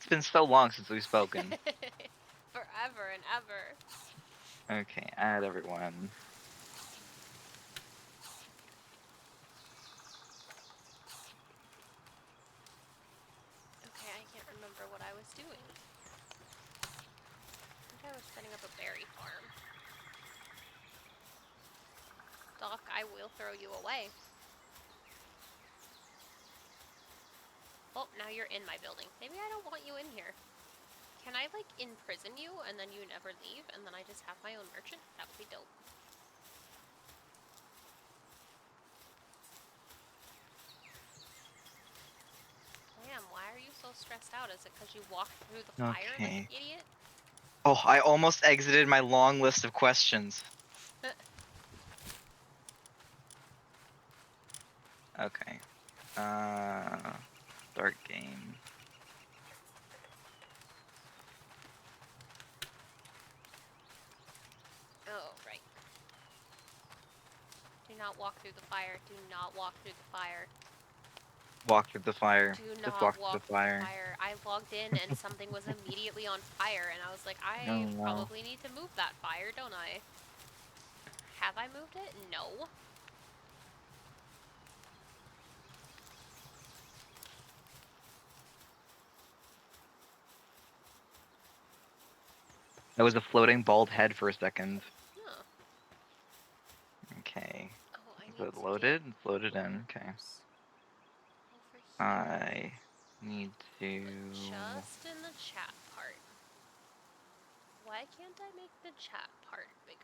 been so long since we've spoken. Forever and ever. Okay, add everyone. Okay, I can't remember what I was doing. I think I was setting up a berry farm. Doc, I will throw you away. Oh, now you're in my building. Maybe I don't want you in here. Can I, like, imprison you and then you never leave and then I just have my own merchant? That would be dope. Damn, why are you so stressed out? Is it because you walked through the fire like an Okay. idiot? Oh, I almost exited my long list of questions. Okay. Start game. Oh, right. Do not walk through the fire. Do not walk through the fire. Walk through the fire. Do Just not walk through walk the through the fire. fire. I logged in and something was immediately on fire, and I was like, Oh I no. probably need to move that fire, don't I? Have I moved it? No. That was a floating bald head for a second. Huh. Okay. Oh, I Is need it to get loaded? It's loaded in. Okay. workers over here. I need to. But just in the chat part. Why can't I make the chat part bigger?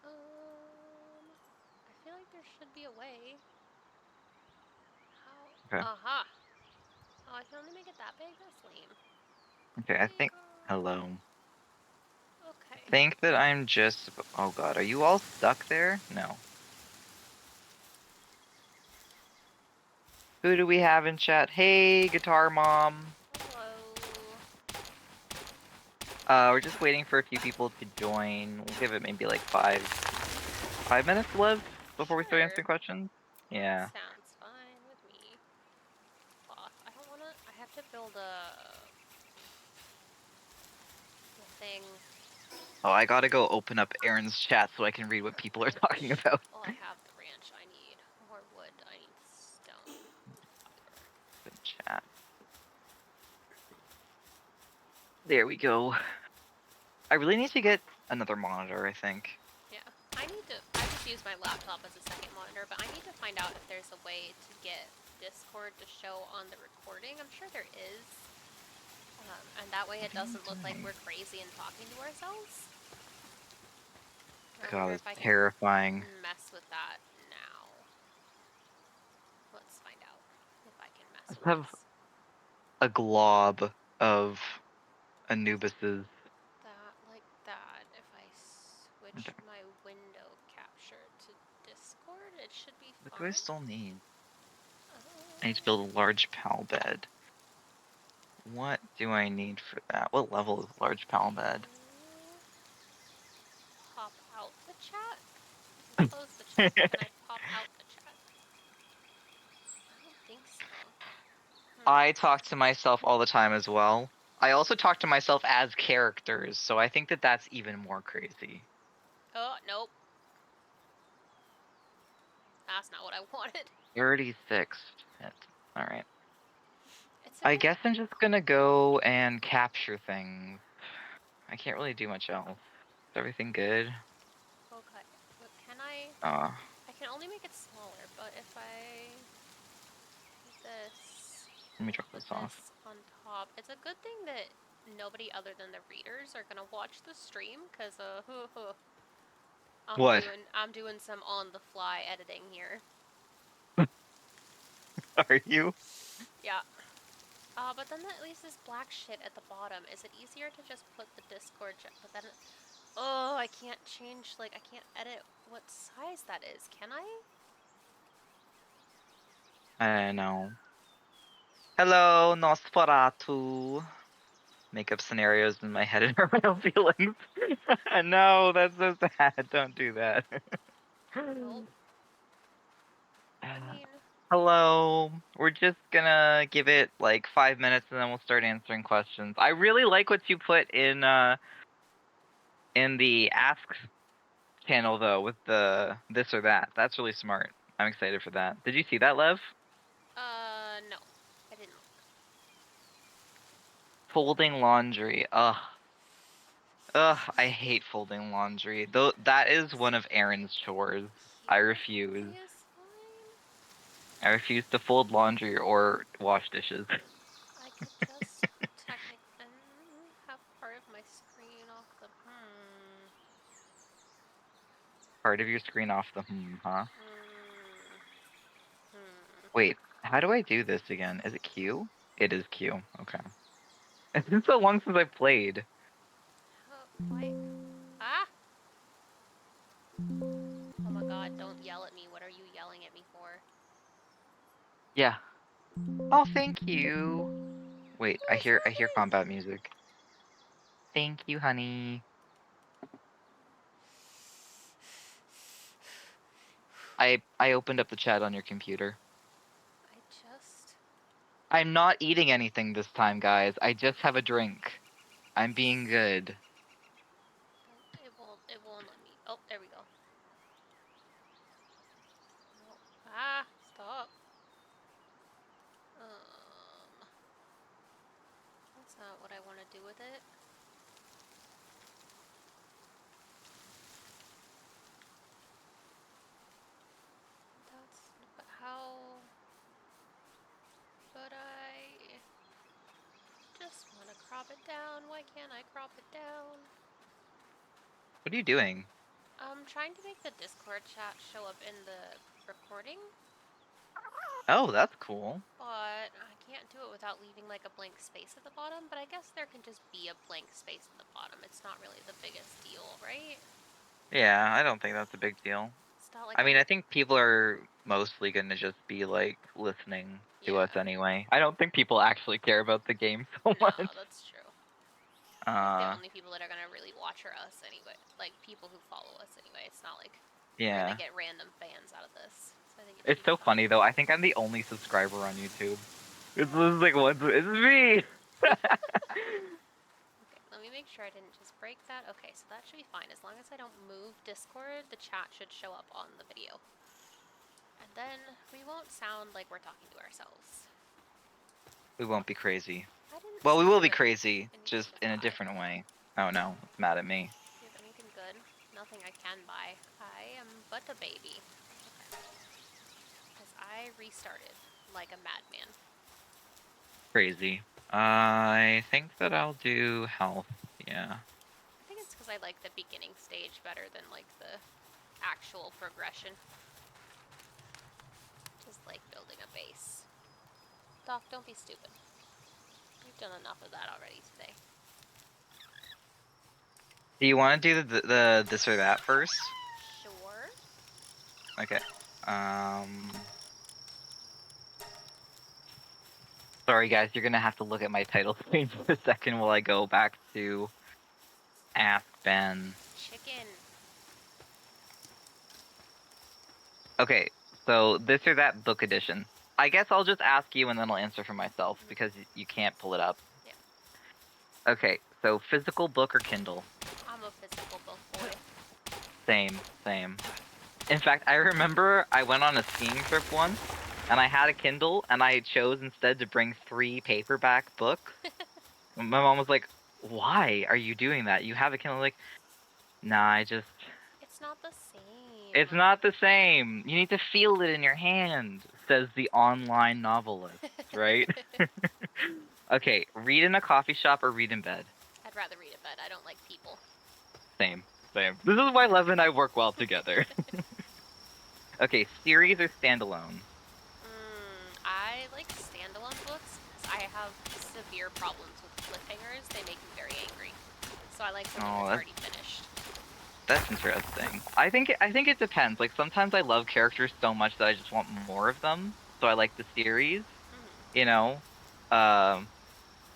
I feel like there should be a way. How? Okay. Aha! Oh, I can only make it that big? That's lame. Okay. I think. Bigger. Hello. Okay. Think that I'm just. Oh god. Are you all stuck there? No. Who do we have in chat? Hey, Guitar Mom. Hello. We're just waiting for a few people to join. We'll give it maybe like 5 minutes to live before we start Sure. answering questions. That Yeah. sounds fine with me. Cloth. I don't wanna. I have to build a thing. Oh, I gotta go open up Aaron's chat so I can read what people are talking about. Oh, I have the ranch. I need more wood. I need stone. Fiber. The chat. There we go. I really need to get another monitor, I think. Yeah. I need to. I just use my laptop as a second monitor, but I need to find out if there's a way to get Discord to show on the recording. I'm sure there is. And that way it doesn't look like we're crazy and talking to ourselves. I God, wonder it's if I can terrifying. mess with that now. Let's find out if I can I mess with have this. a glob of Anubises. That, like that. If I switch Okay. my window capture to Discord, it should be What do I fine. still need? I need to Uh, build a large pal bed. What do I need for that? What level is a large pal can bed? you pop out the chat? I can close the chat, but can I pop out the chat? I don't think so. I talk to myself all the time as well. I also talk to myself as characters, so I think that that's even more crazy. Oh, nope. That's not what I wanted. 36. Alright. It's a I good. guess I'm just gonna go and capture things. I can't really do much else. Is everything good? Okay. But can I. Uh, I can only make it smaller, but if I do this Let me and drop put this off. this on top, it's a good thing that nobody other than the readers are gonna watch the stream, cause What? I'm doing some on the fly editing here. Are you? Yeah. But then at least this black shit at the bottom. Is it easier to just put the Discord? But then, oh, I can't change. Like, I can't edit what size that is. Can I? I know. Hello, Nosferatu. Make up scenarios in my head and hurt my own feelings. No, that's so sad. Don't do that. Nope. I mean, Hello. We're just gonna give it like 5 minutes and then we'll start answering questions. I really like what you put in the ask channel though with the this or that. That's really smart. I'm excited for that. Did you see that, Lev? No. I didn't. Folding laundry. Ugh. Ugh, I hate folding laundry. Though that is one of Aaron's chores. I refuse. He is fine. I refuse to fold laundry or wash dishes. I could just technically have part of my screen off the Part of your screen off the huh? Hmm. Wait, how do I do this again? Is it Q? It is Q. Okay. It's been so long since I played. Why? Ah! Oh my god, don't yell at me. What are you yelling at me for? Yeah. Oh, thank you. Wait, I hear combat music. Thank you, honey. I opened up the chat on your computer. I just... I'm not eating anything this time, guys. I just have a drink. I'm being good. It won't let me. Oh, there we go. No. Ah! Stop. That's not what I want to do with it. But how... But I just want to crop it down. Why can't I crop it down? What are you doing? I'm trying to make the Discord chat show up in the recording, Oh, that's cool. but I can't do it without leaving like a blank space at the bottom, but I guess there can just be a blank space at the bottom. It's not really the biggest deal, right? Yeah, I don't think that's a big deal. It's not like I I'm... mean, I think people are mostly gonna just be like listening to us Yeah. anyway. I don't think people actually care about the game so No, much. that's true. I think the Uh, only people that are gonna really watch are us anyway. Like, people who follow us anyway. It's not like we're gonna yeah. get random fans out of this. So I think it It's should be so fine. funny though. I think I'm the only subscriber on YouTube. It's like what's it's me. Okay, let me make sure I didn't just break that. Okay, so that should be fine. As long as I don't move Discord, the chat should show up on the video. And then we won't sound like we're talking to ourselves. We won't be crazy. I didn't Well, we see will you be with crazy, anything just to in a buy. different way. Oh no, it's mad at me. Do you have anything good? Nothing I can buy. I am but a baby. Okay. Because I restarted like a madman. Crazy. I think that I'll do health. Yeah. I think it's because I like the beginning stage better than like the actual progression. Just like building a base. Doc, don't be stupid. You've done enough of that already today. Do you want to do the this or that first? Sure. Okay. Sorry guys, you're gonna have to look at my title screen for a second while I go back to Ask Ben. Chicken. Okay, so this or that book edition. I guess I'll just ask you and then I'll answer for myself because you can't pull it up. Yeah. Okay, so physical book or Kindle? I'm a physical book boy. Same, same. In fact, I remember I went on a skiing trip once and I had a Kindle and I chose instead to bring 3 paperback books. My mom was like, "Why are you doing that? You have a Kindle." Like, nah, It's not the same. it's not the same. You need to feel it in your hand, says the online novelist, right? Okay, read in a coffee shop or read in bed? I'd rather read a bed. I don't like people. Same, same. This is why Lev and I work well together. Okay, series or standalone? I like standalone books because I have severe problems with cliffhangers. They make me very angry. So I like something Oh, that's already finished. that's interesting. I think it depends. Like sometimes I love characters so much that I just want more of them, so I like the series, you know. Um,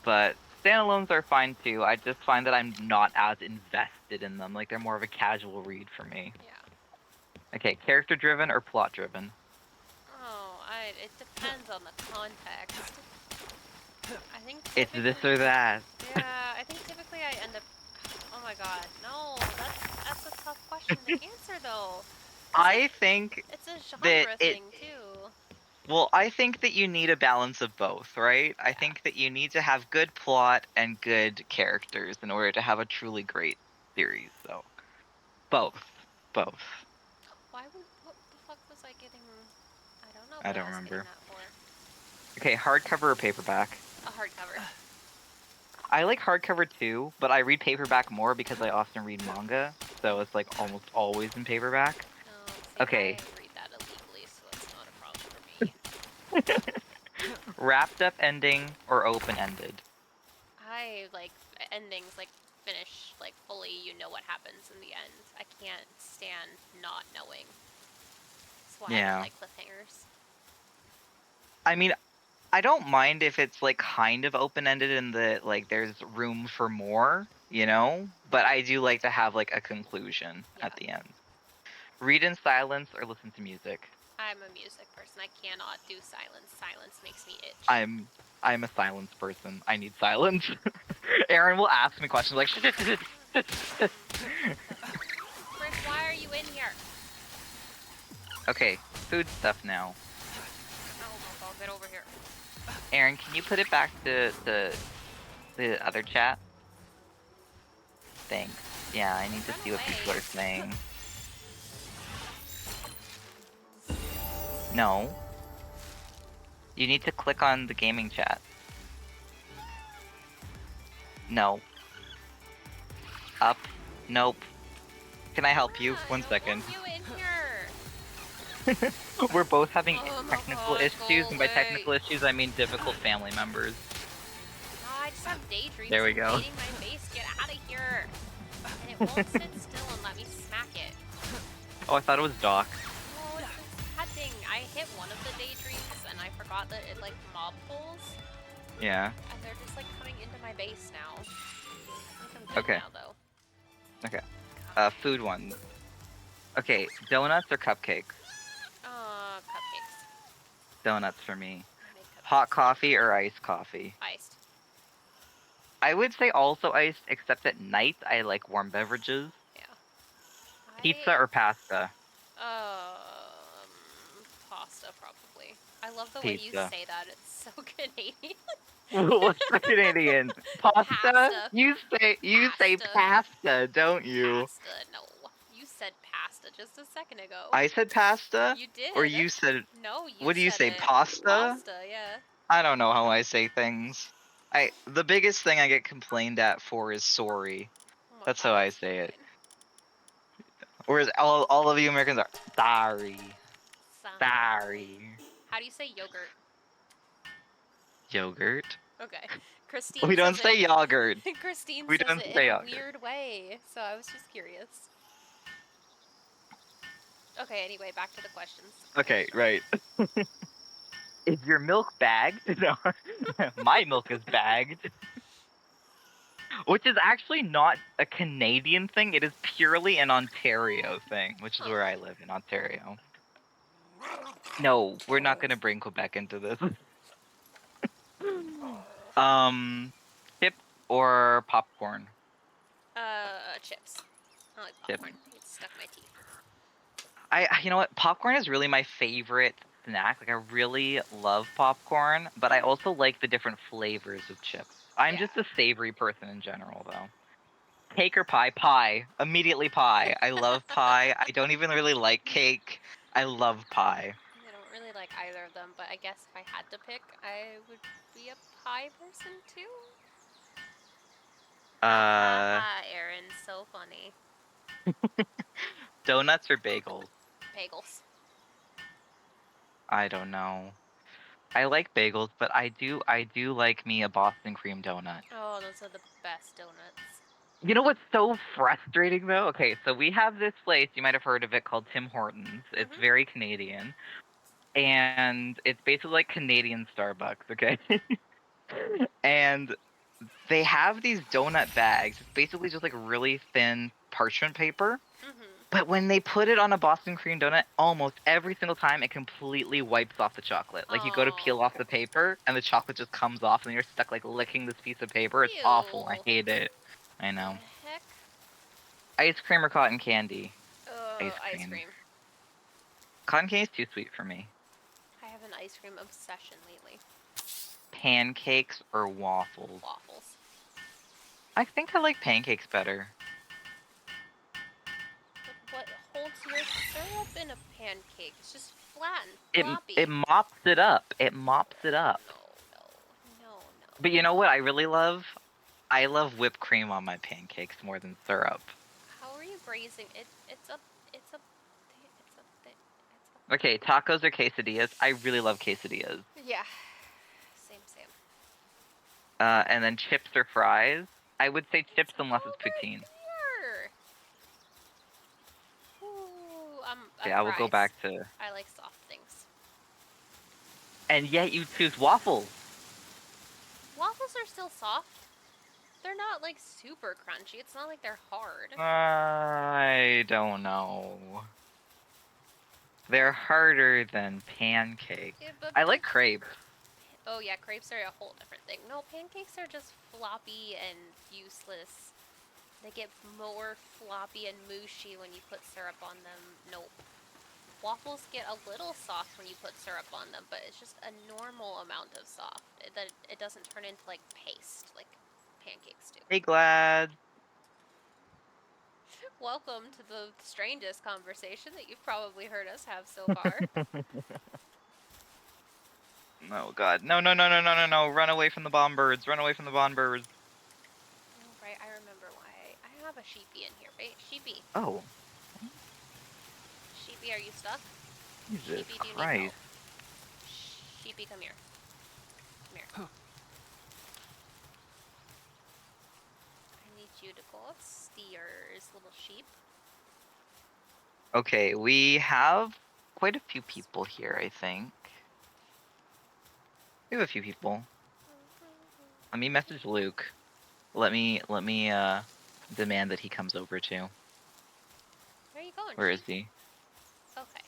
but standalones are fine too. I just find that I'm not as invested in them. Like they're more of a casual read for me. Yeah. Okay, character driven or plot driven? Oh, I it depends on the context. I think It's typically, this or that. yeah, I think typically I end up. Oh my god, no, that's a tough question to answer though. Cause I think it's a that genre it. thing too. Well, I think that you need a balance of both, right? I Yeah. think that you need to have good plot and good characters in order to have a truly great series. So both, both. What the fuck was I getting? I don't know I what don't I was getting remember. that for. Okay, hardcover or paperback? A hardcover. I like hardcover too, but I read paperback more because I often read manga, so it's like almost always in paperback. See, I Okay, read that illegally, so it's not a problem for me. wrapped up ending or open ended? I like endings, like finish, like fully. You know what happens in the end. I can't stand not knowing. That's why I don't Yeah. like cliffhangers. I mean, I don't mind if it's like kind of open ended in the like there's room for more, you know? But I do like to have like a conclusion at Yeah, the end. Read in silence or listen to music. I'm a music person. I cannot do silence. Silence makes me itch. I'm I'm a silence person. I need silence. Aaron will ask me questions like Frick, why are you in here? Okay, food stuff now. Oh my god, get over here. Aaron, can you put it back to the other chat? Thanks. Yeah, I need to Run see what people away. are saying. No. You need to click on the gaming chat. No. Up. Nope. Can I help you? I 1 second. don't want you in here. We're both having Oh my technical god, issues, go and by away. technical issues, I mean difficult family members. I just have daydreams There we go. invading my base. Get out of here. And it won't sit still and let me smack it. Oh, I thought it was Doc. Oh, it's this bad thing. I hit one of the daydreams and I forgot that it like mob pulls. Yeah. And they're just like coming into my base now. I think I'm good Okay. now though. Okay. God. Food ones. Okay, donuts or cupcakes? Cupcakes. Donuts for me. I made Hot cupcakes today. coffee or iced coffee? Iced. I would say also iced, except at night I like warm beverages. Yeah. Pizza or pasta? Pasta probably. I love the way you Pizza. say that. It's so Canadian. What's the Canadian? Pasta? Pasta. You say Pasta. pasta, don't you? Pasta. No. You said pasta just a second ago. I said pasta? You Or did. you said No, you what do you said say, it. pasta? Pasta, yeah. I don't know how I say things. The biggest thing I get complained at for is sorry. Oh my That's god, how I that's say it. fine. Whereas all of you Americans are sorry. Sorry. Sorry. How do you say yogurt? Yogurt? Okay. We Christine don't says it. say yogurt. Christine We says don't it in say a yogurt. weird way, so I was just curious. Okay, anyway, back to the questions. Okay, right. Is your milk bagged? No. My milk is bagged. Which is actually not a Canadian thing. It is purely an Ontario thing, which is Huh. where I live in Ontario. No, we're not going to bring Quebec into this. um, chip or popcorn? Chips. I like Chip. popcorn. It's stuck in my teeth. You know what? Popcorn is really my favorite snack. Like, I really love popcorn, but I also like the different flavors of chips. I'm Yeah. just a savory person in general, though. Cake or pie? Pie. Immediately pie. I love pie. I don't even really like cake. I love pie. I don't really like either of them, but I guess if I had to pick, I would be a pie person too. Ha ha Uh, ha, Aaron, so funny. donuts or bagels? Bagels. I don't know. I like bagels, but I do like me a Boston cream donut. Oh, those are the best donuts. You know what's so frustrating though? Okay, so we have this place, you might have heard of it, called Tim Hortons. It's Mhm. very Canadian. And it's basically like Canadian Starbucks, okay? And they have these donut bags. It's basically just like really thin parchment paper. Mhm. But when they put it on a Boston cream donut, almost every single time it completely wipes off the chocolate. Like you go to peel off the paper and the chocolate just comes off and you're stuck like licking this piece of paper. It's awful. I Ew. hate it. I The know. heck? Ice cream or cotton candy? Ice Cream. cream. Cotton candy is too sweet for me. I have an ice cream obsession lately. Pancakes or waffles? Waffles. I think I like pancakes better. But what holds your syrup in a pancake? It's just flat and floppy. It mops it up. It mops it up. No. But you know what I really love? I love whipped cream on my pancakes more than syrup. How are you braising it? It's a. Okay, tacos or quesadillas? I really love quesadillas. Yeah. Same. And then chips or fries? I would say chips unless it's poutine. Ooh, Yeah, I will go back to. I like soft things. And yet you choose waffles. Waffles are still soft. They're not like super crunchy. It's not like they're hard. I don't know. They're harder than pancakes. Yeah, but I like crepes. Oh yeah, crepes are a whole different thing. No, pancakes are just floppy and useless. They get more floppy and mushy when you put syrup on them. Nope. Waffles get a little soft when you put syrup on them, but it's just a normal amount of soft. It doesn't turn into like paste like pancakes do. Hey, Glad. Welcome to the strangest conversation that you've probably heard us have so far. Oh god. No. Run away from the bomb birds. Run away from the bomb birds. Oh, right, I remember why. I have a sheepy in here, right? Sheepy. Oh. Sheepy, are you stuck? Jesus Sheepy, do you need Christ. help? Sheepy, come here. Come here. Huh. I need you to go upstairs, little sheep. Okay, we have quite a few people here, I think. We have a few people. Let me message Luke. Let me demand that he comes over too. Where are you going, Where sheep? is he? Okay.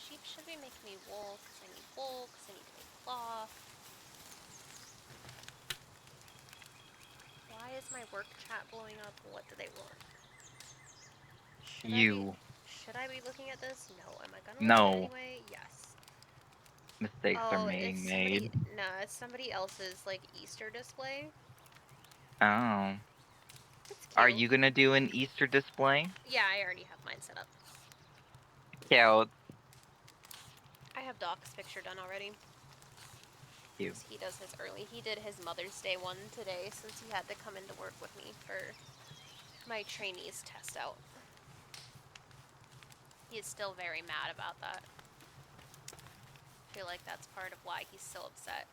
Sheep should be making me wool, because I need wool, because I need to make cloth. Why is my work chat blowing up? What do they want? Should I be looking at this? No. Am I gonna look at it anyway? Yes. Mistakes are being made. It's somebody else's, like, Easter display. Oh. It's cute. Are you gonna do an Easter display? Yeah, I already have mine set up. Cute. I have Doc's picture done already. Cute. He does his early. He did his Mother's Day one today since he had to come into work with me for my trainees test out. He is still very mad about that. I feel like that's part of why he's so upset.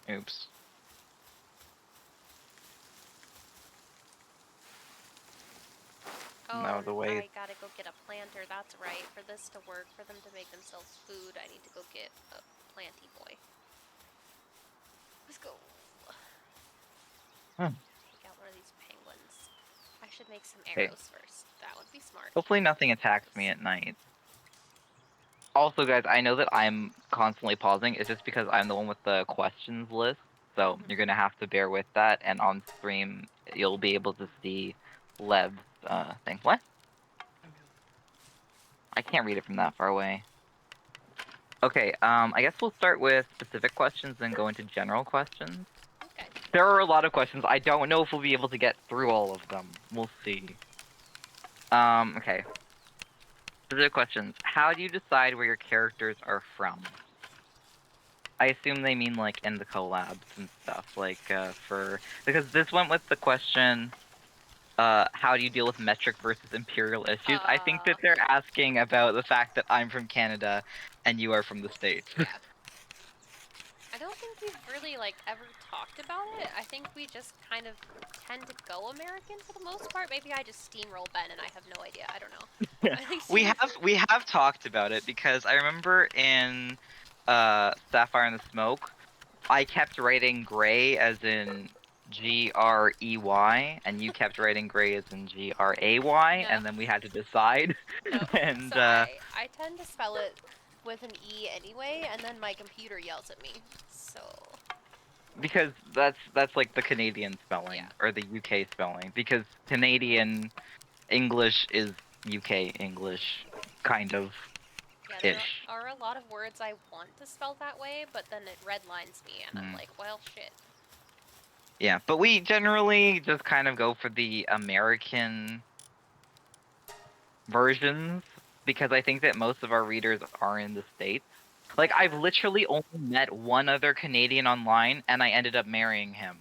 Oops. Oh, no, the way. I gotta go get a planter, that's right. For this to work, for them to make themselves food, I need to go get a planty boy. Let's go. Take out one of these penguins. I should make some arrows first. That would be smart. Hopefully nothing attacks me at night. Also, guys, I know that I'm constantly pausing. It's just because I'm the one with the questions list. So you're gonna have to bear with that, and on stream you'll be able to see Lev's thing. What? I can't read it from that far away. Okay, I guess we'll start with specific questions, then go into general questions. Okay. There are a lot of questions. I don't know if we'll be able to get through all of them. We'll see. Okay. Specific questions. How do you decide where your characters are from? I assume they mean, like, in the collabs and stuff, like, because this went with the question, how do you deal with metric versus imperial issues? I think that they're asking about the fact that I'm from Canada and you are from the States. Yeah. I don't think we've really, like, ever talked about it. I think we just kind of tend to go American for the most part. Maybe I just steamroll Ben and I have no idea. I don't know. We have talked about it because I remember in Sapphire and the Smoke, I kept writing gray as in Grey, and you kept writing Gray as in Gray, No. and then we had to decide. No. And So I tend to spell it with an E anyway, and then my computer yells at me. So because that's like the Canadian spelling yeah. or the UK spelling, because Canadian English is UK English, kind of Yeah, there ish. are a lot of words I want to spell that way, but then it redlines me, and I'm like, well, shit. Yeah, but we generally just kind of go for the American versions because I think that most of our readers are in the States. Like, I've Yeah. literally only met one other Canadian online, and I ended up marrying him.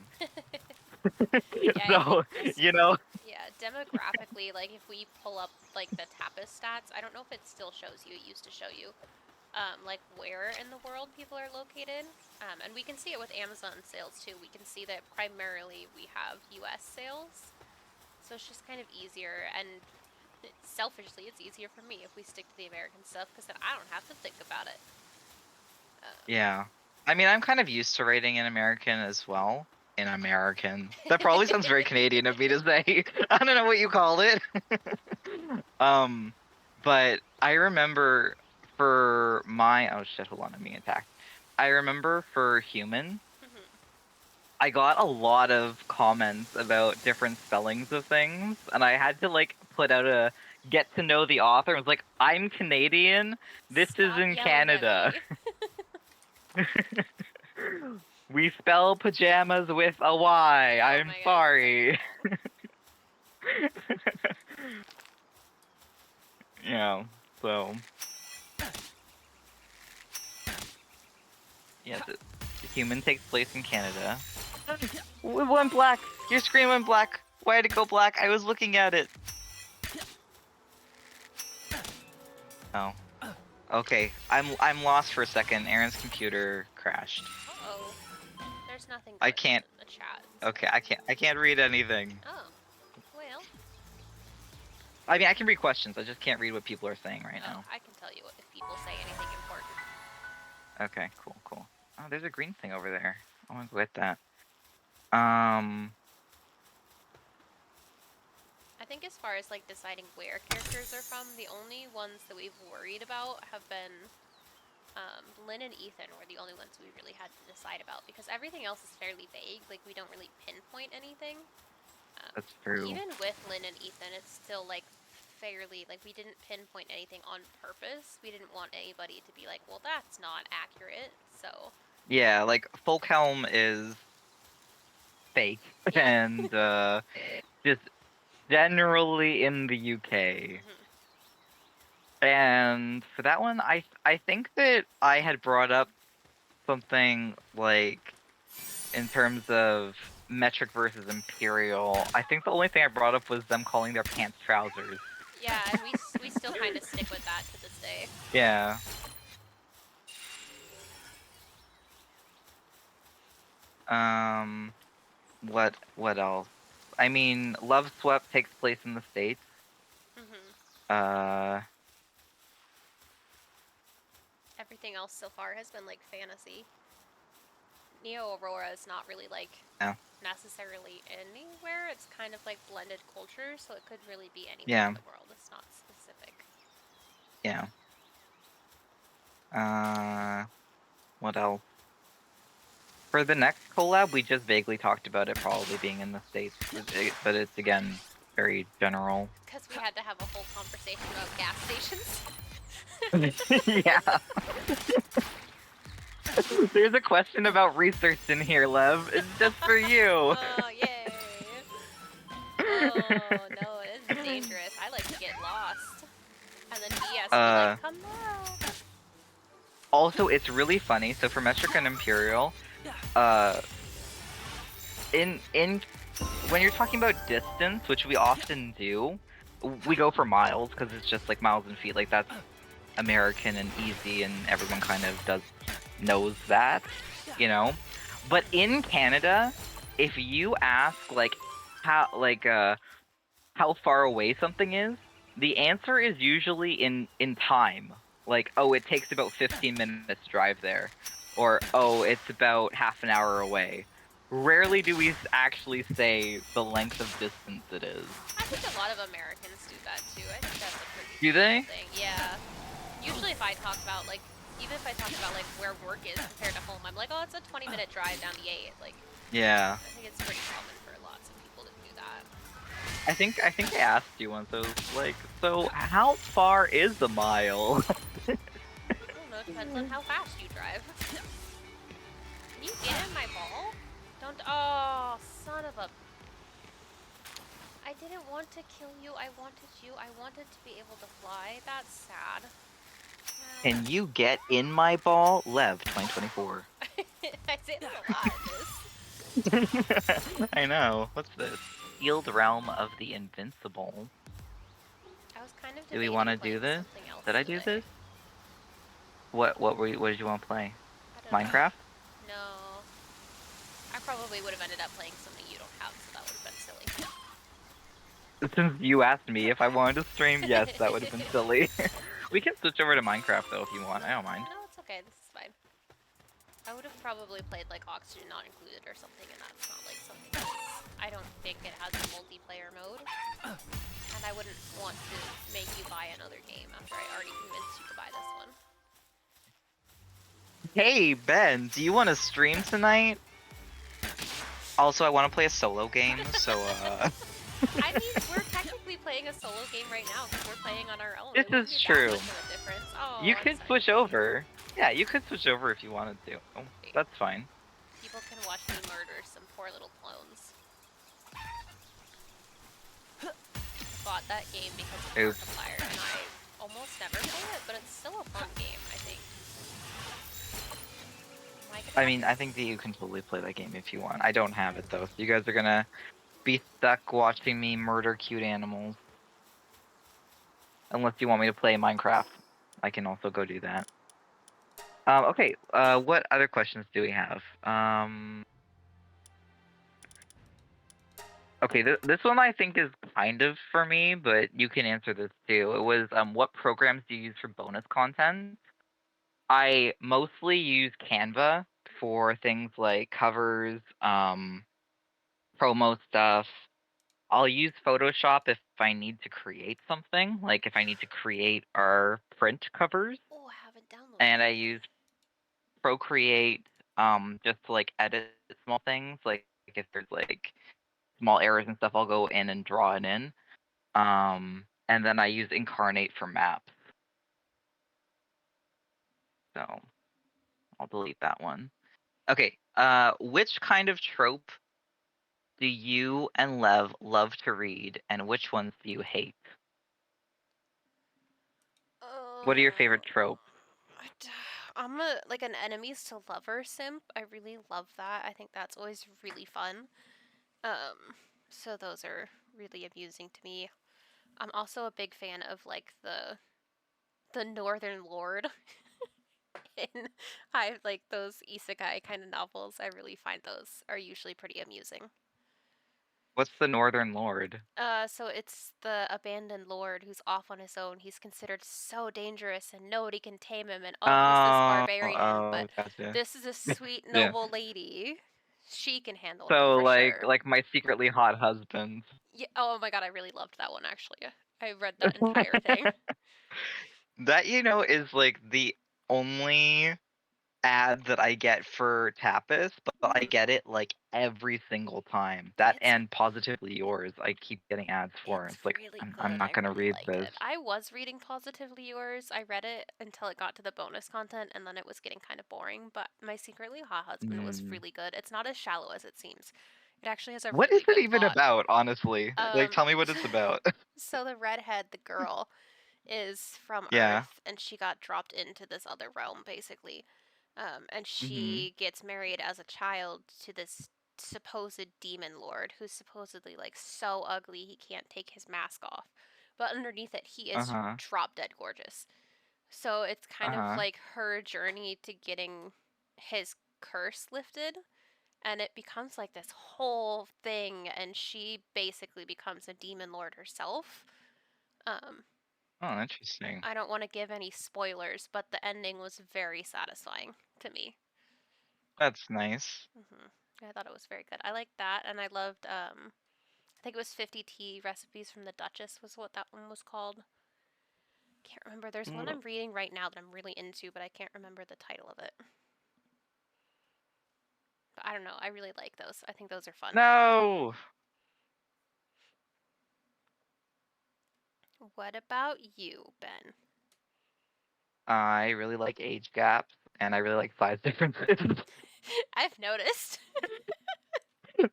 Yeah, So, you know. yeah, demographically, like if we pull up like the Tapas stats, I don't know if it still shows you. It used to show you, like where in the world people are located, and we can see it with Amazon sales too. We can see that primarily we have U.S. sales, so it's just kind of easier. And selfishly, it's easier for me if we stick to the American stuff because then I don't have to think about it. Yeah. I mean, I'm kind of used to writing in American as well. In American. That probably sounds very Canadian of me to say. I don't know what you call it. Um, but I remember for my oh shit, hold on, I'm being attacked. I remember for human, I got a lot of comments about different spellings of things, and I had to like put out a get to know the author. I was like, I'm Canadian. This is Stop in yelling at Canada. me. We spell pajamas with a Y. Oh I'm my god. sorry. Yeah, so. Yeah, the human takes place in Canada. It went black. Your screen went black. Why did it go black? I was looking at it. Oh. Okay, I'm lost for a second. Aaron's computer crashed. Uh-oh. There's nothing I going can't. on in the chat. Okay, I can't read anything. Oh. Well. I mean, I can read questions. I just can't read what people are saying right now. I can tell you if people say anything important. Okay, cool. Oh, there's a green thing over there. I want to go get that. I think as far as like deciding where characters are from, the only ones that we've worried about have been Lynn and Ethan were the only ones we really had to decide about because everything else is fairly vague. Like we don't really pinpoint anything. That's true. Even with Lynn and Ethan, it's still like fairly like we didn't pinpoint anything on purpose. We didn't want anybody to be like, well, that's not accurate. So yeah, like Folkhelm is fake and just generally in the UK. And for that one, I think that I had brought up something like in terms of metric versus imperial. I think the only thing I brought up was them calling their pants trousers. yeah, and we still kind of stick with that to this day. Yeah. What else? I mean, Love Swept takes place in the States. Everything else so far has been like fantasy. Neo Aurora is not really like necessarily anywhere. It's kind of like blended culture, so it could really be anywhere in the world. It's not specific. Yeah. What else? For the next collab, we just vaguely talked about it probably being in the States, but it's again very general. Because we had to have a whole conversation about gas stations. Yeah. There's a question about research in here, Lev. It's just for you. Oh, yay. Oh, no, it is dangerous. I like to get lost. And then he has to be like, come back. Also, it's really funny. So for Metric and Imperial, when you're talking about distance, which we often do, we go for miles because it's just like miles and feet. Like that's American and easy, and everyone kind of knows that, you know. But in Canada, if you ask like how far away something is, the answer is usually in time. Like, oh, it takes about 15 minutes to drive there, or oh, it's about half an hour away. rarely do we actually say the length of distance it is. I think a lot of Americans do that too. I think that's a pretty Do general they? thing. Yeah. Usually if I talk about like, even if I talk about like where work is compared to home, I'm like, oh, it's a 20-minute drive down the 8. Like, Yeah. I think it's pretty common for lots of people to do that. I think I asked you once. I was like, so how far is a mile? I don't know. It depends on how fast you drive. Can you get in my ball? Don't. Oh, son of a. I didn't want to kill you. I wanted you. I wanted to be able to fly. That's sad. Can you get in my ball? Lev 2024. I say that a lot in this. I know. What's this? Sealed Realm of the Invincible. I was kind of Do we debating want to do playing this? something else Did I do today. this? What did you want to play? I don't know. Minecraft? No. I probably would have ended up playing something you don't have, so that would have been silly. Since you asked me if I wanted to stream, yes, that would have been silly. We can switch over to Minecraft though if you want. I don't mind. No, it's okay. This is fine. I would have probably played like Oxygen Not Included or something, and that's not like something that's... I don't think it has a multiplayer mode. And I wouldn't want to make you buy another game after I already convinced you to buy this one. Hey Ben, do you want to stream tonight? Also, I want to play a solo game, so I mean, we're technically playing a solo game right now because we're playing on our own. This It wouldn't is be true. that much of a difference. Oh, You I'm could sorry. switch over. Yeah, you could switch over if you wanted to. That's fine. People can watch me murder some poor little clones. Bought that game because of Oops. Markiplier, and I almost never play it, but it's still a fun game, I think. I mean, I think that you can totally play that game if you want. I don't have it though, so you guys are gonna be stuck watching me murder cute animals. Unless you want me to play Minecraft, I can also go do that. Okay. What other questions do we have? Okay, this one I think is kind of for me, but you can answer this too. It was what programs do you use for bonus content? I mostly use Canva for things like covers, promo stuff. I'll use Photoshop if I need to create something, like if I need to create our print covers, Oh, I haven't downloaded and I that use Procreate just to like edit small things, like if there's like small errors and stuff, I'll go in and draw it in. And then I use Incarnate for maps. So I'll delete that one. Okay. Which kind of trope do you and Lev love to read, and which ones do you hate? What are your favorite tropes? I'm like an enemies to lover simp. I really love that. I think that's always really fun. So those are really amusing to me. I'm also a big fan of like the Northern Lord in I like those isekai kind of novels. I really find those are usually pretty amusing. What's the Northern Lord? So it's the abandoned lord who's off on his own. He's considered so dangerous and nobody can tame him and oh, he's this barbarian, but Gotcha. this is a sweet Yeah. noble lady. She can handle him So for sure. like my secretly hot husband. Yeah, oh my god, I really loved that one actually. I read that entire thing. That is like the only ad that I get for Tapas, but I get it like every single time. That It's and Positively Yours, I keep getting ads for. it's It's like really I'm good. not I gonna really read like this. it. I was reading Positively Yours. I read it until it got to the bonus content and then it was getting kind of boring, but My Secretly Hot Husband was Mm. really good. It's not as shallow as it seems. It actually has a What is really it good even plot. about, honestly? Like, Um tell me what it's about. so the redhead, the girl, is from Yeah. Earth and she got dropped into this other realm basically. And Mhm. she gets married as a child to this supposed demon lord who's supposedly like so ugly he can't take his mask off. But underneath it, he is Uh-huh. drop dead gorgeous. So it's kind of Uh-huh. like her journey to getting his curse lifted. And it becomes like this whole thing, and she basically becomes a demon lord herself. Um, Oh, interesting. I don't want to give any spoilers, but the ending was very satisfying to me. That's nice. Hmm I thought it was very good. I liked that, and I loved. I think it was 50 tea recipes from the Duchess was what that one was called. Can't remember. There's one I'm reading right now that I'm really into, but I can't remember the title of it. But I don't know. I really like those. I think those are fun. No. What about you, Ben? I really like age gaps, and I really like size differences. I've noticed.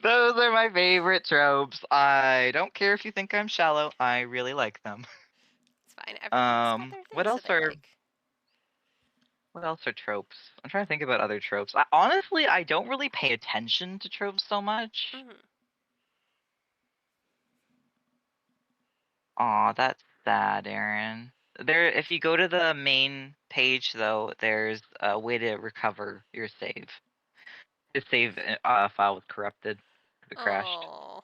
Those are my favorite tropes. I don't care if you think I'm shallow. I really like them. It's fine. Everybody's got their What things else that they are like. what else are tropes? I'm trying to think about other tropes. Honestly, I don't really pay attention to tropes so much. Mm-hmm. Aw, that's sad, Aaron. If you go to the main page though, there's a way to recover your save. The save file was corrupted. It crashed. Oh.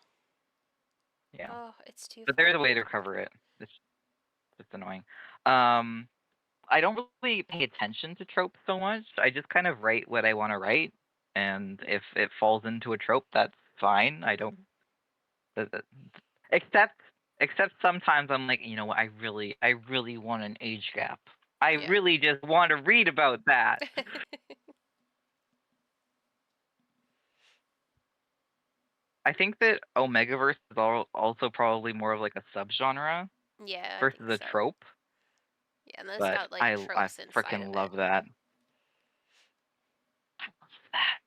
Yeah. Oh, it's too But there's funny. a way to recover it. It's just annoying. Um, I don't really pay attention to tropes so much. I just kind of write what I want to write, and if it falls into a trope, that's fine. I don't. th- th- Except, except sometimes I'm like, you know what? I really want an age gap. I Yeah. really just want to read about that. I think that Omegaverse is also probably more of like a subgenre Yeah, I versus think a so. trope, Yeah, and then it's but got like I tropes inside freaking of it. love that. I love that.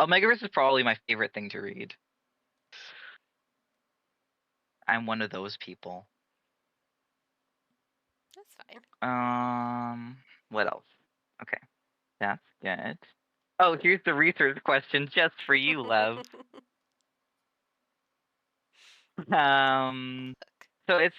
Omegaverse is probably my favorite thing to read. I'm one of those people. That's fine. What else? Okay, that's good. Oh, here's the research question just for you, Lev. Um, Look. so it's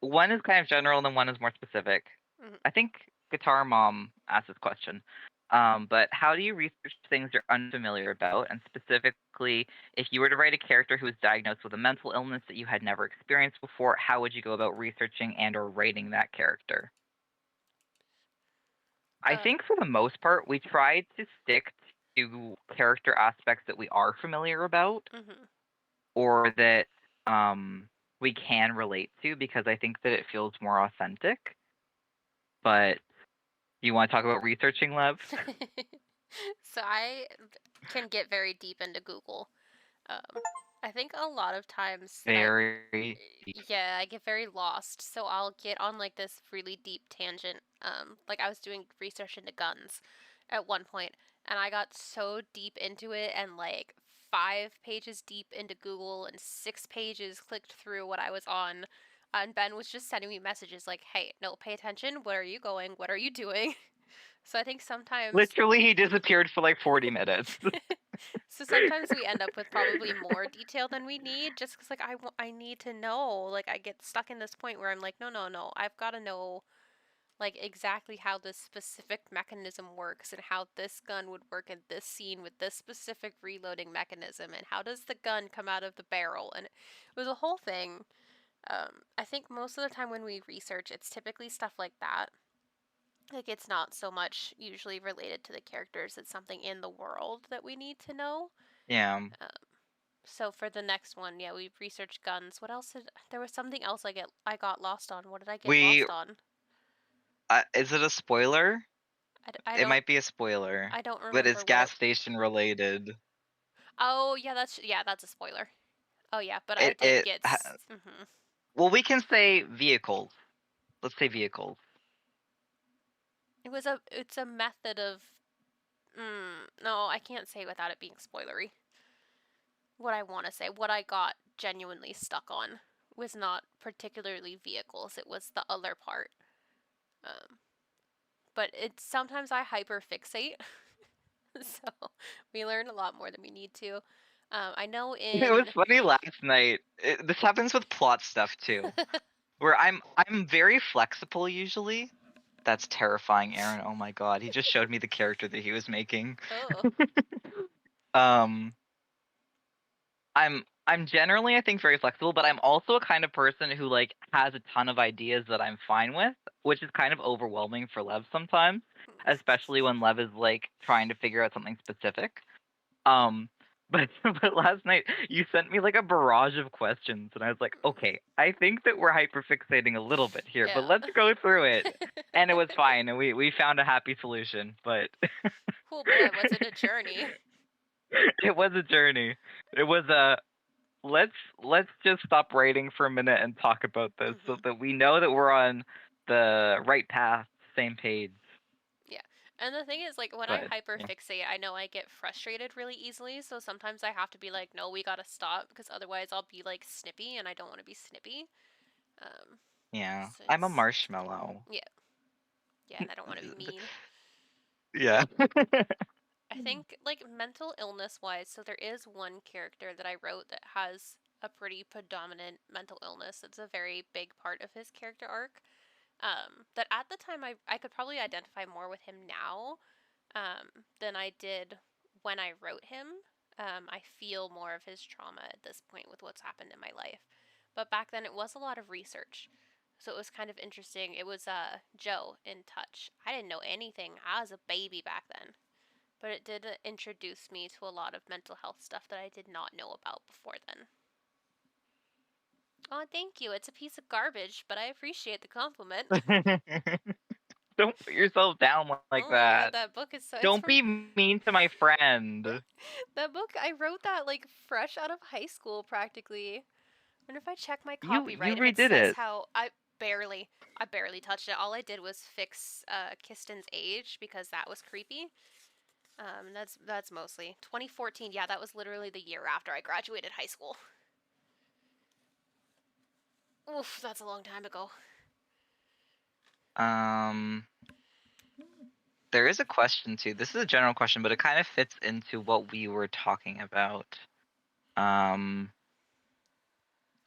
one is kind of general and then one is more specific. Mm-hmm. I think Guitar Mom asked this question. But how do you research things you're unfamiliar about? And specifically, if you were to write a character who was diagnosed with a mental illness that you had never experienced before, how would you go about researching and or writing that character? I Uh, think for the most part, we try to stick to character aspects that we are familiar about mm-hmm. or that we can relate to because I think that it feels more authentic. But you want to talk about researching, Lev? So I can get very deep into Google. I think a lot of times that Very deep. yeah, I get very lost. So I'll get on like this really deep tangent. Like I was doing research into guns at one point, and I got so deep into it, and like 5 pages deep into Google, and 6 pages clicked through what I was on. And Ben was just sending me messages like, "Hey, no, pay attention. Where are you going? What are you doing?" So I think sometimes Literally, he disappeared for like 40 minutes. so sometimes we end up with probably more detail than we need just because like I need to know. Like I get stuck in this point where I'm like, no, no, no. I've got to know like exactly how this specific mechanism works and how this gun would work in this scene with this specific reloading mechanism and how does the gun come out of the barrel. And it was a whole thing. I think most of the time when we research, it's typically stuff like that. Like it's not so much usually related to the characters. It's something in the world that we need to know. Yeah. Um, so for the next one, yeah, we researched guns. What else did there was something else I got lost on. What did I get We lost on? is it a spoiler? I It don't might be a spoiler, I don't but it's remember what it. gas station related. Oh yeah, that's a spoiler. Oh yeah, but I It did it get. ha- Mm-hmm. well, we can say vehicles. Let's say vehicles. It's a method of. No, I can't say without it being spoilery. What I want to say, what I got genuinely stuck on, was not particularly vehicles. It was the other part. Um, but it's sometimes I hyperfixate. So we learn a lot more than we need to. I know It was in. funny last night. This happens with plot stuff too, where I'm very flexible usually. That's terrifying, Aaron. Oh my god, he just showed me the character that he was making. Oh. um, I'm generally I think very flexible, but I'm also a kind of person who like has a ton of ideas that I'm fine with, which is kind of overwhelming for Lev sometimes, especially when Lev is like trying to figure out something specific. Um, but last night you sent me like a barrage of questions, and I was like, okay, I think that we're hyperfixating a little bit here, but Yeah. let's go through it. And it was fine, and we found a happy solution. But Oh boy, was it a journey? it was a journey. It was a let's let's just stop writing for a minute and talk about this so that we know that we're on the right path, same page. Yeah. And the thing is, like, when I But yeah. hyperfixate, I know I get frustrated really easily, so sometimes I have to be like, no, we gotta stop, because otherwise I'll be, like, snippy, and I don't want to be snippy. Um, Yeah. so I'm a it's, marshmallow. yeah. Yeah, and I don't want to be mean. Yeah. I think, like, mental illness wise, so there is one character that I wrote that has a pretty predominant mental illness. It's a very big part of his character arc. That at the time I could probably identify more with him now than I did when I wrote him. I feel more of his trauma at this point with what's happened in my life. But back then it was a lot of research. So it was kind of interesting. It was Joe in Touch. I didn't know anything. I was a baby back then. But it did introduce me to a lot of mental health stuff that I did not know about before then. Oh, thank you. It's a piece of garbage, but I appreciate the compliment. Don't put yourself down like Oh my god, that. that book is so. It's Don't from. be mean to my friend. That book, I wrote that like fresh out of high school practically. I wonder if I check my You copyright if it redid says it. how I barely touched it. All I did was fix Kisten's age because that was creepy. That's mostly 2014. Yeah, that was literally the year after I graduated high school. Oof, that's a long time ago. Um, there is a question too. This is a general question, but it kind of fits into what we were talking about. Um,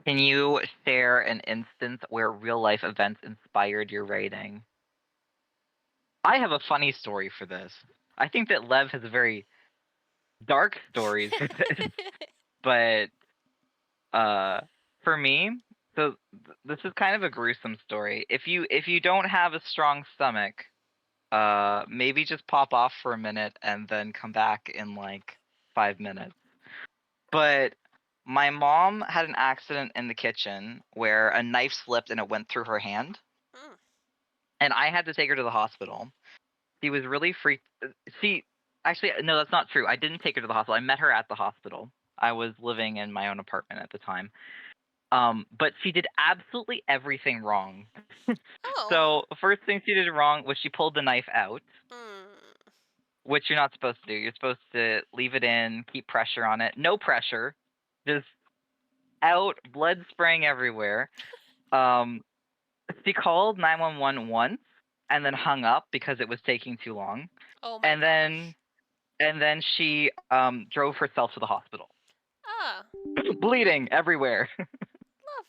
can you share an instance where real life events inspired your writing? I have a funny story for this. I think that Lev has a very dark stories for this, but uh, for me, so this is kind of a gruesome story. If you don't have a strong stomach, maybe just pop off for a minute and then come back in like 5 minutes. But my mom had an accident in the kitchen where a knife slipped and it went through her hand, Mm. and I had to take her to the hospital. She was really freaked. She actually no, that's not true. I didn't take her to the hospital. I met her at the hospital. I was living in my own apartment at the time. But she did absolutely everything wrong. Oh. So the first thing she did wrong was she pulled the knife out, Mm. which you're not supposed to do. You're supposed to leave it in, keep pressure on it. No pressure, just out, blood spraying everywhere. Um, she called 911 once and then hung up because it was taking too long. Oh my And then gosh. and then she drove herself to the hospital, Ah, bleeding everywhere.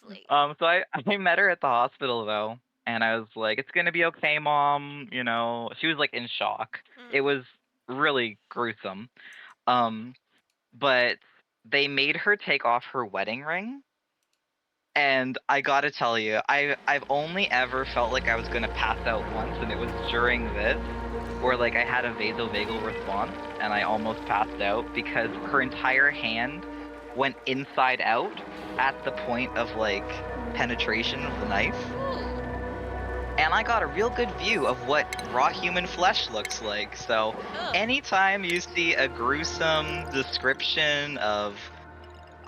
lovely. So I met her at the hospital though, and I was like, "It's gonna be okay, mom." You know, she was like in shock. It Mm. was really gruesome. Um, but they made her take off her wedding ring, and I gotta tell you, I've only ever felt like I was gonna pass out once, and it was during this, where like I had a vasovagal response, and I almost passed out because her entire hand went inside out at the point of like penetration of the knife. Ooh. And I got a real good view of what raw human flesh looks like. So, Ugh. anytime you see a gruesome description of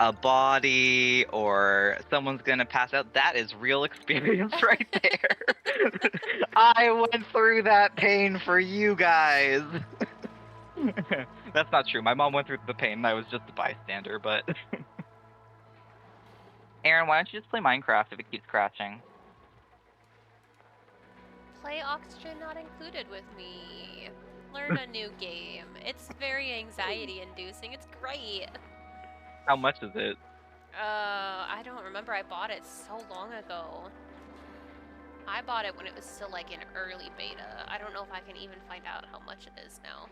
a body or someone's gonna pass out, that is real experience right there. I went through that pain for you guys. That's not true. My mom went through the pain and I was just a bystander, but Aaron, why don't you just play Minecraft if it keeps crashing? Play Oxygen Not Included with me. Learn a new game. It's very anxiety inducing. It's great. How much is it? I don't remember. I bought it so long ago. I bought it when it was still like in early beta. I don't know if I can even find out how much it is now.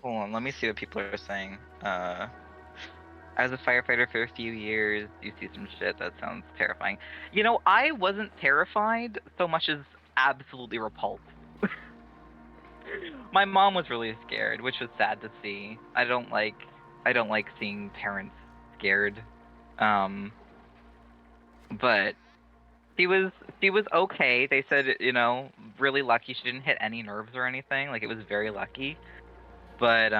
Hold on, let me see what people are saying. I was a firefighter for a few years. You see some shit that sounds terrifying. You know, I wasn't terrified so much as absolutely repulsed. My mom was really scared, which was sad to see. I don't like I don't like seeing parents scared. But she was okay. They said, really lucky she didn't hit any nerves or anything. Like, it was very lucky. But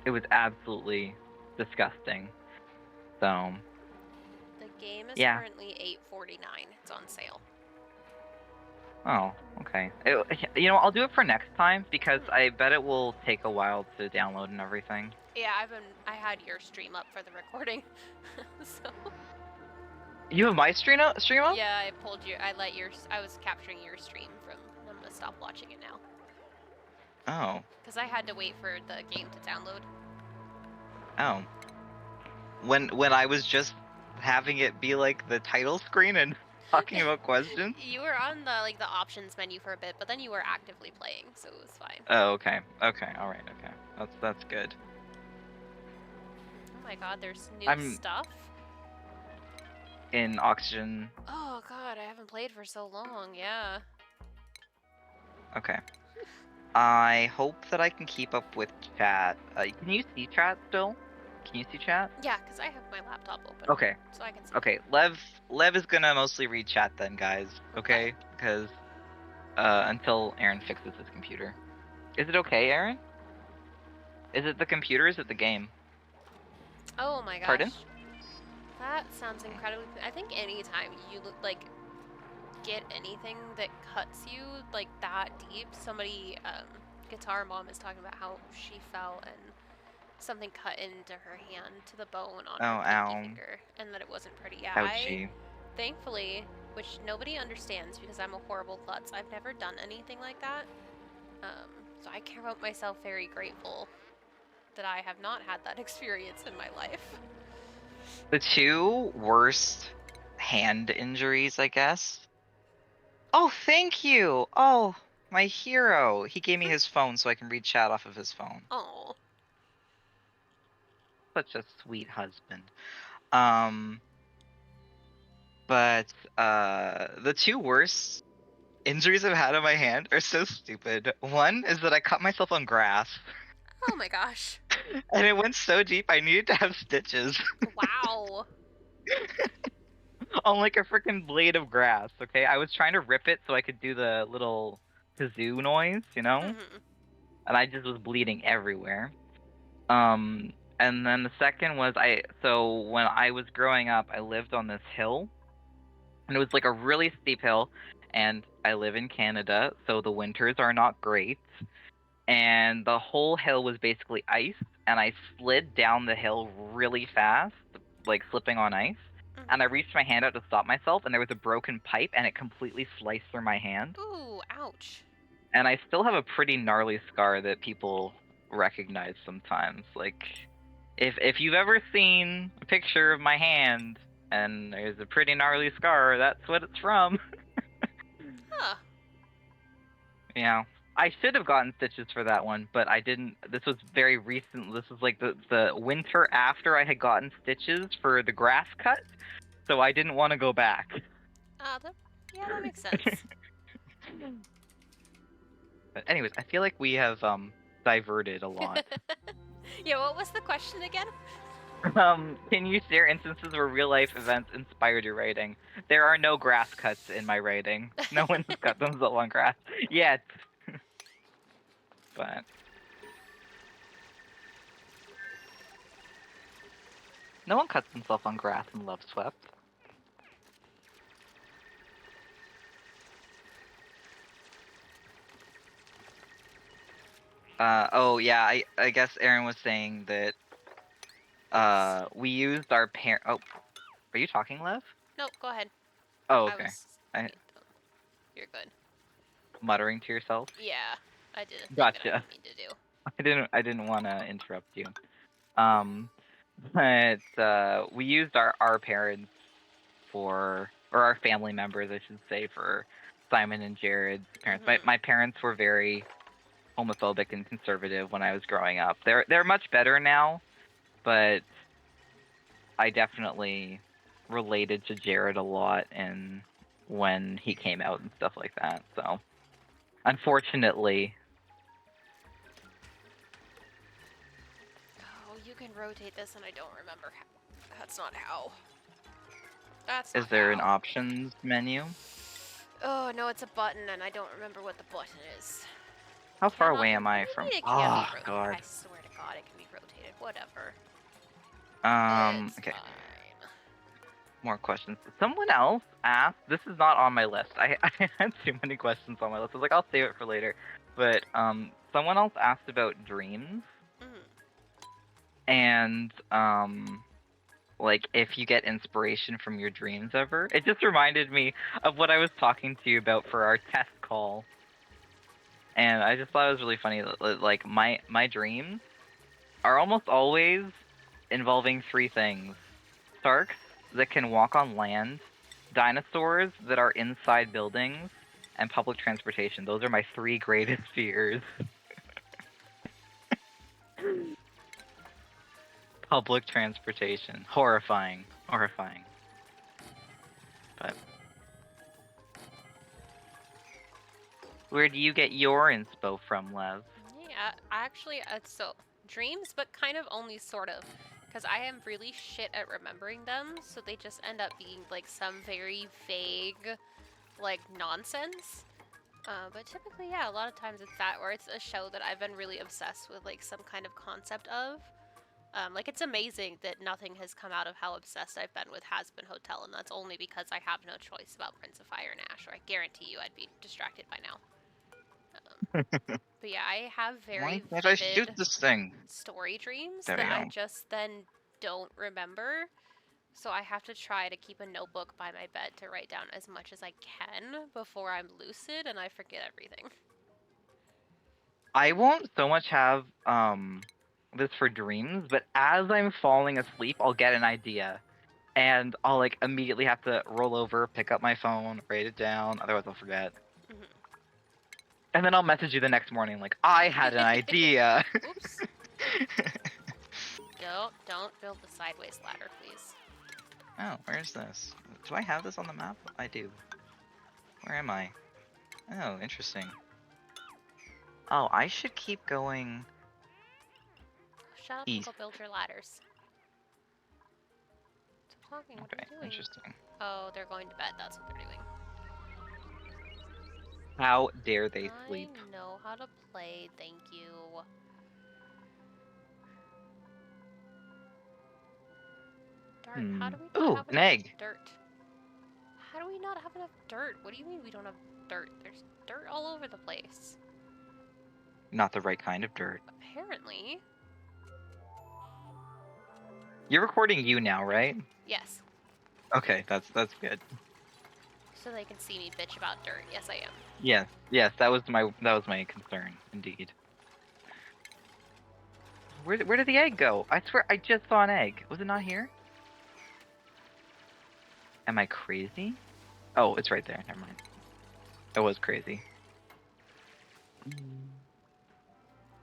it was absolutely disgusting. So The game is yeah. currently $8.49. It's on sale. Oh, okay. I'll do it for next time because I bet it will take a while to download and everything. Yeah, I had your stream up for the recording, so. You have my stream up? Yeah, I was capturing your stream from. I'm gonna stop watching it now. Oh. Because I had to wait for the game to download. Oh. When I was just having it be like the title screen and talking about questions. You were on the options menu for a bit, but then you were actively playing, so it was fine. Oh, okay. Okay. All right. Okay. That's good. Oh my god, there's new stuff. In Oxygen. Oh god, I haven't played for so long. Yeah. Okay. I hope that I can keep up with chat. Can you see chat still? Can you see chat? Yeah, because I have my laptop open. Okay. So I can see. Okay. Lev is gonna mostly read chat then, guys. Okay? Because until Aaron fixes his computer. Is it okay, Aaron? Is it the computer? Is it the game? Oh my gosh. Pardon? That sounds incredibly. I think anytime you get anything that cuts you that deep, somebody Guitar Mom is talking about how she fell and something cut into her hand to the bone on her pinky finger, and that it wasn't pretty. Yeah, Ouchie. Thankfully, which nobody understands because I'm a horrible klutz, I've never done anything like that. So I count myself very grateful that I have not had that experience in my life. The two worst hand injuries, I guess. Oh, thank you! Oh, my hero! He gave me his phone so I can read chat off of his phone. Oh. Such a sweet husband. But the two worst injuries I've had on my hand are so stupid. One is that I cut myself on grass. Oh my gosh. And it went so deep I needed to have stitches. Wow. On like a freaking blade of grass, okay? I was trying to rip it so I could do the little kazoo noise, And I just was bleeding everywhere. And then the second was so when I was growing up, I lived on this hill. And it was like a really steep hill, and I live in Canada, so the winters are not great. And the whole hill was basically ice, and I slid down the hill really fast, like slipping on ice. And I reached my hand out to stop myself, and there was a broken pipe, and it completely sliced through my hand. Ooh, ouch. And I still have a pretty gnarly scar that people recognize sometimes. Like, if you've ever seen a picture of my hand and there's a pretty gnarly scar, that's what it's from. Huh. Yeah. I should have gotten stitches for that one, but I didn't. This was very recent. This was like the winter after I had gotten stitches for the grass cut, so I didn't want to go back. Yeah, that makes sense. But anyways, I feel like we have diverted a lot. Yeah, what was the question again? Can you share instances where real life events inspired your writing? There are no grass cuts in my writing. No one has cut themselves on grass yet. But no one cuts themselves on grass in Love Swept. Oh yeah, I guess Aaron was saying that we used our parent. Oh, are you talking, Lev? Nope, go ahead. Oh, okay. You're good. Muttering to yourself? Yeah, I did. Gotcha. I didn't mean to do. I didn't want to interrupt you. But we used our parents or our family members, I should say, for Simon and Jared's parents. My parents were very homophobic and conservative when I was growing up. They're much better now, but I definitely related to Jared a lot and when he came out and stuff like that. So unfortunately. Oh You can rotate this, and I don't remember how. That's not how. That's Is not there how. an options menu? Oh, no, it's a button, and I don't remember what the button is. How far Cannot away am I what do you from? mean it can't be Oh, rotated? God. I swear to God, it can be rotated. Whatever. It's Okay. fine. More questions. Someone else asked. This is not on my list. I had too many questions on my list. I was like, I'll save it for later. But someone else asked about dreams and like if you get inspiration from your dreams ever. It just reminded me of what I was talking to you about for our test call. And I just thought it was really funny. Like my dreams are almost always involving three things: sharks that can walk on land, dinosaurs that are inside buildings, and public transportation. Those are my three greatest fears. Public transportation. Horrifying. Horrifying. But where do you get your inspo from, Lev? Yeah, actually, so dreams, but kind of only sort of. Because I am really shit at remembering them, so they just end up being like some very vague, like nonsense. But typically, yeah, a lot of times it's that, or it's a show that I've been really obsessed with, like some kind of concept of. Like it's amazing that nothing has come out of how obsessed I've been with Has Been Hotel, and that's only because I have no choice about Prince of Fire and Ash, or I guarantee you I'd be distracted by now. But yeah, I have Why very can't I shoot vivid this thing? story dreams There we that I go. just then don't remember. So I have to try to keep a notebook by my bed to write down as much as I can before I'm lucid and I forget everything. I won't so much have this for dreams, but as I'm falling asleep, I'll get an idea. And I'll like immediately have to roll over, pick up my phone, write it down, otherwise I'll forget. And then I'll message you the next morning like, I had an idea. Oops. Don't build the sideways ladder, please. Oh, where's this? Do I have this on the map? I do. Where am I? Oh, interesting. Oh, I should keep going Shut up and east. go build your ladders. Stop talking, what are Okay, you doing? interesting. Oh, they're going to bed, that's what they're doing. How dare they sleep? I know how to play, thank you. Darn, how do we not Ooh, have an enough egg. dirt? How do we not have enough dirt? What do you mean we don't have dirt? There's dirt all over the place. Not the right kind of dirt. Apparently. You're recording you now, right? Yes. Okay, that's good. So they can see me bitch about dirt. Yes, I am. Yes, that was my concern, indeed. Where did the egg go? I swear I just saw an egg. Was it not here? Am I crazy? Oh, it's right there. Never mind. I was crazy.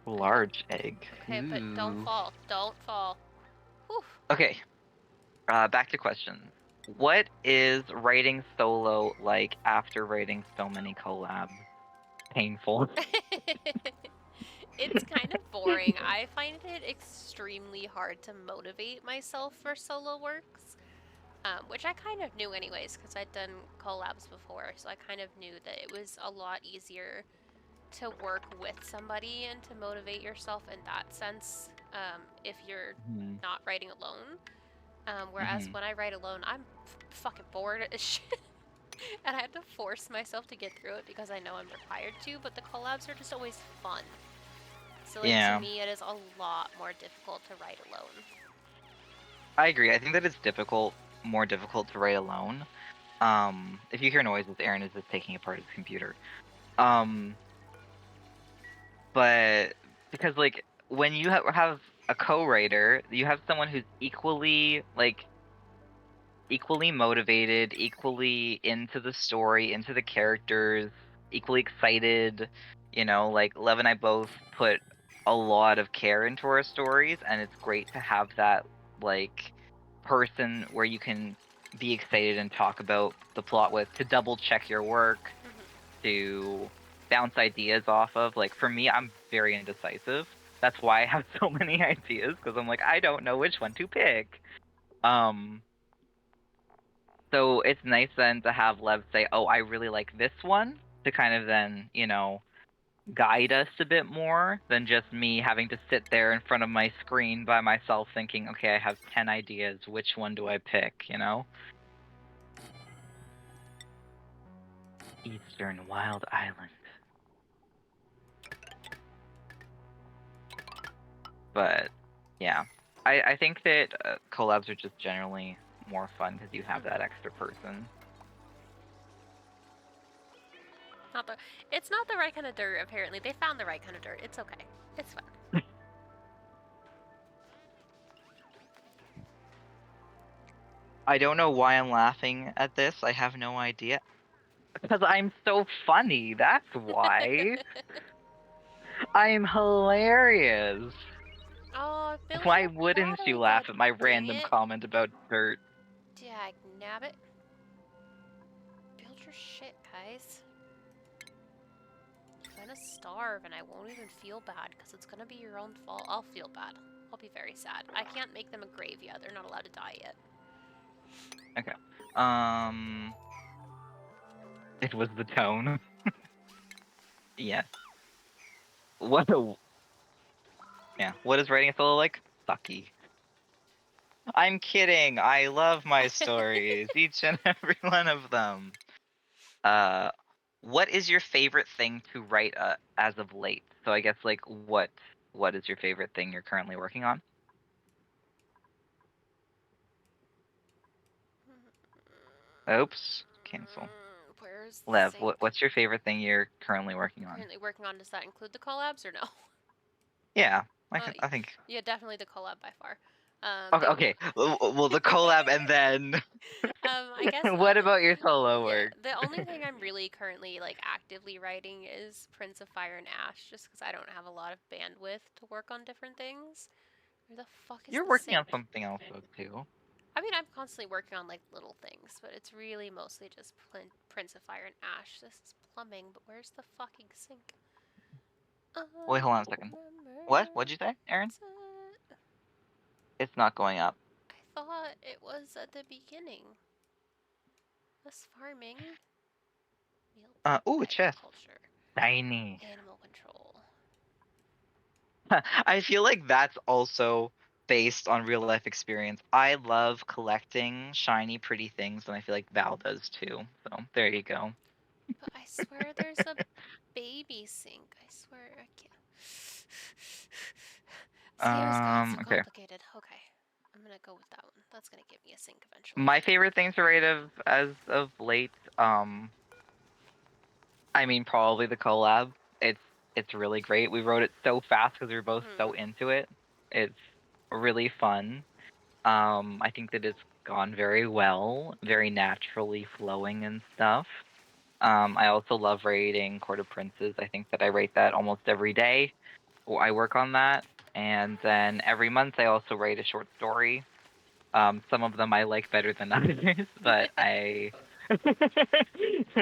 Large egg. Okay, but don't Ooh. fall. Don't fall. Whew. Okay. Back to questions. What is writing solo like after writing so many collabs? Painful. It's kind of boring. I find it extremely hard to motivate myself for solo works, which I kind of knew anyways because I'd done collabs before, so I kind of knew that it was a lot easier to work with somebody and to motivate yourself in that sense if you're not writing alone. Whereas when I write alone, I'm fucking bored as shit. And I have to force myself to get through it because I know I'm required to, but the collabs are just always fun. So, like, Yeah. to me, it is a lot more difficult to write alone. I agree. I think that it's more difficult to write alone. If you hear noises, Aaron is just taking apart his computer. But because like when you have a co-writer, you have someone who's equally motivated, equally into the story, into the characters, equally excited. You know, like Lev and I both put a lot of care into our stories, and it's great to have that like person where you can be excited and talk about the plot with, to double check your work, to bounce ideas off of. Like for me, I'm very indecisive. That's why I have so many ideas, because I'm like, I don't know which one to pick. So it's nice then to have Lev say, oh, I really like this one, to kind of then, guide us a bit more than just me having to sit there in front of my screen by myself thinking, okay, I have 10 ideas, which one do I pick, Eastern Wild Island. But yeah, I think that collabs are just generally more fun because you have that extra person. It's not the right kind of dirt, apparently. They found the right kind of dirt. It's okay. It's fine. I don't know why I'm laughing at this. I have no idea. Because I'm so funny. That's why. I'm hilarious. Oh, build Why your wouldn't you battery, laugh god at my dang random it. comment about dirt? Dag nabbit. Build your shit, guys. I'm gonna starve and I won't even feel bad because it's gonna be your own fault. I'll feel bad. I'll be very sad. I can't make them a grave yet. They're not allowed to die yet. Okay. It was the tone. Yes. Yeah. What is writing a solo like? Sucky. I'm kidding. I love my stories, each and every one of them. What is your favorite thing to write as of late? So I guess like what is your favorite thing you're currently working on? Oops, cancel. Where's the Lev, sink? what's your favorite thing you're currently working on? Currently working on, does that include the collabs or no? Yeah, I think. Yeah, definitely the collab by far. Okay. Well, the collab and then. I guess What about your solo yeah, work? the only thing I'm really currently like actively writing is Prince of Fire and Ash, just because I don't have a lot of bandwidth to work on different things. Where the fuck is You're the working sink? on something else though too. I mean, I'm constantly working on like little things, but it's really mostly just Prince of Fire and Ash. This is plumbing, but where's the fucking sink? Wait, hold on a second. What? What'd you say, Aaron? It's not going up. I thought it was at the beginning. Less farming, meal prep, Ooh, a chest. agriculture, Tiny. animal control. I feel like that's also based on real life experience. I love collecting shiny, pretty things, and I feel like Val does too. So there you go. But I swear there's a baby sink. I swear I can't. This game has got so Okay. complicated. Okay. I'm gonna go with that one. That's gonna give me a sink eventually. My favorite thing to rate as of late, I mean probably the collab. It's really great. We wrote it so fast because we were both so into it. It's really fun. I think that it's gone very well, very naturally flowing and stuff. I also love rating Court of Princes. I think that I rate that almost every day. I work on that, and then every month I also write a short story. Some of them I like better than others, but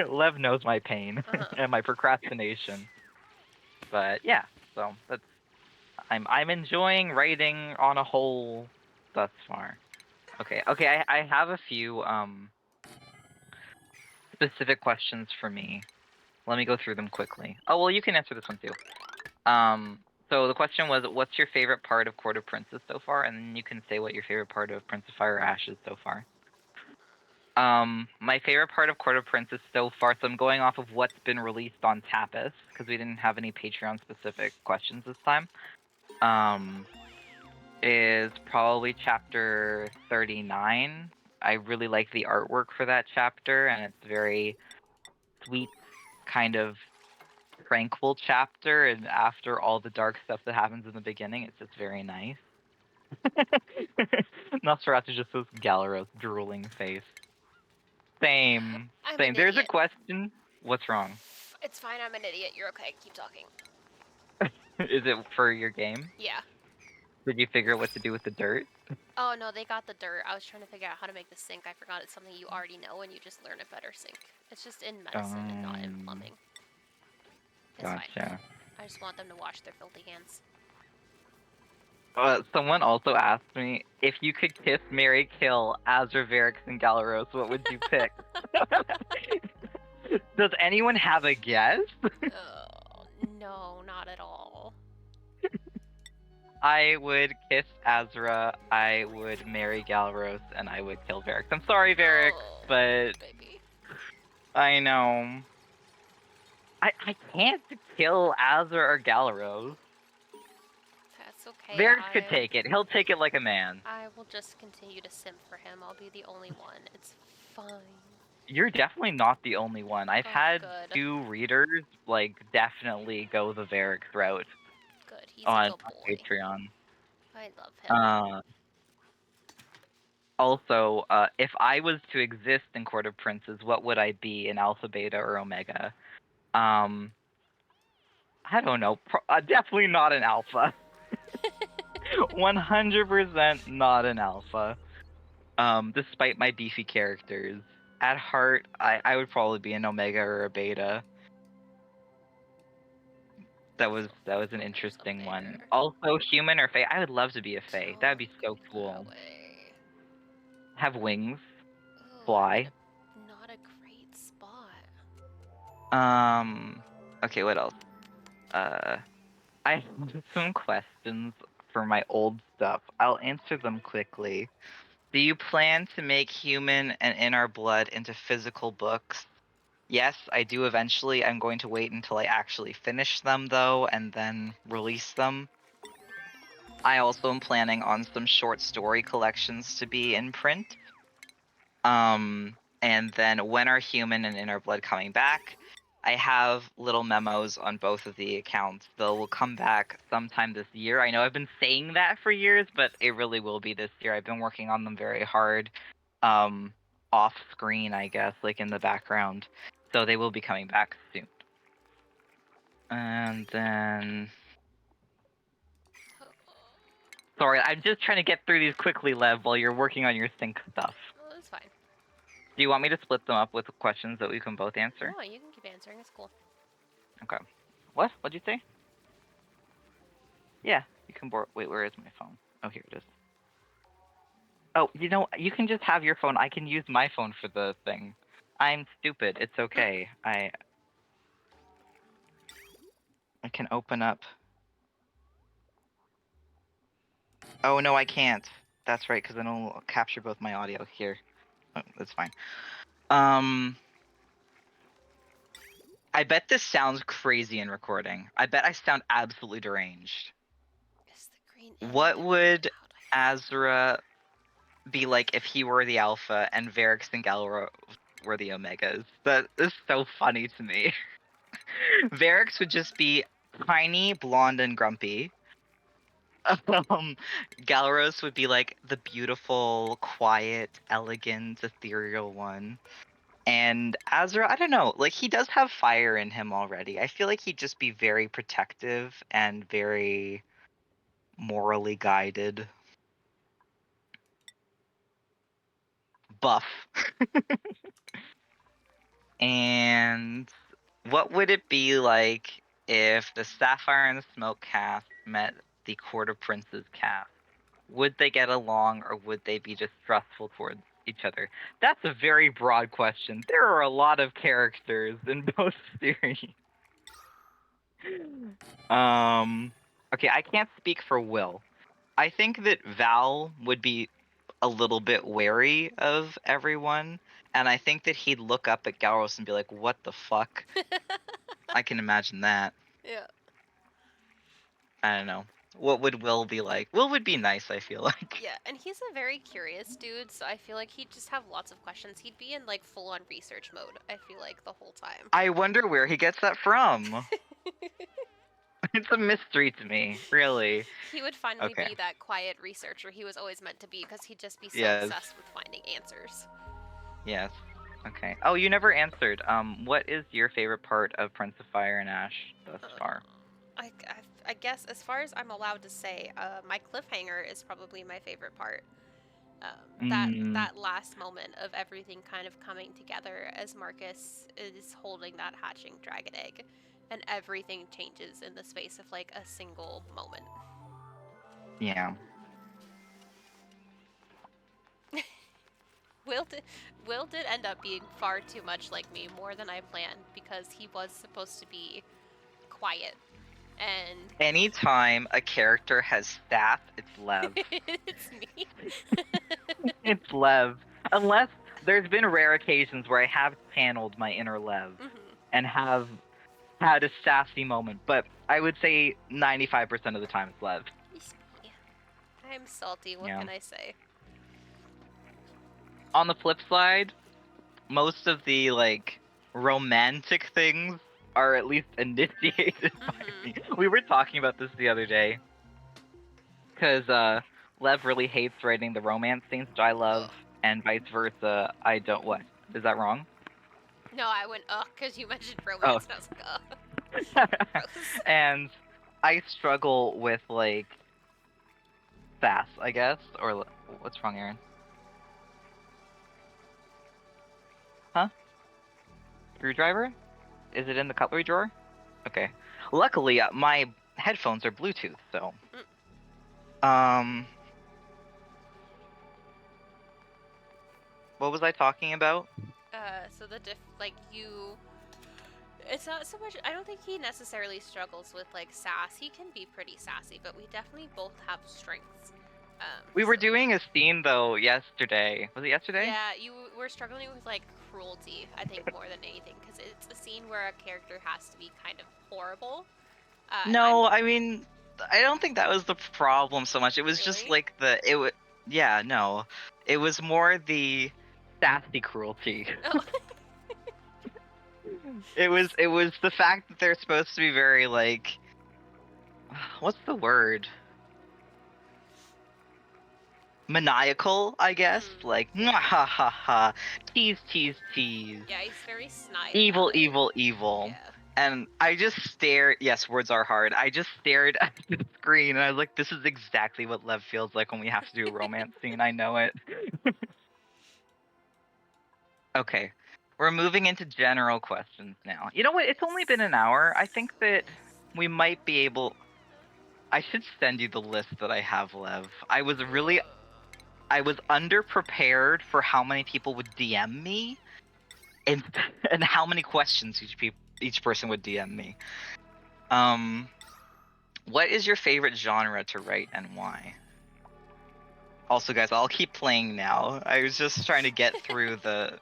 Lev knows my pain and my procrastination. But yeah, so I'm enjoying writing on a whole thus far. Okay, I have a few specific questions for me. Let me go through them quickly. Oh well, you can answer this one too. So the question was, what's your favorite part of Court of Princes so far? And then you can say what your favorite part of Prince of Fire Ash is so far. My favorite part of Court of Princes so far, so I'm going off of what's been released on Tapas, because we didn't have any Patreon specific questions this time. Is probably chapter 39. I really like the artwork for that chapter, and it's very sweet, kind of tranquil chapter. And after all the dark stuff that happens in the beginning, it's just very nice. Nosferatu just this Galaros drooling face. Same. I'm Same. an There's a idiot. question. What's wrong? It's fine, I'm an idiot. You're okay. Keep talking. Is it for your game? Yeah. Did you figure out what to do with the dirt? Oh no, they got the dirt. I was trying to figure out how to make the sink. I forgot it's something you already know and you just learn a better sink. It's just in medicine and not in plumbing. It's fine. Gotcha. I just want them to wash their filthy hands. Someone also asked me if you could kiss, marry, kill Azra, Varix, and Galaros, what would you pick? Does anyone have a guess? No, not at all. I would kiss Azra, I would marry Galaros, and I would kill Varix. I'm sorry, Varix, Oh, but baby. I know. I can't kill Azra or Galaros. That's okay. Varix could take it. He'll take it like a man. I will just continue to simp for him. I'll be the only one. It's fine. You're definitely not the only one. I've Oh, had good. 2 readers, like, definitely go the Varix route Good. He's a on good boy. Patreon. I love him. Also, if I was to exist in Court of Princes, what would I be in Alpha, Beta, or Omega? I don't know. Definitely not an Alpha. 100% not an Alpha. Despite my beefy characters. At heart, I would probably be an Omega or a Beta. That was an interesting one. Also, human or Fae? I would love to be a Fae. That would be so cool. Have wings. Fly. Not a great spot. Okay, what else? I have some questions for my old stuff. I'll answer them quickly. Do you plan to make Human and In Our Blood into physical books? Yes, I do eventually. I'm going to wait until I actually finish them, though, and then release them. I also am planning on some short story collections to be in print. And then when are Human and In Our Blood coming back? I have little memos on both of the accounts. They will come back sometime this year. I know I've been saying that for years, but it really will be this year. I've been working on them very hard, off screen, I guess, like in the background. So they will be coming back soon. And then, sorry, I'm just trying to get through these quickly, Lev, while you're working on your sync stuff. Oh, that's fine. Do you want me to split them up with questions that we can both answer? No, you can keep answering. It's cool. Okay. What? What'd you say? Yeah, you can borrow. Wait, where is my phone? Oh, here it is. Oh, you can just have your phone. I can use my phone for the thing. I'm stupid. It's okay. I can open up. Oh no, I can't. That's right, because then it'll capture both my audio here. Oh, that's fine. I bet this sounds crazy in recording. I bet I sound absolutely deranged. What would Azra be like if he were the Alpha and Varix and Galro were the Omegas? That is so funny to me. Varix would just be tiny, blonde, and grumpy. Galros would be like the beautiful, quiet, elegant, ethereal one. And Azra, I don't know, like he does have fire in him already. I feel like he'd just be very protective and very morally guided. Buff. And what would it be like if the Sapphire and the Smoke cast met the Court of Princes cast? Would they get along or would they be distrustful towards each other? That's a very broad question. There are a lot of characters in both series. Okay, I can't speak for Will. I think that Val would be a little bit wary of everyone, and I think that he'd look up at Galros and be like, "What the fuck?" I can imagine that. Yeah. I don't know. What would Will be like? Will would be nice, I feel like. Yeah, and he's a very curious dude, so I feel like he'd just have lots of questions. He'd be in like full-on research mode, I feel like, the whole time. I wonder where he gets that from. It's a mystery to me, really. He would finally Okay. be that quiet researcher he was always meant to be because he'd just be so Yes. obsessed with finding answers. Yes. Okay. Oh, you never answered. What is your favorite part of Prince of Fire and Ash thus far? I guess as far as I'm allowed to say, my cliffhanger is probably my favorite part. That last moment of everything kind of coming together as Marcus is holding that hatching dragon egg, and everything changes in the space of like a single moment. Yeah. Will did, Will did end up being far too much like me, more than I planned, because he was supposed to be quiet. And Anytime a character has staff, it's Lev. it's me. It's Lev. Unless there's been rare occasions where I have channeled my inner Lev Mm-hmm. and have had a sassy moment, but I would say 95% of the time it's Lev. It's me. I'm salty, what Yeah. can I say? On the flip side, most of the like romantic things are at least initiated by Mm-hmm. me. We were talking about this the other day because Lev really hates writing the romance scenes, which I love, Oh. and vice versa. I don't. What is that wrong? No, I went, ugh, because you mentioned Oh, romance, and I was like, ugh. Gross. and I struggle with like sass, I guess, or what's wrong, Aaron? Huh? Screwdriver? Is it in the cutlery drawer? Okay. Luckily, my headphones are Bluetooth, so Mm. um, what was I talking about? So like, it's not so much, I don't think he necessarily struggles with, like, sass. He can be pretty sassy, but we definitely both have strengths. We were So, doing a scene though yesterday. Was it yesterday? yeah, you were struggling with, like, cruelty, I think, more than anything, because it's a scene where a character has to be kind of horrible. And I'm No, I mean, I don't think that was the problem so much. It was just really. like yeah, no. It was more the sassy cruelty. Oh. It was the fact that they're supposed to be very like what's the word? Maniacal, I guess. Like Yeah. ha ha ha, tease, tease, tease, Yeah, he's very snide about evil, it. evil, evil. Yeah. And I just stared. Yes, words are hard. I just stared at the screen, and I was like, "This is exactly what Lev feels like when we have to do a romance scene. I know it." Okay, we're moving into general questions now. You know what? It's only been an hour. I think that we might be able. I should send you the list that I have, Lev. I was underprepared for how many people would DM me and and how many questions each person would DM me. Um, what is your favorite genre to write and why? Also, guys, I'll keep playing now. I was just trying to get through the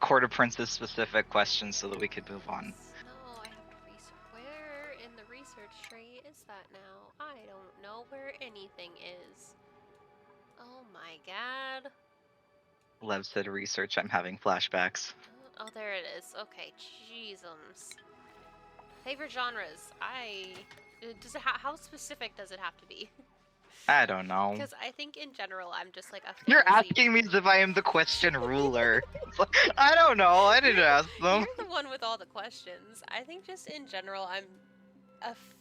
Court of Princes specific questions so that we could move on. No, I have to research. Where in the research tree is that now? I don't know where anything is. Oh my god. Lev said research. I'm having flashbacks. Oh, there it is. Okay, jeezums. Favorite genres. Does it how specific does it have to be? I don't know. Because I think in general I'm just like a You're fantasy. asking me as if I am the question ruler. It's like, I don't know. I didn't ask them. You're the one with all the questions. I think just in general I'm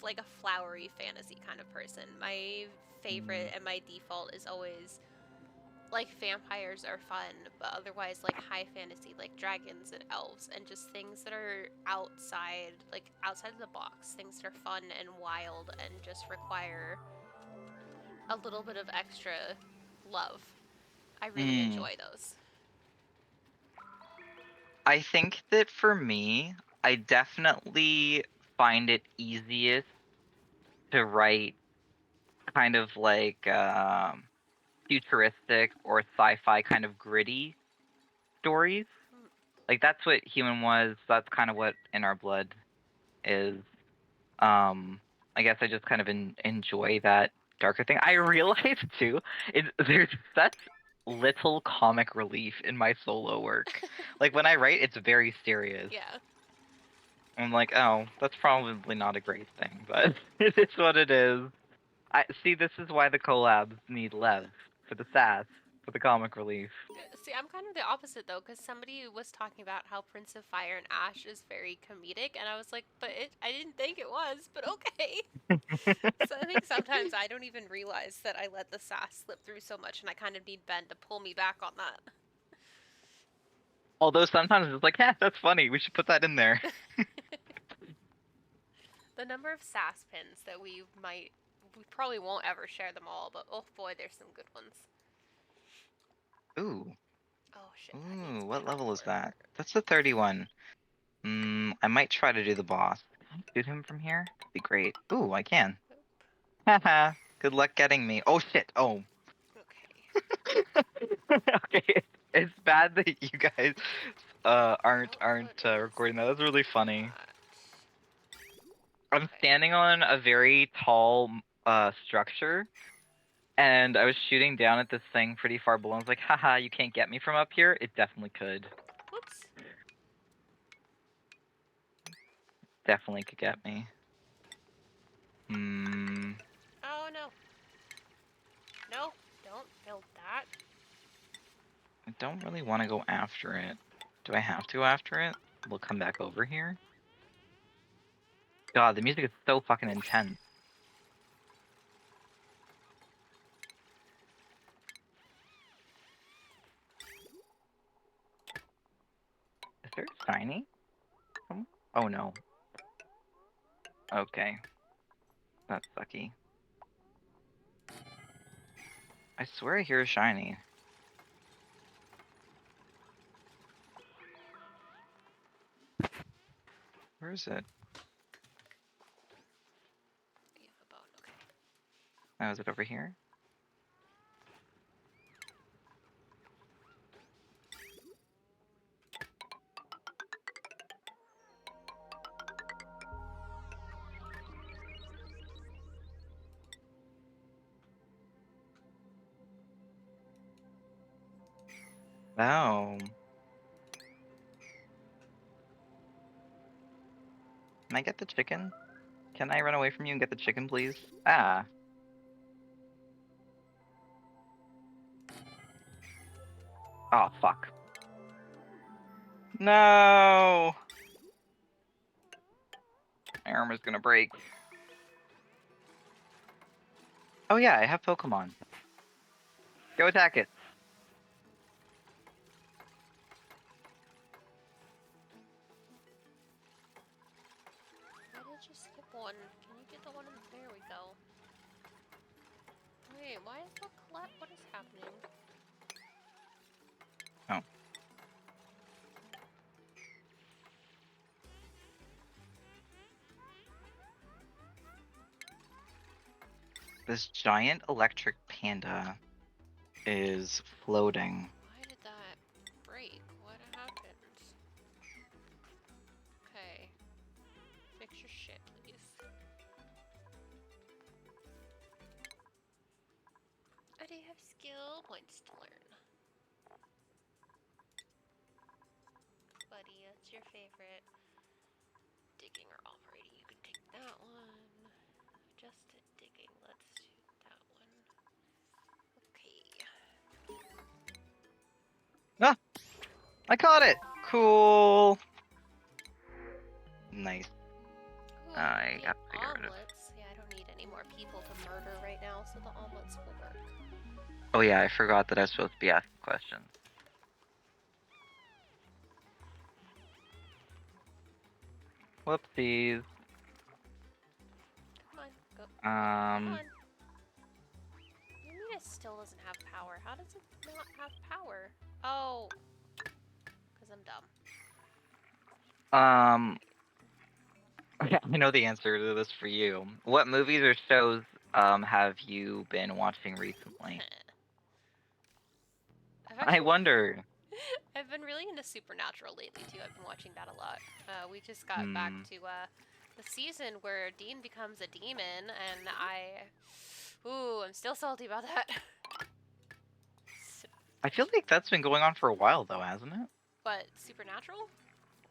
like a flowery fantasy kind of person. My favorite and my default is always like vampires are fun, but otherwise like high fantasy, like dragons and elves, and just things that are outside of the box, things that are fun and wild and just require a little bit of extra love. I really Mm. enjoy those. I think that for me, I definitely find it easiest to write kind of like futuristic or sci-fi kind of gritty stories. Mm. Like that's what Human was. That's kind of what In Our Blood is. Um, I guess I just kind of enjoy that darker thing. I realize too, there's such little comic relief in my solo work. Like when I write, it's very serious. Yeah. I'm like, oh, that's probably not a great thing, but it is what it is. I see. This is why the collabs need Lev for the sass, for the comic relief. See, I'm kind of the opposite though, because somebody was talking about how Prince of Fire and Ash is very comedic, and I was like, I didn't think it was, but okay. So I think sometimes I don't even realize that I let the sass slip through so much, and I kind of need Ben to pull me back on Although sometimes it's like, yeah, that's funny. We should put that in there. that. The number of sass pins that we probably won't ever share them all, but oh boy, there's some good ones. Ooh. Oh shit, that needs Ooh, what level is power. that? That's the 31. I might try to do the boss. Can I shoot him from here? That'd be great. Ooh, I can. Haha. Good luck getting me. Oh shit. Oh. Okay. Okay. It's bad that you guys aren't What is recording that. That's really funny. that? I'm Okay. standing on a very tall structure, and I was shooting down at this thing pretty far below. I was like, haha, you can't get me from up here. It definitely could. Whoops. Definitely could get me. Hmm. Oh no. No, don't build that. I don't really want to go after it. Do I have to go after it? We'll come back over here. God, the music is so fucking intense. Is there a shiny? Oh no. Okay. That's sucky. I swear I hear a shiny. Where is it? You have a bone, okay. Oh, is it over here? Oh. Can I get the chicken? Can I run away from you and get the chicken, please? Ah. Oh, fuck. No! My armor's gonna break. Oh yeah, I have Pokemon. Go attack it. Why did you skip one? Can you get the one in there we go. Wait, why is the collect? What is happening? Oh. This giant electric panda is floating. Why did that break? What happened? Okay. Fix your shit, please. I do have skill points to learn. Buddy, that's your favorite. Digging or operating, you can take that one. Just digging, let's shoot that one. Okay. Ah! I caught it! Cool! Nice. Ooh, I the got to get rid of. omelets. Yeah, I don't need any more people to murder right now, so the omelets will work. Oh yeah, I forgot that I was supposed to be asking questions. Whoopsies. Come on, go. Come on. You mean it still doesn't have power? How does it not have power? Oh, because I'm dumb. Okay, I know the answer to this for you. What movies or shows have you been watching recently? I wonder. I've been really into Supernatural lately too. I've been watching that a lot. We just got back Hmm. to the season where Dean becomes a demon, and I'm still salty about that. I feel like that's been going on for a while though, hasn't it? But Supernatural?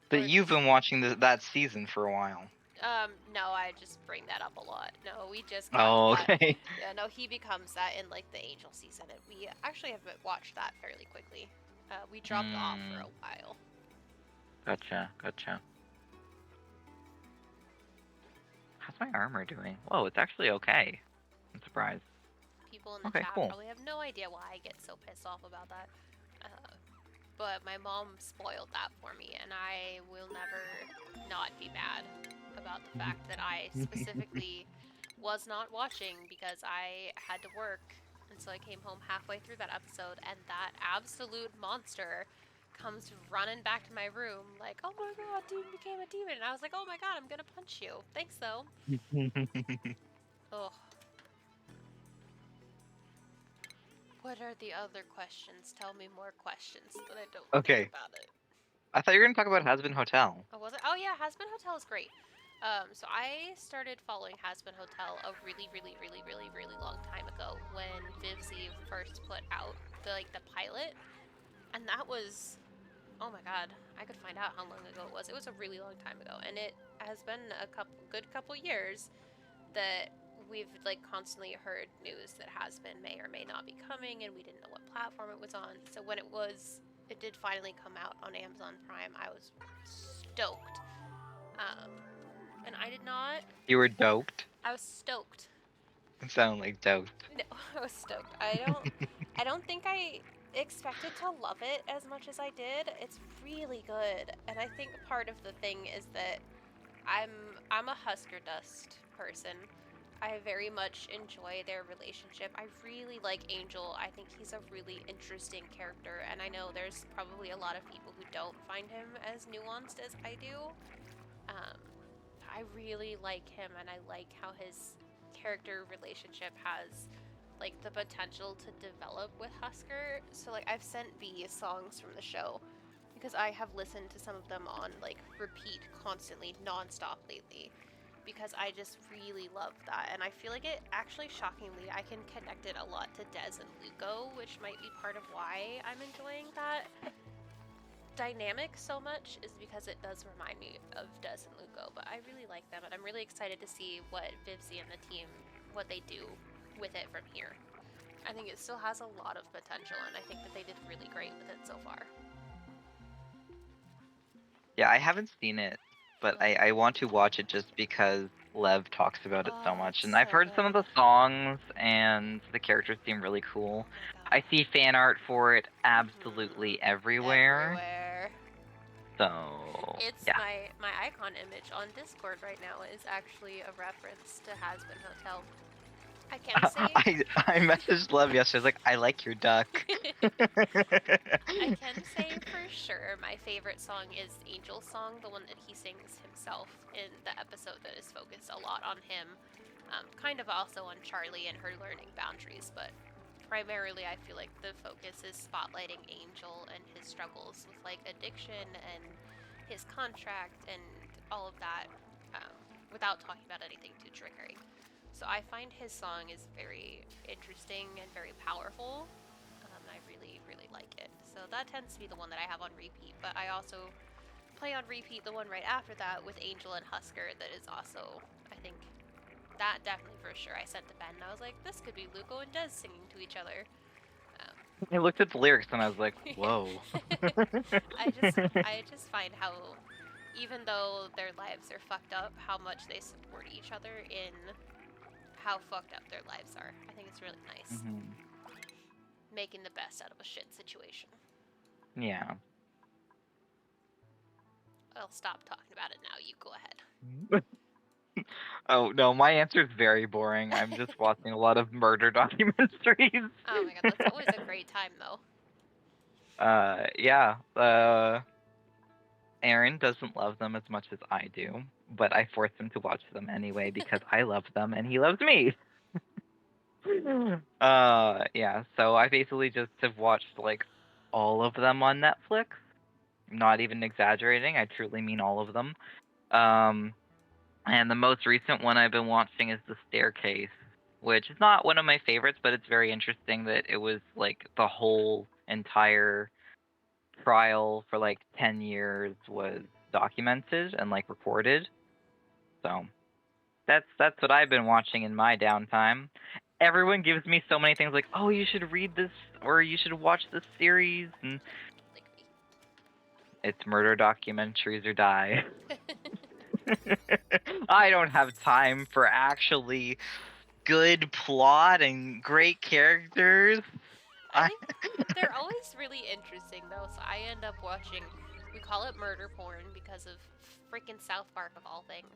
That Or you've been watching that season for a while. no, I just bring that up a lot. No, we just got to Oh, that. okay. Yeah, no, he becomes that in like the Angel season, and we actually have watched that fairly quickly. We dropped off for a while. Gotcha. How's my armor doing? Whoa, it's actually okay. I'm surprised. People in the Okay, chat cool. probably have no idea why I get so pissed off about that. But my mom spoiled that for me, and I will never not be mad about the fact that I specifically was not watching because I had to work. And so I came home halfway through that episode, and that absolute monster comes running back to my room like, oh my god, Dean became a demon. And I was like, oh my god, I'm gonna punch you. Thanks, though. Ugh. What are the other questions? Tell me more questions that I don't think Okay, about it. I thought you were gonna talk about Hazbin Hotel. Oh, was it? Oh, yeah, Has Been Hotel is great. So I started following Has Been Hotel a really, really, really, really, really long time ago when Vivzie first put out the pilot, and that was, oh my god, I could find out how long ago it was. It was a really long time ago, and it has been a good couple years that we've like constantly heard news that Has Been may or may not be coming, and we didn't know what platform it was on. So when it did finally come out on Amazon Prime, I was stoked. Um, and I did not. You were doped. I was stoked. It sounded like doped. No, I was stoked. I don't think I expected to love it as much as I did. It's really good, and I think part of the thing is that I'm I'm a Husker Dust person. I very much enjoy their relationship. I really like Angel. I think he's a really interesting character, and I know there's probably a lot of people who don't find him as nuanced as I do. Um, I really like him, and I like how his character relationship has like the potential to develop with Husker. So like I've sent V songs from the show because I have listened to some of them on like repeat constantly, nonstop lately. Because I just really love that, and I feel like it actually shockingly I can connect it a lot to Dez and Luco, which might be part of why I'm enjoying that dynamic so much is because it does remind me of Des and Luco, but I really like them, and I'm really excited to see what Vivzie and the team, what they do with it from here. I think it still has a lot of potential, and I think that they did really great with it so far. Yeah, I haven't seen it, but I want to watch it just because Lev talks about it so Oh, much. it's And I've so heard some of good. the songs, and the characters seem really cool. Oh my I god. see fan art for it absolutely everywhere. Everywhere. So, It's yeah. my icon image on Discord right now is actually a reference to Has Been Hotel. I can say I messaged Lev yesterday. I was like, I like your duck. I can say for sure my favorite song is Angel's song, the one that he sings himself in the episode that is focused a lot on him. Kind of also on Charlie and her learning boundaries, but primarily I feel like the focus is spotlighting Angel and his struggles with like addiction and his contract and all of that um, without talking about anything too triggering. So I find his song is very interesting and very powerful. I really, really like it. So that tends to be the one that I have on repeat, but I also play on repeat the one right after that with Angel and Husker that is also, I think, that definitely for sure. I sent to Ben and I was like, this could be Luco and Dez singing to each other. Um, I looked at the lyrics and I was like, whoa. I just find how, even though their lives are fucked up, how much they support each other in how fucked up their lives are. I think it's really nice. Mhm. Making the best out of a shit situation. Yeah. I'll stop talking about it now. You go ahead. Oh no, my answer is very boring. I'm just watching a lot of murder documentaries. Oh my god, that's always a great time though. Yeah. Aaron doesn't love them as much as I do, but I force him to watch them anyway because I love them and he loves me. Yeah, so I basically just have watched like all of them on Netflix. I'm not even exaggerating. I truly mean all of them. Um, and the most recent one I've been watching is The Staircase, which is not one of my favorites, but it's very interesting that it was like the whole entire trial for like 10 years was documented and like recorded. So that's what I've been watching in my downtime. Everyone gives me so many things like, "Oh, you should read this or you should watch this series." And Like me. it's murder documentaries or die. I don't have time for actually good plot and great characters. I I think they're always really interesting though, so I end up watching, we call it murder porn because of freaking South Park of all things.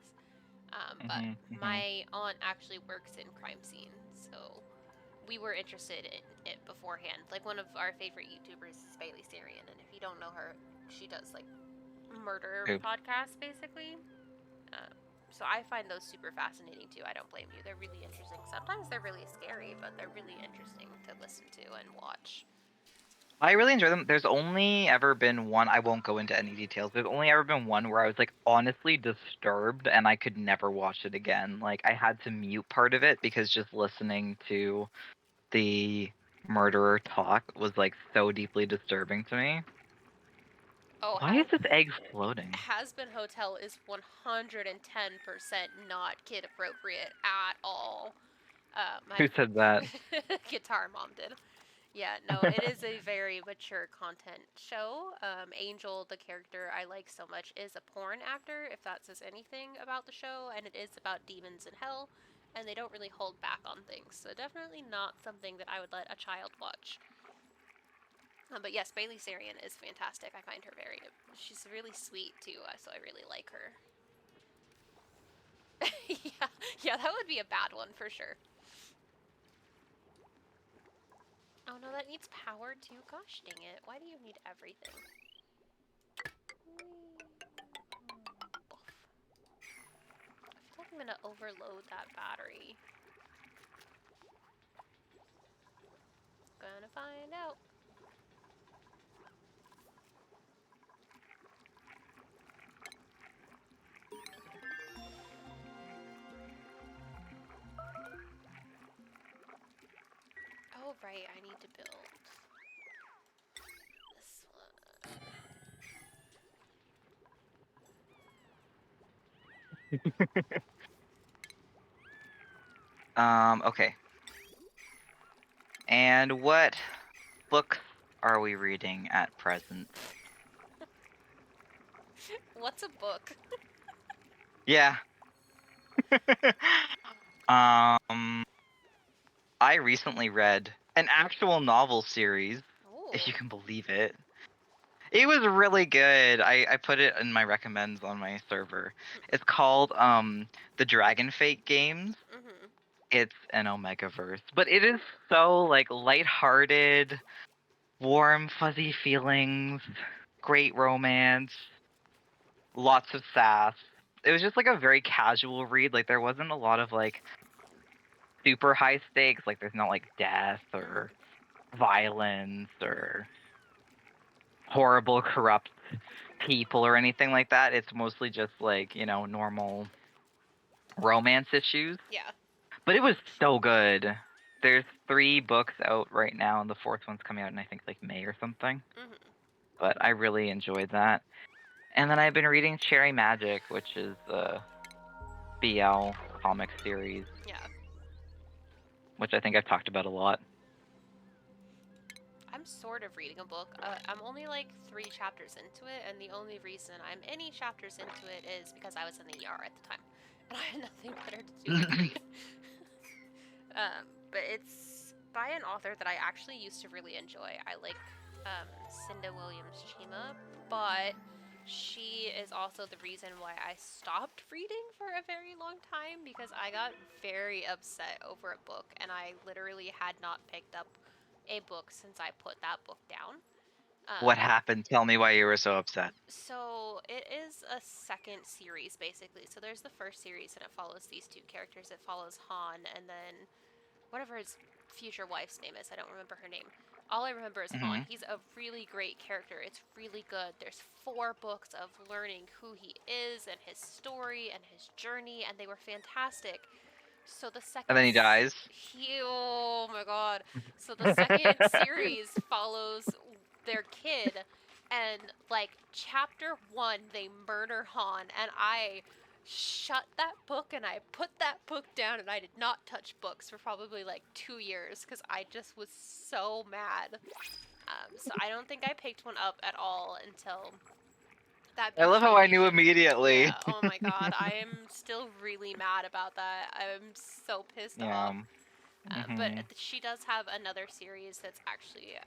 But Mm-hmm. my aunt actually works in crime scene, so we were interested in it beforehand. Like, one of our favorite YouTubers is Bailey Sarian, and if you don't know her, she does like murder Oops. podcasts basically. Um, so I find those super fascinating too. I don't blame you. They're really interesting. Sometimes they're really scary, but they're really interesting to listen to and watch. I really enjoy them. There's only ever been one. I won't go into any details. There's only ever been one where I was like honestly disturbed and I could never watch it again. Like I had to mute part of it because just listening to the murderer talk was like so deeply disturbing to me. Oh, Why is this egg floating? Has-Been Hotel is 110% not kid appropriate at all. My Who said that? guitar mom did. Yeah, no, it is a very mature content show. Angel, the character I like so much, is a porn actor, if that says anything about the show, and it is about demons in hell, and they don't really hold back on things, so definitely not something that I would let a child watch. But yes, Bailey Sarian is fantastic. I find her she's really sweet too, so I really like her. yeah, that would be a bad one for sure. Oh no, that needs power too. Gosh dang it. Why do you need everything? I feel like I'm gonna overload that battery. Gonna find out. Oh right, I need to build this Okay. And what books are we reading at present? one. What's a book? Yeah. um I recently read an actual novel series, if you Oh. can believe it. It was really good. I put it in my recommends on my server. It's called The Dragon Fate Games. Mhm. It's an Omegaverse, but it is so like lighthearted, warm, fuzzy feelings, great romance, lots of sass. It was just like a very casual read. Like there wasn't a lot of like super high stakes. Like there's not like death or Mhm. violence or horrible, corrupt people or anything like that. It's mostly just like, normal romance issues. Yeah. But it was so good. There's 3 books out right now, and the 4th one's coming out in I think like May or something. Mhm. But I really enjoyed that. And then I've been reading Cherry Magic, which is a BL comic series, Yeah. which I think I've talked about a lot. I'm sort of reading a book. I'm only like 3 chapters into it, and the only reason I'm any chapters into it is because I was in the ER at the time, and I had nothing better to do than read. But it's by an author that I actually used to really enjoy. I like Cinda Williams Chima, but she is also the reason why I stopped reading for a very long time because I got very upset over a book, and I literally had not picked up a book since I put that book down. Um, What happened? Tell me why you were so upset. so it is a second series basically. So there's the first series and it follows these 2 characters. It follows Han and then whatever his future wife's name is. I don't remember her name. All I remember is Han. Hmm. He's a really great character. It's really good. There's 4 books of learning who he is and his story and his journey, and they were fantastic. So the And second then he dies. oh my god. So the second series follows their kid, and like chapter 1 they murder Han, and I shut that book and I put that book down, and I did not touch books for probably like 2 years cuz I just was so mad. So I don't think I picked one up at all until that I love how I knew mutilation. immediately. Yeah, oh my god, I am still really mad about that. I'm so pissed Yeah. off. But Hmm. she does have another series that's actually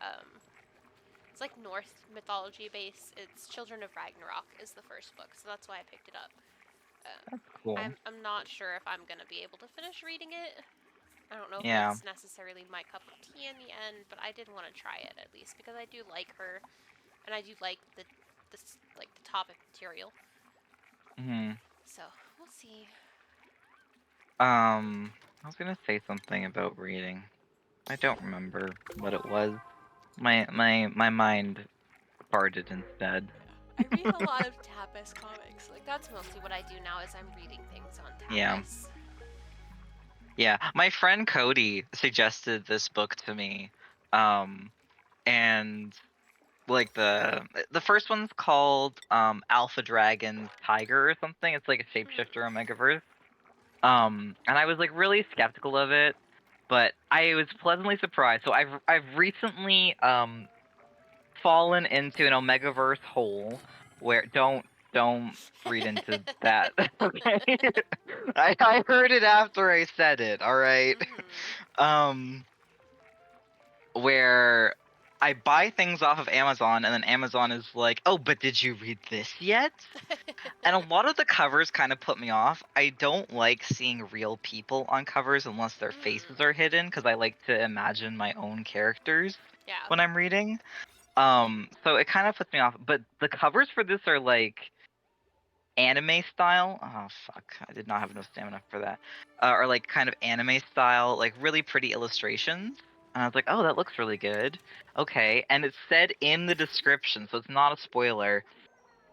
it's like Norse mythology based. It's Children of Ragnarok is the first book, so that's why I picked it up. That's cool. I'm not sure if I'm gonna be able to finish reading it. I don't know if Yeah. it's necessarily my cup of tea in the end, but I did want to try it at least because I do like her, and I do like the topic material. Hmm. So we'll see. I was gonna say something about reading. I don't remember what it was. My mind farted instead. I read a lot of Tapas comics. Like that's mostly what I do now is I'm reading things on Yeah. Tapas. Yeah. My friend Cody suggested this book to me. And like the first one's called Alpha Dragon's Tiger or something. It's like a shapeshifter on Megaverse. And I was like really skeptical of it, but I was pleasantly surprised. So I've recently fallen into an Omegaverse hole where don't read into that. Okay. I heard it after I said it, all right? Um where I buy things off of Amazon and then Amazon is like, "Oh, but did you read this yet?" And a lot of the covers kind of put me off. I don't like seeing real people on covers unless their faces are hidden because I like to imagine my own characters Yeah. when I'm reading. So it kind of puts me off. But the covers for this are like anime style. Oh fuck, I did not have enough stamina for that. Or like kind of anime style, like really pretty illustrations. And I was like, oh, that looks really good. Okay, and it said in the description, so it's not a spoiler.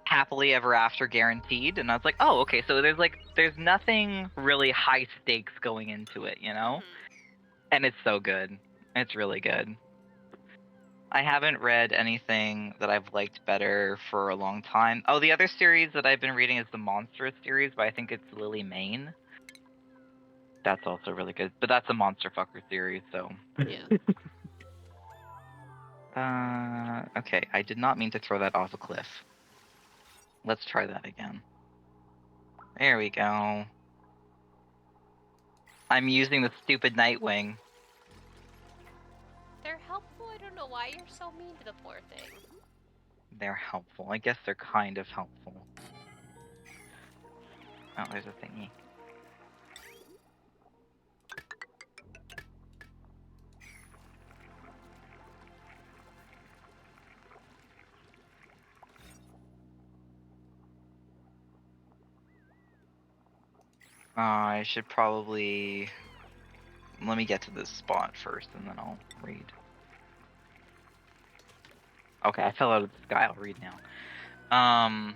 Happily ever after guaranteed, and I was like, oh, okay, so there's nothing really high stakes going into it, you know? And it's so good. It's really good. I haven't read anything that I've liked better for a long time. Oh, the other series that I've been reading is the Monstrous series, but I think it's Lily Mayne. That's also really good, but that's a monster fucker series, so. Yeah. Okay, I did not mean to throw that off a cliff. Let's try that again. There we go. I'm using the stupid Nightwing. They're helpful. I don't know why you're so mean to the poor thing. They're helpful. I guess they're kind of helpful. Oh, there's a thingy. I should probably... Let me get to this spot first, and then I'll read. Okay, I fell out of the sky. I'll read now.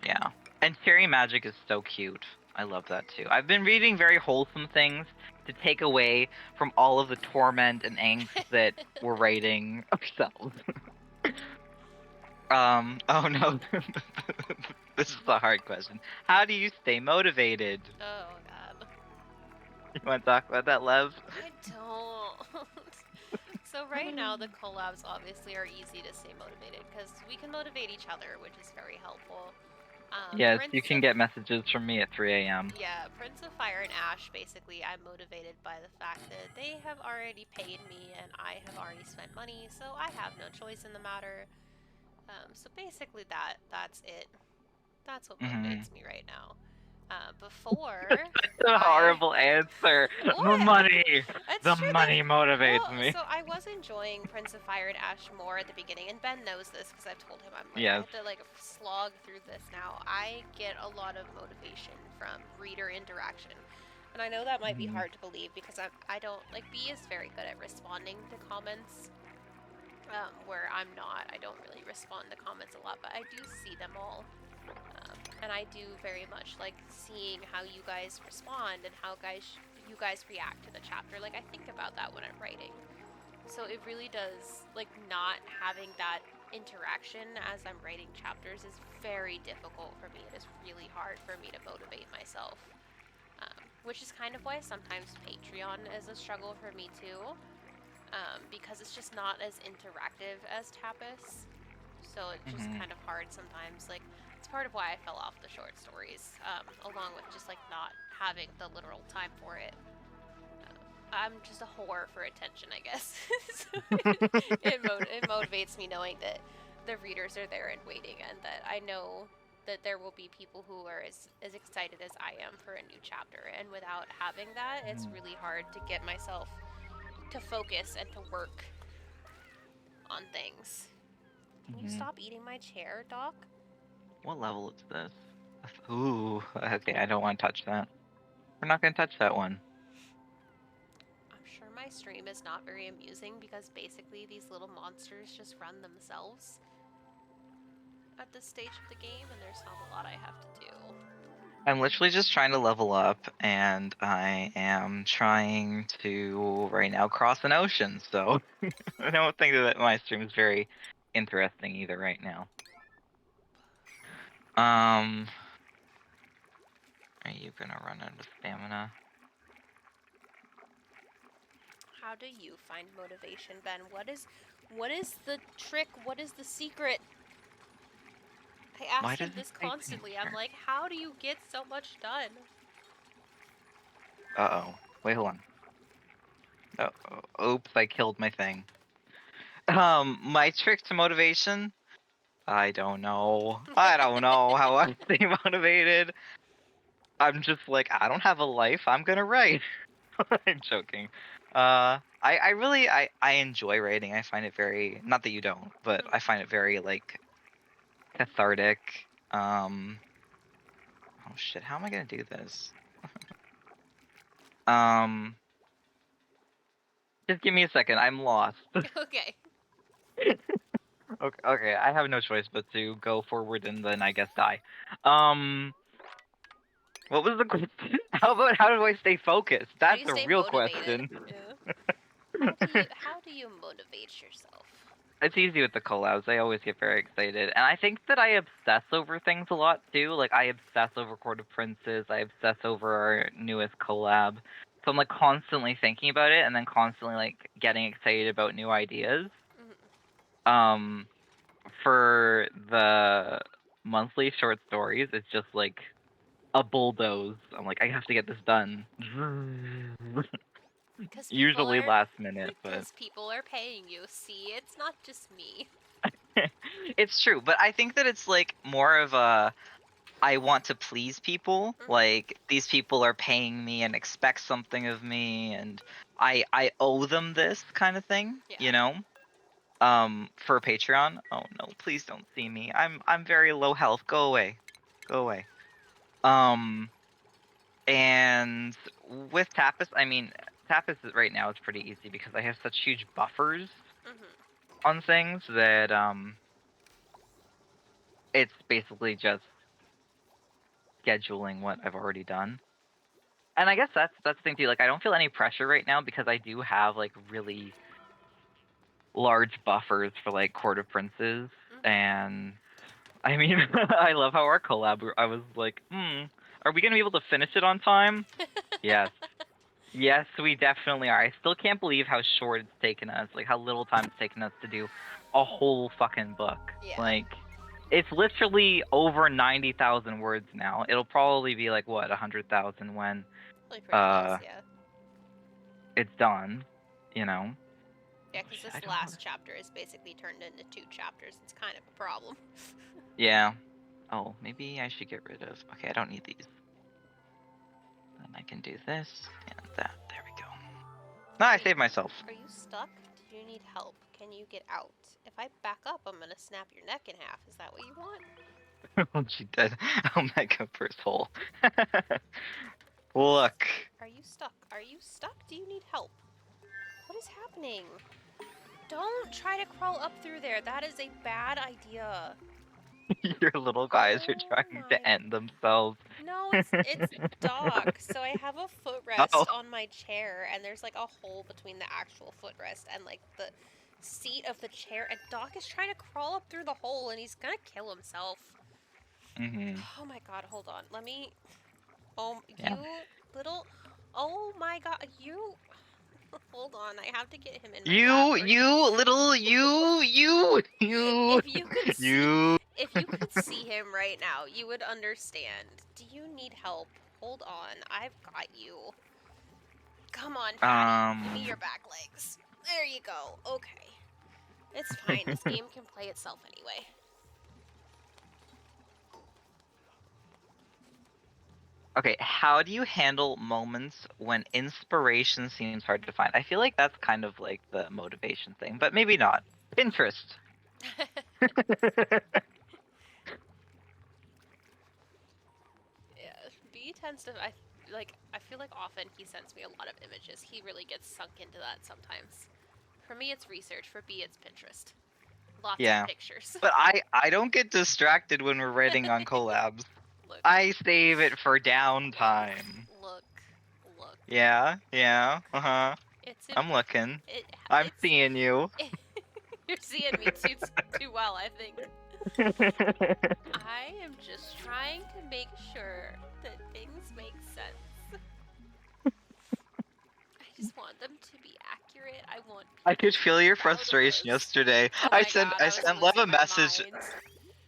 Yeah. And Fairy Magic is so cute. I love that too. I've been reading very wholesome things to take away from all of the torment and angst that we're writing ourselves. Oh no. This is a hard question. How do you stay motivated? Oh god. You want to talk about that, Lev? I don't. So right now the collabs obviously are easy to stay motivated because we can motivate each other, which is very helpful. Yes, you can get messages from me at 3 a.m. Yeah, Prince of Fire and Ash, basically, I'm motivated by the fact that they have already paid me and I have already spent money, so I have no choice in the matter. So basically that's it. That's what motivates me right now. Before That's a horrible answer. The What? money. That's The true. money motivates Well, me. so I was enjoying Prince of Fire and Ash more at the beginning, and Ben knows this because I've told him I'm like I Yes. have to like slog through this now. I get a lot of motivation from reader interaction, and I know that might be hard to believe because I don't like B is very good at responding to comments. Where I'm not, I don't really respond to comments a lot, but I do see them all. And I do very much like seeing how you guys respond and how you guys react to the chapter. Like I think about that when I'm writing. So it really does like not having that interaction as I'm writing chapters is very difficult for me. It is really hard for me to motivate myself. Which is kind of why sometimes Patreon is a struggle for me too. Because it's just not as interactive as Tapas. So it's just kind of hard sometimes. Like, it's part of why I fell off the short stories, along with just, like, not having the literal time for it. I'm just a whore for attention, I guess. So it motivates me knowing that the readers are there and waiting, and that I know that there will be people who are as excited as I am for a new chapter, and without having that, it's really hard to get myself to focus and to work on things. Can you stop eating my chair, Doc? What level is this? Ooh, okay, I don't want to touch that. We're not going to touch that one. I'm sure my stream is not very amusing because basically these little monsters just run themselves at this stage of the game, and there's not a lot I have to do. I'm literally just trying to level up, and I am trying to right now cross an ocean, so I don't think that my stream is very interesting either right now. Are you gonna run out of stamina? How do you find motivation, Ben? What is the trick? What is the secret? I ask him this constantly. I'm like, how do you get so much done? Uh-oh. Wait, hold on. Oops, I killed my thing. My trick to motivation? I don't know. I don't know how I stay motivated. I'm just like, I don't have a life. I'm gonna write. I'm joking. I really I enjoy writing. I find it very, not that you don't, but I find it very like cathartic. Oh shit, how am I gonna do this? Just give me a second. I'm lost. Okay. Okay, I have no choice but to go forward and then I guess die. What was the question? How do I stay focused? How do That's you a stay real motivated? question. Yeah. How do you motivate yourself? It's easy with the collabs. I always get very excited. And I think that I obsess over things a lot too. Like I obsess over Court of Princes. I obsess over our newest collab. So I'm like constantly thinking about it and then constantly like getting excited about new ideas. Um for the monthly short stories, it's just like a bulldoze. I'm like, I have to get this done. Because Usually last minute, but people are paying you. See, it's not just me. it's true. But I think that it's like more of a I want to please people. Like these people are paying me and expect something of me, and I owe them this kind of thing. Yeah. You know. For Patreon. Oh no, please don't see me. I'm very low health. Go away. Go away. And with Tapas, I mean, Tapas right now is pretty easy because I have such huge buffers on things that it's basically just scheduling what I've already done. And I guess that's the thing too. Like I don't feel any pressure right now because I do have like really large buffers for like Court of Princes, and I mean, I love how our collab. I was like, are we gonna be able to finish it on time? Yes. Yes, we definitely are. I still can't believe how short it's taken us, like how little time it's taken us to do a whole fucking book. Yeah. Like, it's literally over 90,000 words now. It'll probably be like what 100,000 when Probably pretty close, yeah. it's done, you know. Yeah, because this last chapter is basically turned into 2 chapters. It's kind of a problem. Yeah. Oh, maybe I should get rid of. Okay, I don't need these. Then I can do this and that. There we go. No, I saved myself. Are you stuck? Do you need help? Can you get out? If I back up, I'm gonna snap your neck in half. Is that what you want? Oh, she did. I'll make up for his hole. Look. Are you stuck? Are you stuck? Do you need help? What is happening? Don't try to crawl up through there. That is a bad idea. Your little guys are trying to end themselves. No, it's Doc. So I have a footrest on my chair, and there's like a hole between the actual footrest and like the seat of the chair, and Doc is trying to crawl up through the hole, and he's gonna kill himself. Oh my god, hold on. Let me... you little... Oh my god, you... Hold on, I have to get him in my lap. If you could see him right now, you would understand. Do you need help? Hold on, I've got you. Come on, Patty. Give me your back legs. There you go. Okay. It's fine. This game can play itself anyway. Okay, how do you handle moments when inspiration seems hard to find? I feel like that's kind of like the motivation thing, but maybe not. Pinterest. Yeah, B tends to. I feel like often he sends me a lot of images. He really gets sunk into that sometimes. For me, it's research. For B, it's Pinterest. Lots of Yeah. pictures. But I don't get distracted when we're writing on collabs. Look, I save it for look, downtime. look, look. Yeah, yeah, uh-huh. It's I'm looking. it, I'm it's seeing you. you're seeing me too well, I think. I am just trying to make sure that things make sense. I just want them to be accurate. I want I people could to be feel your proud of frustration us. yesterday. Oh I my sent god, I I was sent Lev a losing my message. mind.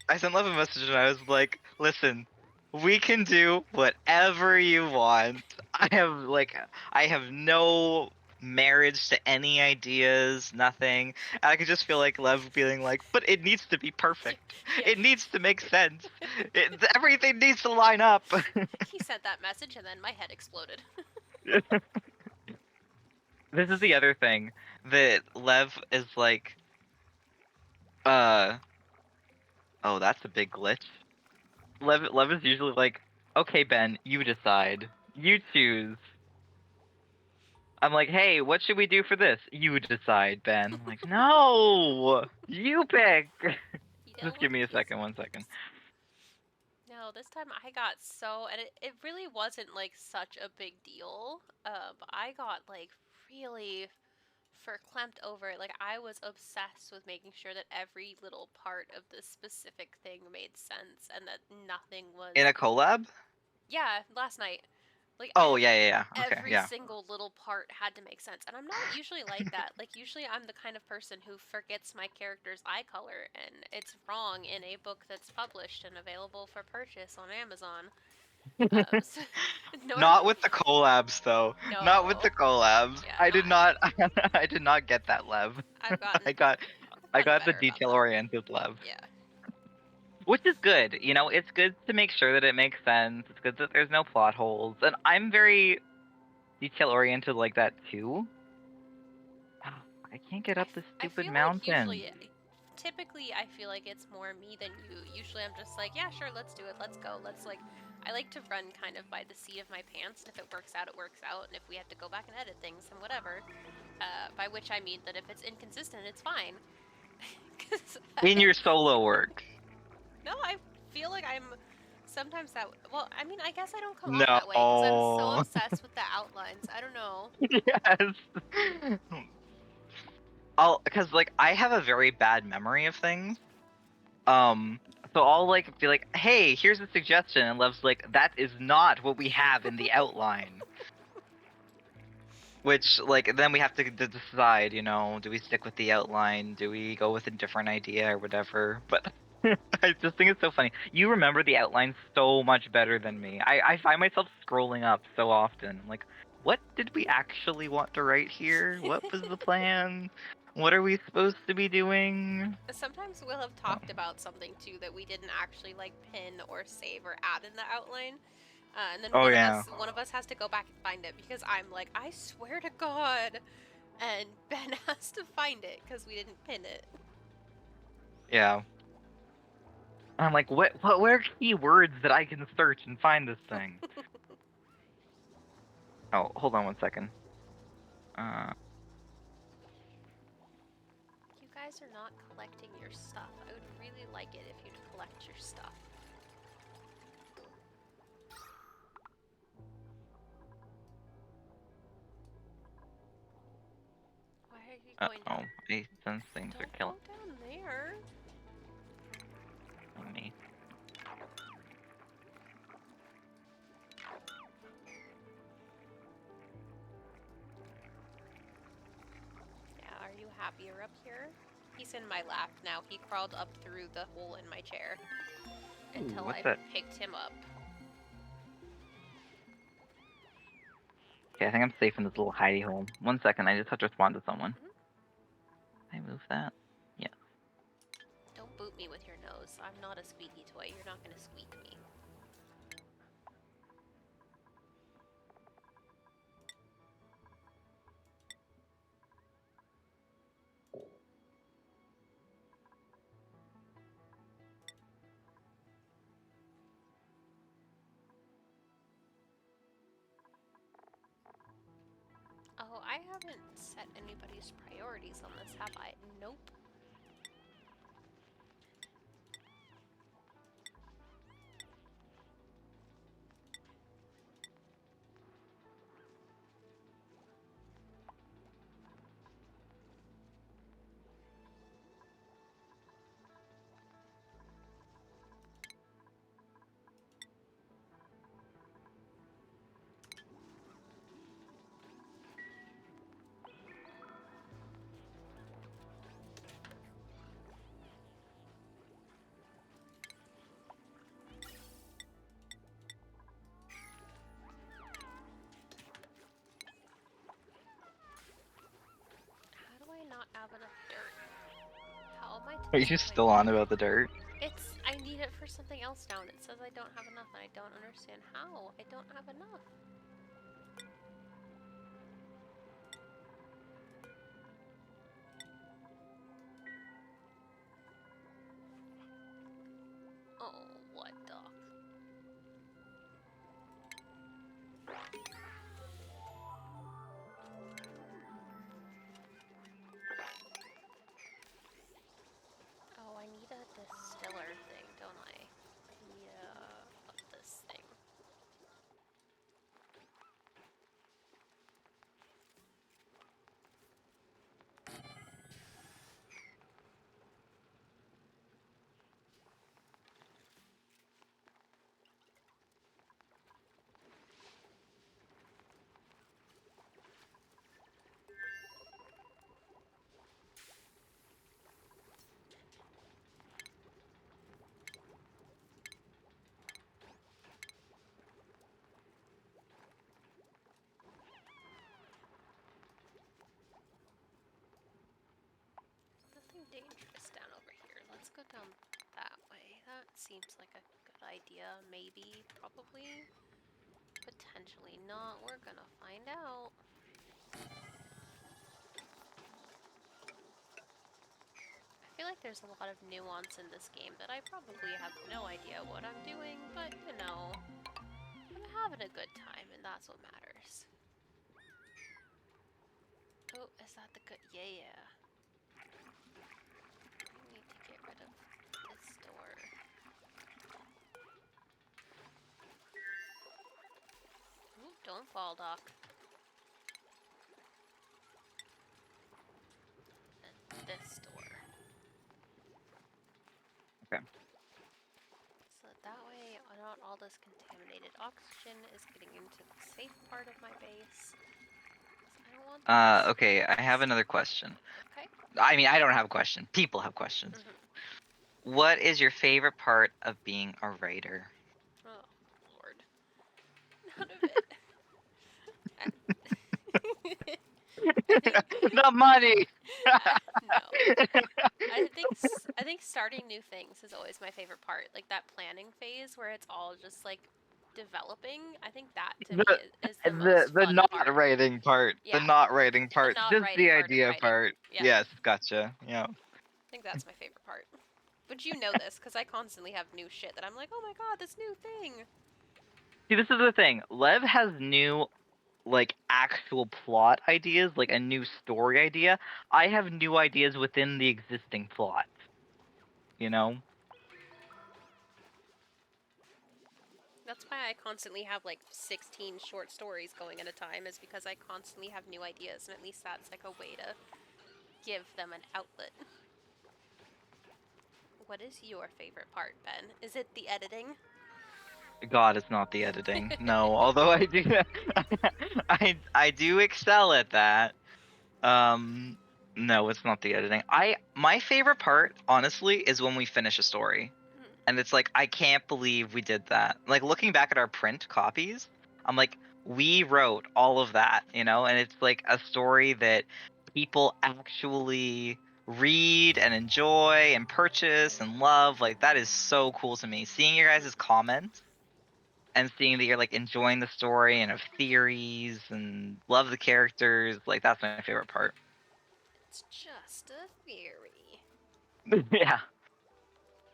I sent Lev a message and I was like, "Listen, we can do whatever you want. I have no marriage to any ideas, nothing." And I could just feel like Lev feeling like, "But it needs to be perfect. Yeah. It needs to make sense. Everything needs to line up." He sent that message and then my head exploded. This is the other thing that Lev is like, uh, oh, that's a big glitch. Lev is usually like, okay, Ben, you decide. You choose. I'm like, hey, what should we do for this? You decide, Ben. I'm like, no, you pick. You know Just what? give me a He's second, 1 second. No, this time I got so, and it really wasn't like such a big deal. But I got like really verklempt over it. Like I was obsessed with making sure that every little part of this specific thing made sense and that nothing was. In a collab? Yeah, last night. Like Oh yeah, yeah, yeah. Okay, every yeah. single little part had to make sense. And I'm not usually like that. Like usually I'm the kind of person who forgets my character's eye color and it's wrong in a book that's published and available for purchase on Amazon. So, Not normally with the collabs though. Not with no. the collabs. Yeah, I no, did not. I did not get that Lev. I've gotten I got. I've I gotten got the better about detail that. oriented Lev. Yeah. Which is good. You know, it's good to make sure that it makes sense. It's good that there's no plot holes. And I'm very detail oriented like that too. Oh, I can't get up this I stupid feel like mountain. typically I feel like it's more me than you. Usually I'm just like, yeah, sure, let's do it. Let's go. Let's like I like to run kind of by the seat of my pants, and if it works out, it works out, and if we have to go back and edit things, then whatever. By which I mean that if it's inconsistent, it's fine. In your solo work. No, I feel like I'm sometimes that. Well, I mean, I guess I don't come off that way because I'm so No. obsessed with the outlines. I don't know. Yes. Because like I have a very bad memory of things. Um, so I'll like be like, "Hey, here's a suggestion," and Lev's like, "That is not what we have in the outline." Which like then we have to decide, you know, do we stick with the outline? Do we go with a different idea or whatever? But I just think it's so funny. You remember the outline so much better than me. I find myself scrolling up so often. I'm like, what did we actually want to write here? What was the plan? What are we supposed to be doing? Sometimes we'll have Oh, talked about something too that we didn't actually like pin or save or add in the outline. And then oh yeah. one of us has to go back and find it because I'm like, I swear to God, and Ben has to find it because we didn't pin it. Yeah. I'm like, what are keywords that I can search and find this thing? Oh, hold on 1 second. Uh, You guys are not collecting your stuff. I would really like it if you'd collect your stuff. Why are you going oh, down? I sense things are Don't killing go down there. me. Yeah, are you happier up here? He's in my lap now. He crawled up through the hole in my chair Ooh, until what's I that? picked him up. Okay, I think I'm safe in this little hidey hole. 1 second, I just have to respond to someone. Mhm. Can I move that? Yeah. Don't boot me with your nose. I'm not a squeaky toy. You're not gonna squeak me. I haven't set anybody's priorities on this, have I? Nope. How do I not have enough dirt? How am I to Are this you point? still on about the dirt? I need it for something else now, and it says I don't have enough, and I don't understand how. I don't have enough. Oh, what the? Oh, I need a distiller thing, don't I? Yeah, this thing. Nothing dangerous down over here. Let's go down that way. That seems like a good idea. Maybe, probably, potentially not. We're gonna find out. I feel like there's a lot of nuance in this game that I probably have no idea what I'm doing, but you know, I'm having a good time and that's what matters. Oh, is that the good? Yeah. I need to get rid of this door. Ooh, don't fall, Doc. And this door. Okay. So that way, not all this contaminated oxygen is getting into the safe part of my base. I don't want this. Okay, I have another question. Okay. I mean, I don't have a question. People have questions. What is your favorite part of being a writer? Oh, Lord. None of it. I think The money. no. I think starting new things is always my favorite part. Like that planning phase where it's all just like developing. I think that to me the is the most the fun not part. writing part. Yeah. The not writing The part. not Just writing the part of idea writing. part. Yeah. Yes, gotcha. Yeah. I think that's my favorite part. But you know this because I constantly have new shit that I'm like, oh my god, this new thing. See, this is the thing. Lev has new like actual plot ideas, like a new story idea. I have new ideas within the existing plot. You know? That's why I constantly have like 16 short stories going at a time, is because I constantly have new ideas, and at least that's like a way to give them an outlet. What is your favorite part, Ben? Is it the editing? God, it's not the editing. No, although I do I do excel at that. Um no, it's not the editing. My favorite part, honestly, is when we finish a story. And it's like, I can't believe we did that. Like, looking back at our print copies, I'm like, we wrote all of that, you know? And it's like a story that people actually read and enjoy and purchase and love. Like, that is so cool to me. Seeing your guys' comments and seeing that you're like enjoying the story and have theories and love the characters, like, that's my favorite part. It's just a theory. Yeah.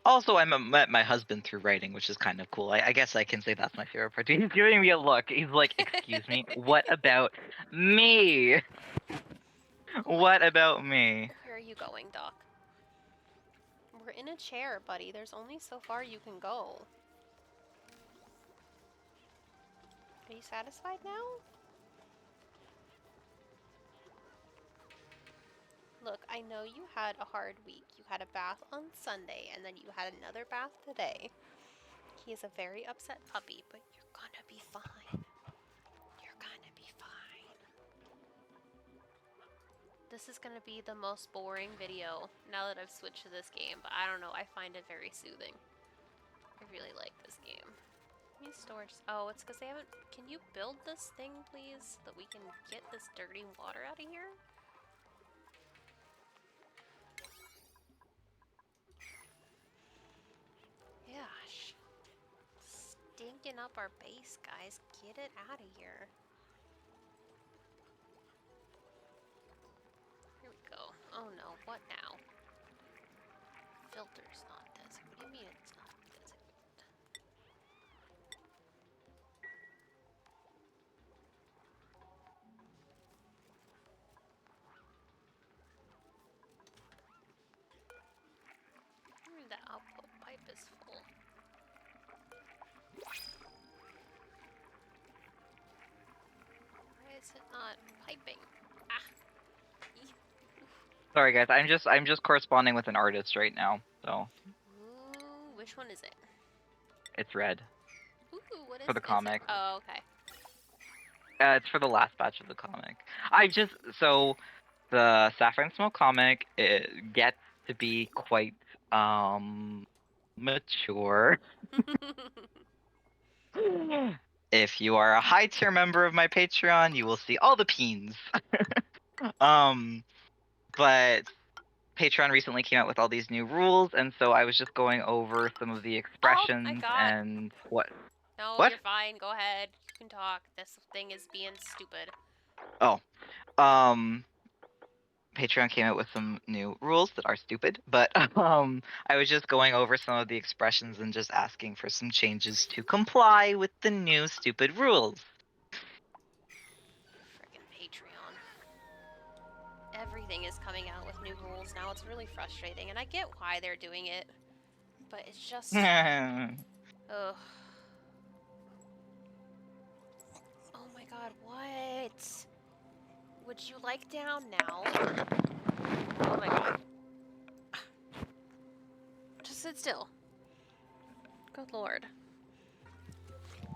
Also, I met my husband through writing, which is kind of cool. I guess I can say that's my favorite part. He's giving me a look. He's like, "Excuse me, what about me? What about me?" Where are you going, Doc? We're in a chair, buddy. There's only so far you can go. Are you satisfied now? Look, I know you had a hard week. You had a bath on Sunday, and then you had another bath today. He is a very upset puppy, but you're gonna be fine. You're gonna be fine. This is gonna be the most boring video now that I've switched to this game, but I don't know, I find it very soothing. I really like this game. Let me storage. Oh, it's because they haven't. Can you build this thing, please, so that we can get this dirty water out of here? Gosh. Stinking up our base, guys. Get it out of here. Here we go. Oh no, what now? Filter's not designated. What do you mean it's not designated? The output pipe is full. Why is it not piping? Ah! Sorry, guys. I'm just corresponding with an artist right now. So. Ooh, which one is it? It's red. Ooh, what is For the comic. it? Oh, okay. It's for the last batch of the comic. So the Saffron Smoke comic, it gets to be quite mature. If you are a high tier member of my Patreon, you will see all the peens. But Patreon recently came out with all these new rules, and so I was just going over some of the expressions Oh my god. and what. No, What? you're fine. Go ahead. You can talk. This thing is being stupid. Oh, Patreon came out with some new rules that are stupid, but I was just going over some of the expressions and just asking for some changes to comply with the new stupid rules. Friggin' Patreon. Everything is coming out with new rules now. It's really frustrating, and I get why they're doing it, but it's just... Ugh. Oh my god, what? Would you like down now? Oh my god. Just sit still. Good lord.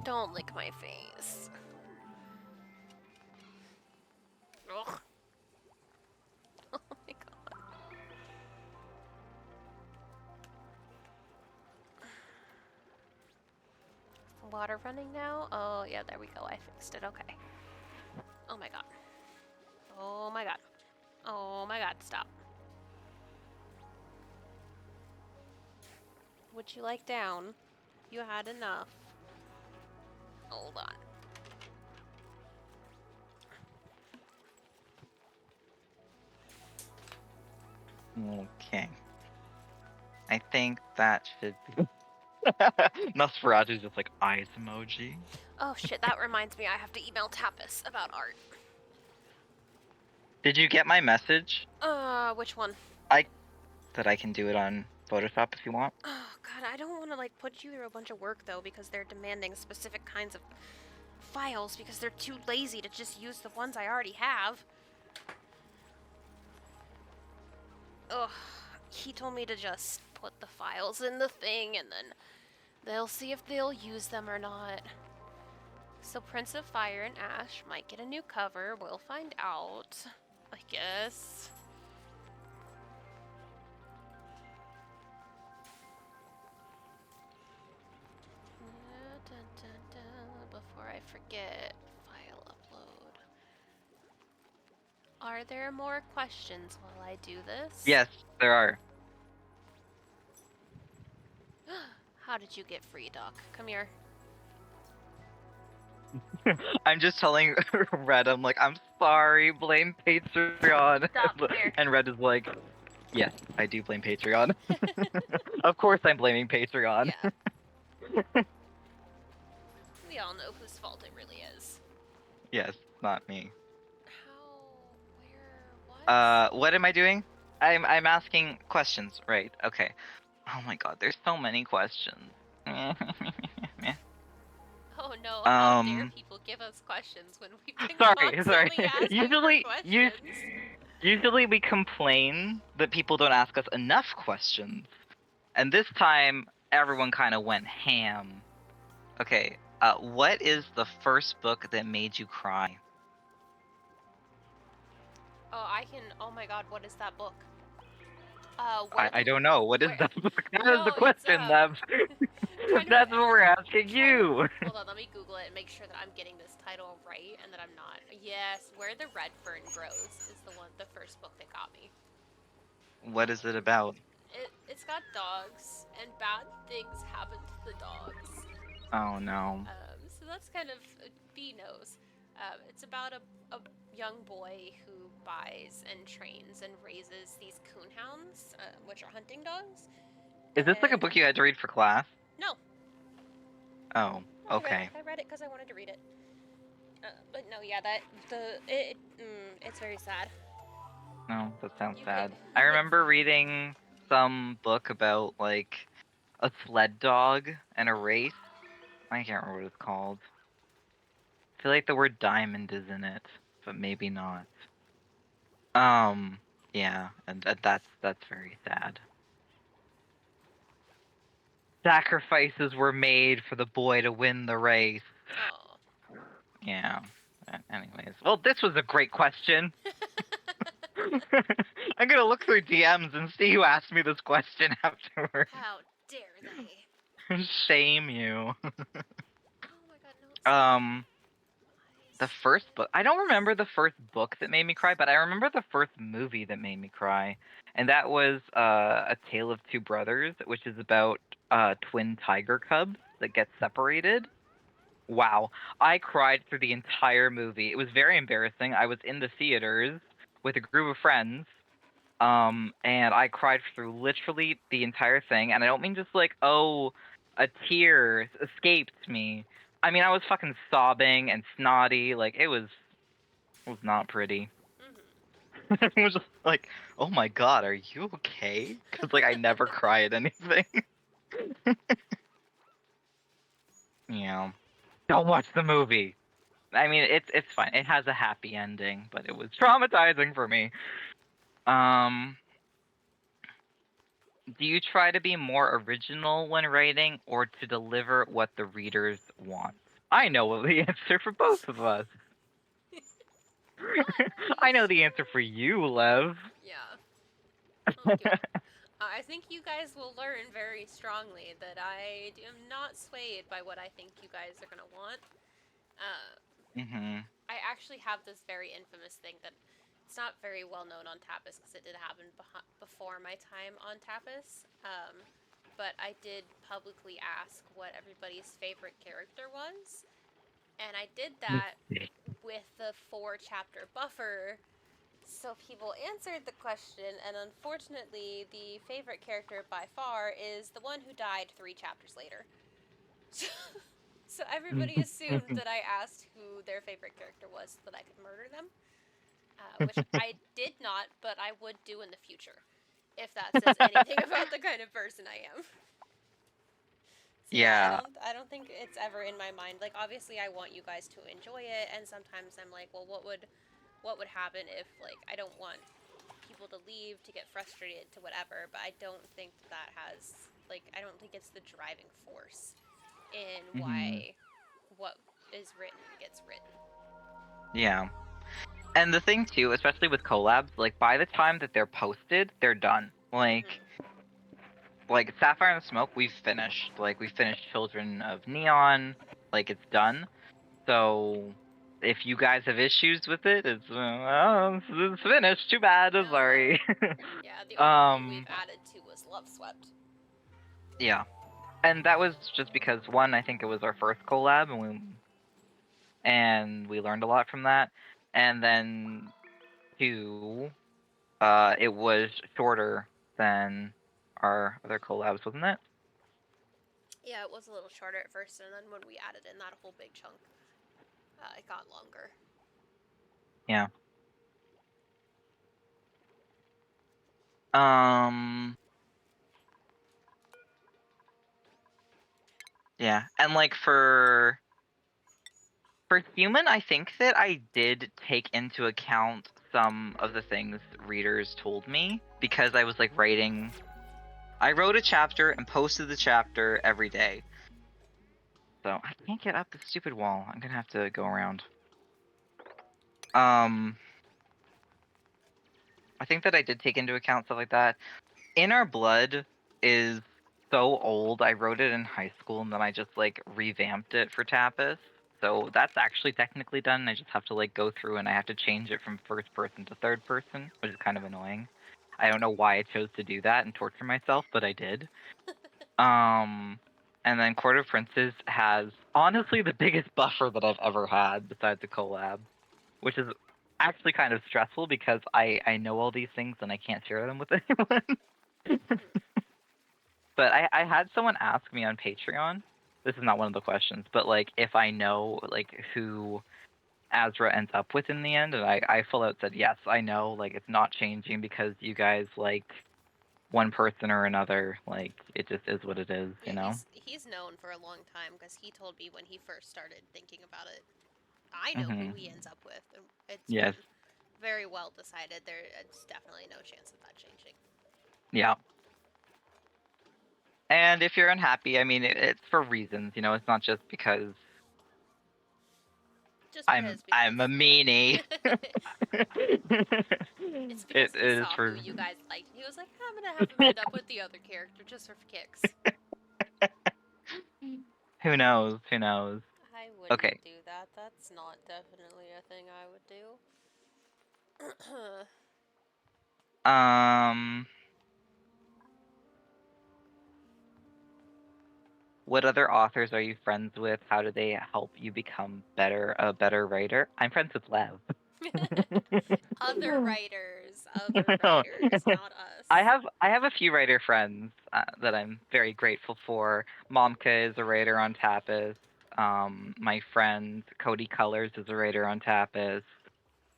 Don't lick my face. Ugh. Oh my god. Is the water running now? Oh yeah, there we go. I fixed it. Okay. Oh my god. Oh my god. Oh my god, stop. Would you like down? You had enough. Hold on. Okay. I think that should be. Nosferatu's just like eyes emoji. Oh shit, that reminds me I have to email Tapas about art. Did you get my message? Which one? That I can do it on Photoshop if you want. Oh god, I don't want to like put you through a bunch of work though because they're demanding specific kinds of files because they're too lazy to just use the ones I already have. Ugh, he told me to just put the files in the thing and then they'll see if they'll use them or not. So Prince of Fire and Ash might get a new cover. We'll find out, I guess. Before I forget, file upload. Are there more questions while I do this? Yes, there are. How did you get free, Doc? Come here. I'm just telling Red, I'm like, I'm sorry, blame Patreon. Stop, come here. And Red is like, Yes, I do blame Patreon. Of course I'm blaming Patreon. Yeah. We all know whose fault it really is. Yes, not me. How? Where? What? What am I doing? I'm asking questions, right? Okay. Oh my god, there's so many questions. Oh no, how dare um, people give us questions when we've been sorry. constantly asking for questions? Usually we complain that people don't ask us enough questions. And this time everyone kind of went ham. Okay, what is the first book that made you cry? Oh, I can. Oh my god, what is that book? Where I the. don't know. What is Where. that book? That is the No, it's, question, Lev. trying to. That's what we're asking Trying to. you. Hold on, let me Google it and make sure that I'm getting this title right and that I'm not. Yes, Where the Red Fern Grows is the first book that got me. What is it about? It's got dogs, and bad things happen to the dogs. Oh no. So that's kind of B knows. It's about a young boy who buys and trains and raises these coonhounds, which are hunting dogs. Is this like a And book you had to read for class? no, Oh, no, okay. I read it because I wanted to read it. But no, yeah, it's very sad. No, that sounds You hit sad. I you hit. remember reading some book about like a sled dog and a race. I can't remember what it's called. I feel like the word diamond is in it, but maybe not. Um, yeah, and that's very sad. Sacrifices were made for the boy to win the race. Oh. Yeah. Anyways, well, this was a great question. I'm gonna look through DMs and see who asked me this question afterwards. How dare they? Shame you. Oh my god, no, it's not. Um, the first book. I don't remember the first book that made me cry, but I remember the first movie that made me cry, and that was A Tale of Two Brothers, which is about twin tiger cubs that get separated. Wow, I cried through the entire movie. It was very embarrassing. I was in the theaters with a group of friends, and I cried through literally the entire thing. And I don't mean just like, oh, a tear escaped me. I mean, I was fucking sobbing and snotty. Like it was not pretty. Mm-hmm. It was just like, oh my god, are you okay? Because like I never cry at anything. Yeah. Don't watch the movie. I mean, it's fine. It has a happy ending, but it was traumatizing for me. Um, do you try to be more original when writing or to deliver what the readers want? I know the answer for both of us. I know the answer for you, Lev. Yeah. Okay. I think you guys will learn very strongly that I am not swayed by what I think you guys are gonna want. Uh, Mhm. I actually have this very infamous thing that it's not very well known on Tapas because it did happen before my time on Tapas. But I did publicly ask what everybody's favorite character was, and I did that with the 4 chapter buffer. So people answered the question, and unfortunately, the favorite character by far is the one who died 3 chapters later. So everybody assumed that I asked who their favorite character was so that I could murder them, which I did not, but I would do in the future, if that says anything about the kind of person I am. So yeah, Yeah. I don't think it's ever in my mind. Like obviously, I want you guys to enjoy it, and sometimes I'm like, well, what would happen if like I don't want people to leave to get frustrated to whatever, but I don't think that has like I don't think it's the driving force in Mhm. why what is written gets written. Yeah. And the thing too, especially with collabs, like by the time that they're posted, they're done. Mm-hmm. Like Sapphire and Smoke, we've finished. Like we finished Children of Neon. Like it's done. So if you guys have issues with it, it's finished. Too bad. I'm Uh-huh. sorry. Yeah, the only thing we've um, added to was Love Swept. yeah, and that was just because one, I think it was our first collab, and we learned a lot from that, and then two, it was shorter than our other collabs, wasn't it? Yeah, it was a little shorter at first, and then when we added in that whole big chunk, it got longer. Yeah. Um. Yeah, and like for human, I think that I did take into account some of the things readers told me because I was like writing. I wrote a chapter and posted the chapter every day. So I can't get up the stupid wall. I'm gonna have to go around. Um, I think that I did take into account stuff like that. In Our Blood is so old. I wrote it in high school and then I just like revamped it for Tapas. So that's actually technically done. I just have to like go through and I have to change it from first person to third person, which is kind of annoying. I don't know why I chose to do that and torture myself, but I did. Um, and then Court of Princes has honestly the biggest buffer that I've ever had besides the collab, which is actually kind of stressful because I know all these things and I can't share them with anyone. But I had someone ask me on Patreon. This is not one of the questions, but like if I know like who Azra ends up with in the end, and I full out said yes, I know. Like it's not changing because you guys like one person or another. Like it just is what it is, Yeah, you know. he's known for a long time because he told me when he first started thinking about it. I know who Mhm. he ends up with, and it's Yes. been very well decided. There's definitely no chance of that changing. Yeah. And if you're unhappy, I mean, it's for reasons, you know. It's not just because Just because, I'm a meanie. yeah. It's because It he is saw who for you guys liked, and he was like, I'm gonna have him end up with the other character just for kicks. who knows, who knows. I Okay. wouldn't do that. That's not definitely a thing I would do. Um, what other authors are you friends with? How do they help you become a better writer? I'm friends with Lev. Other writers, not us. I have a few writer friends that I'm very grateful for. Momka is a writer on Tapas. My friend Cody Colors is a writer on Tapas.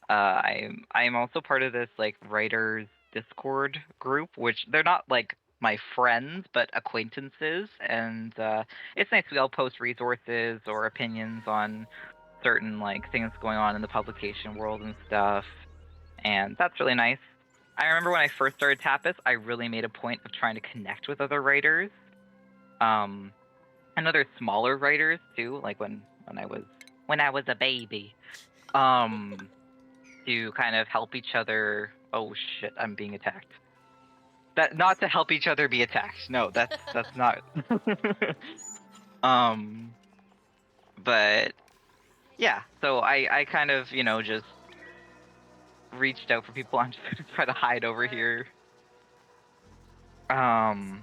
I'm also part of this like writers Discord group, which they're not like my friends but acquaintances, and it's nice. We all post resources or opinions on certain like things going on in the publication world and stuff, and that's really nice. I remember when I first started Tapas, I really made a point of trying to connect with other writers, um, and other smaller writers too, like when I was a baby. Um, to kind of help each other. Oh shit, I'm being attacked. That not to help each other be attacked. No, that's not. um, but yeah, so I kind of just reached out for people. I'm just gonna try to hide over here. Um,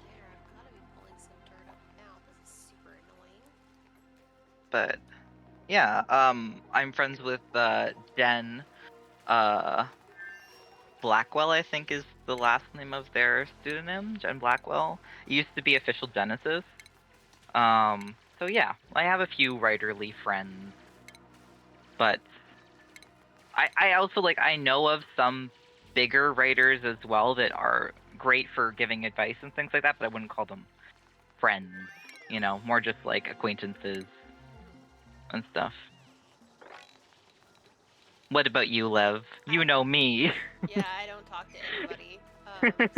There, I've got to be pulling some dirt up now. This is super annoying. but yeah, I'm friends with Jen uh Blackwell, I think is the last name of their pseudonym, Jen Blackwell. It used to be official Genesis. So yeah, I have a few writerly friends, but I also like I know of some bigger writers as well that are great for giving advice and things like that, but I wouldn't call them friends, more just like acquaintances and stuff. What about you, Lev? You I know me. Yeah, I don't talk to anybody.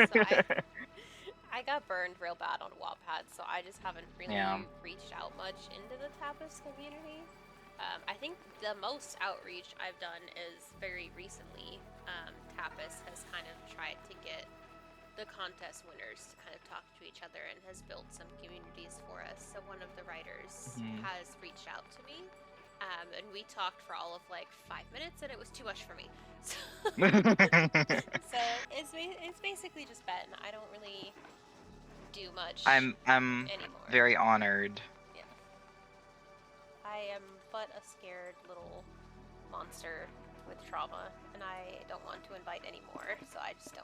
So I got burned real bad on Wattpad, so I just haven't Yeah. really reached out much into the Tapas community. I think the most outreach I've done is very recently. Tapas has kind of tried to get the contest winners to kind of talk to each other and has built some communities for us. So one of the writers Mhm. has reached out to me, and we talked for all of like 5 minutes, and it was too much for me. So, so it's basically just been I don't really do much I'm anymore. very honored. Yeah, I am but a scared little monster with trauma, and I don't want to invite anymore, so I just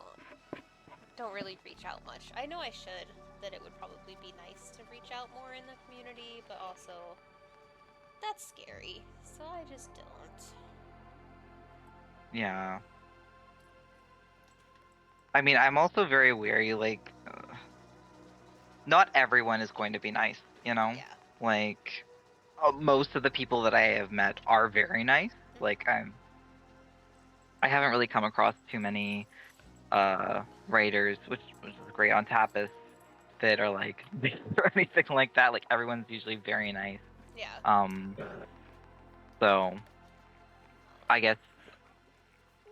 don't really reach out much. I know I should, that it would probably be nice to reach out more in the community, but also that's scary, so I just don't. Yeah. I mean, I'm also very wary, like, not everyone is going to be nice, you know? Yeah. Like, most of the people that I have met are very nice. Like, I haven't really come across too many writers, which is great on Tapas, that are like or anything like that. Like, everyone's usually very nice. Yeah. Um, so I guess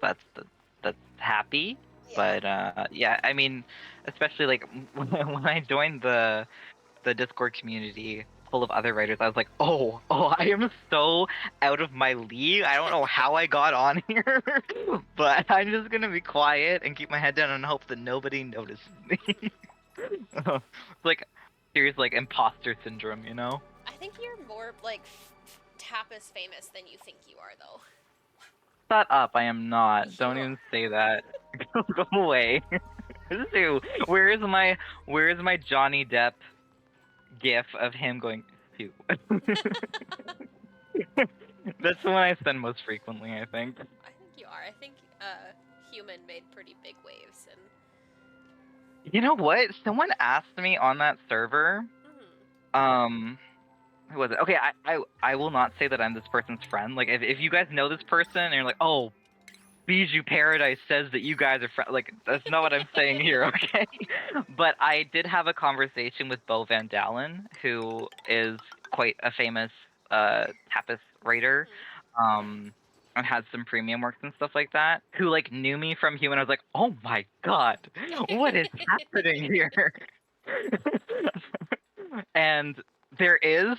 that's that's happy. Yeah. But yeah, I mean, especially like when I joined the Discord community full of other writers, I was like, oh, I am so out of my league. I don't know how I got on here, but I'm just gonna be quiet and keep my head down and hope that nobody notices me. It's like serious like imposter syndrome, you know? I think you're more like tapas famous than you think you are, though. Shut up, I am not. You Don't are. even say that. Go away. Sue, where is my Johnny Depp gif of him going Sue? That's the one I send most frequently, I think. I think you are. I think Human made pretty big waves, and You know what? Someone asked me on that server, who was it? Okay, I will not say that I'm this person's friend. Like, if you guys know this person and you're like, oh, Bijou Paradise says that you guys are friends, like, that's not what I'm saying here, okay? But I did have a conversation with Bo Van Dalen, who is quite a famous tapas writer. And has some premium works and stuff like that, who like knew me from Human. I was like, oh my god, what is happening here? And there is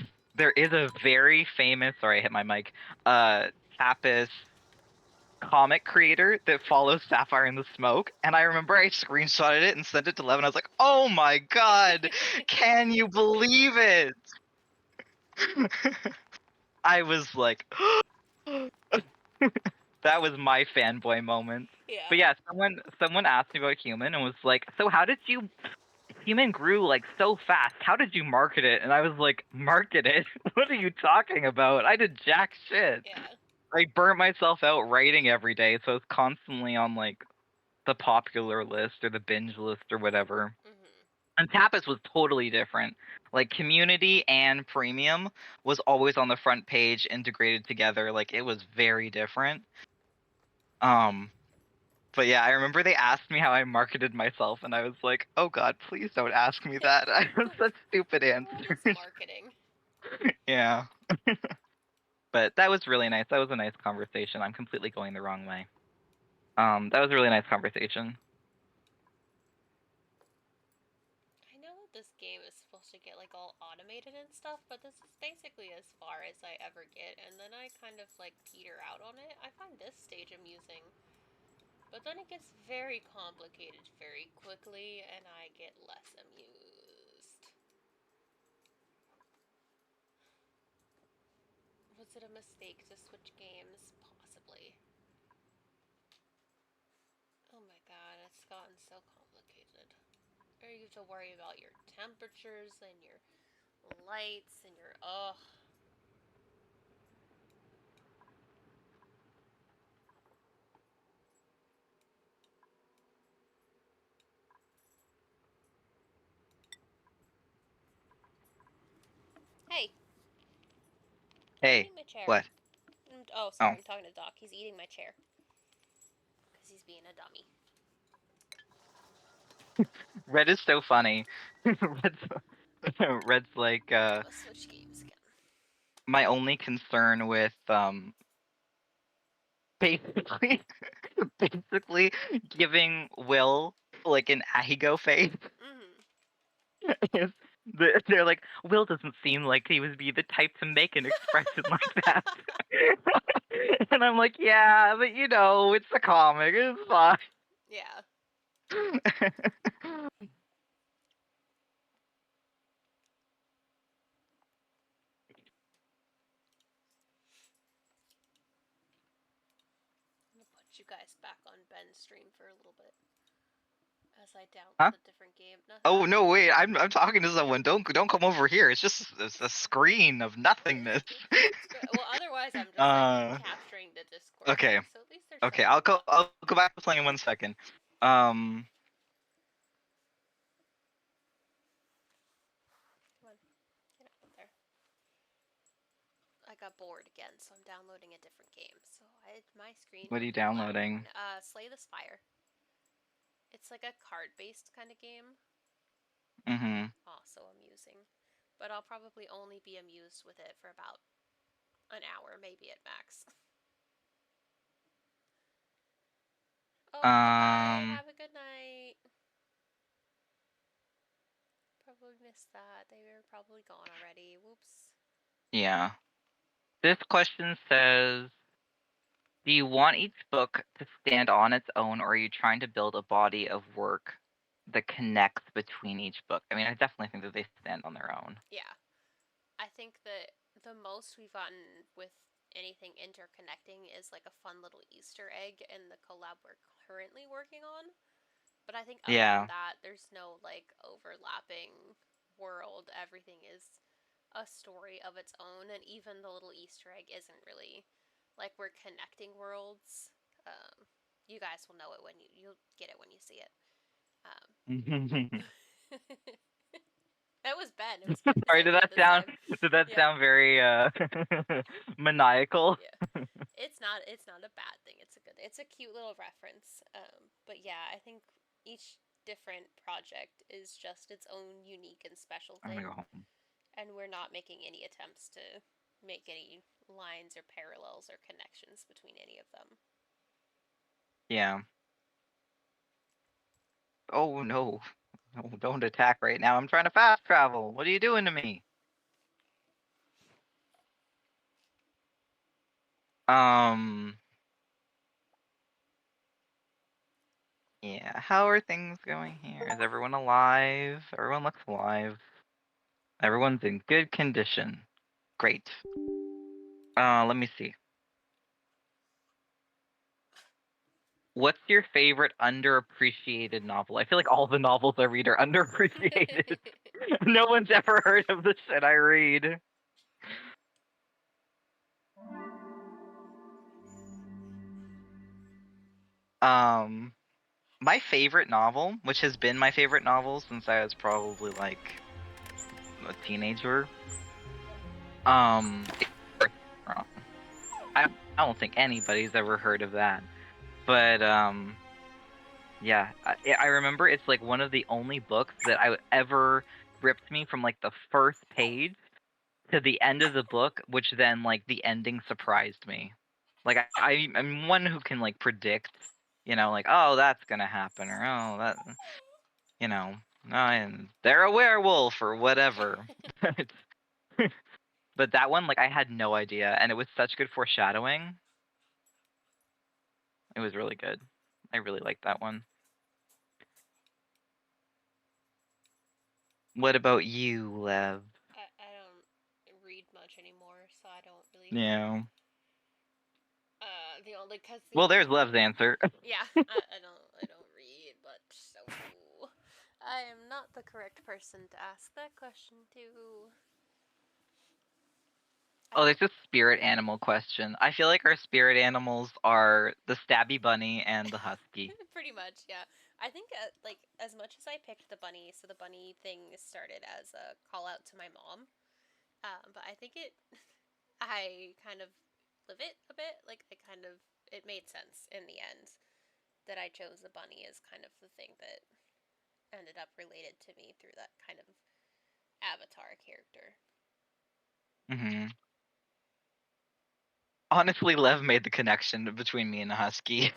a very famous, sorry, I hit my mic, tapas comic creator that follows Sapphire in the Smoke, and I remember I screenshotted it and sent it to Levin. I was like, oh my god, can you believe it? I was like, that was my fanboy moment. yeah. But yeah, someone asked me about Human and was like, so how did you Human grew like so fast. How did you market it? And I was like, market it? What are you talking about? I did jack shit. Yeah. I burnt myself out writing every day, so I was constantly on like the popular list or the binge list or whatever. And Tapas was totally different. Like community and premium was always on the front page integrated together. Like it was very different. Um but yeah, I remember they asked me how I marketed myself and I was like, "Oh god, please don't ask me that." I have such stupid What answers. is marketing? Yeah. But that was really nice. That was a nice conversation. I'm completely going the wrong way. That was a really nice conversation. I know that this game is supposed to get like all automated and stuff, but this is basically as far as I ever get, and then I kind of like peter out on it. I find this stage amusing, but then it gets very complicated very quickly, and I get less amused. Was it a mistake to switch games? Possibly. Oh my god, it's gotten so complicated. Or you have to worry about your temperatures and your lights and your ugh. Hey, you're Hey, eating my chair. what? Oh, sorry, Oh, I'm talking to Doc. He's eating my chair because he's being a dummy. Red is so funny. Red's like Let's switch games again. my only concern with basically basically giving Will like an Ahigo face is they're like, Will doesn't seem like he would be the type to make an expression like that. And I'm like, yeah, but you know, it's a comic, it's fine. Yeah. You guys back on Ben's stream for a little bit as I Huh? download a different game. Oh Nothing. no, wait! I'm talking to someone. Don't come over here. It's a screen of nothingness. It's good. Well, otherwise I'm just like uh, capturing the Discord okay, thing, so at least there's okay. something to watch. I'll go back to playing in 1 second. Um, Come on, get out there. I got bored again, so I'm downloading a different game. So my screen what are will you be black. downloading? Slay the Spire. It's like a card-based kind of game. Mm-hmm. Also amusing, but I'll probably only be amused with it for about an hour, maybe at max. Oh, bye. Um, Have a good night. Probably missed that. They were probably gone already. Whoops. yeah. This question says, do you want each book to stand on its own, or are you trying to build a body of work that connects between each book? I mean, I definitely think that they stand on their own. Yeah. I think that the most we've gotten with anything interconnecting is like a fun little Easter egg in the collab we're currently working on. But I think other than Yeah. that, there's no like overlapping world. Everything is a story of its own, and even the little Easter egg isn't really like we're connecting worlds. You guys will know it when you'll get it when you see it. Um, That was Ben. It was Ben's Sorry, idea this time. did that Yeah, sound very maniacal? yeah. It's not a bad thing. It's a cute little reference. But yeah, I think each different project is just its own unique and special I'm gonna thing, go home. and we're not making any attempts to make any lines or parallels or connections between any of them. Yeah. Oh no. No, don't attack right now. I'm trying to fast travel. What are you doing to me? Um, yeah. How are things going here? Is everyone alive? Everyone looks alive. Everyone's in good condition. Great. Let me see. What's your favorite underappreciated novel? I feel like all the novels I read are underappreciated. No one's ever heard of the shit I read. Um, my favorite novel, which has been my favorite novel since I was probably like a teenager, it's wrong. I don't think anybody's ever heard of that. But yeah, I remember it's like one of the only books that I ever ripped me from like the first page to the end of the book, which then like the ending surprised me. Like I'm one who can like predict, like, oh, that's gonna happen, or oh, that, you know, and they're a werewolf or whatever. But that one, like, I had no idea, and it was such good foreshadowing. It was really good. I really liked that one. What about you, Lev? I don't read much anymore, so I don't really. Yeah. The Well, only there's Lev's answer. yeah, I don't read much, so I am not the correct person to ask that question to. I Oh, don't there's a spirit animal question. I feel like our spirit animals are the stabby bunny and the husky. pretty much, yeah. I think like as much as I picked the bunny, so the bunny thing started as a call out to my mom. But I think I kind of live it a bit. Like it made sense in the end that I chose the bunny as kind of the thing that ended up related to me through that kind of avatar character. Hmm. Honestly, Lev made the connection between me and the husky.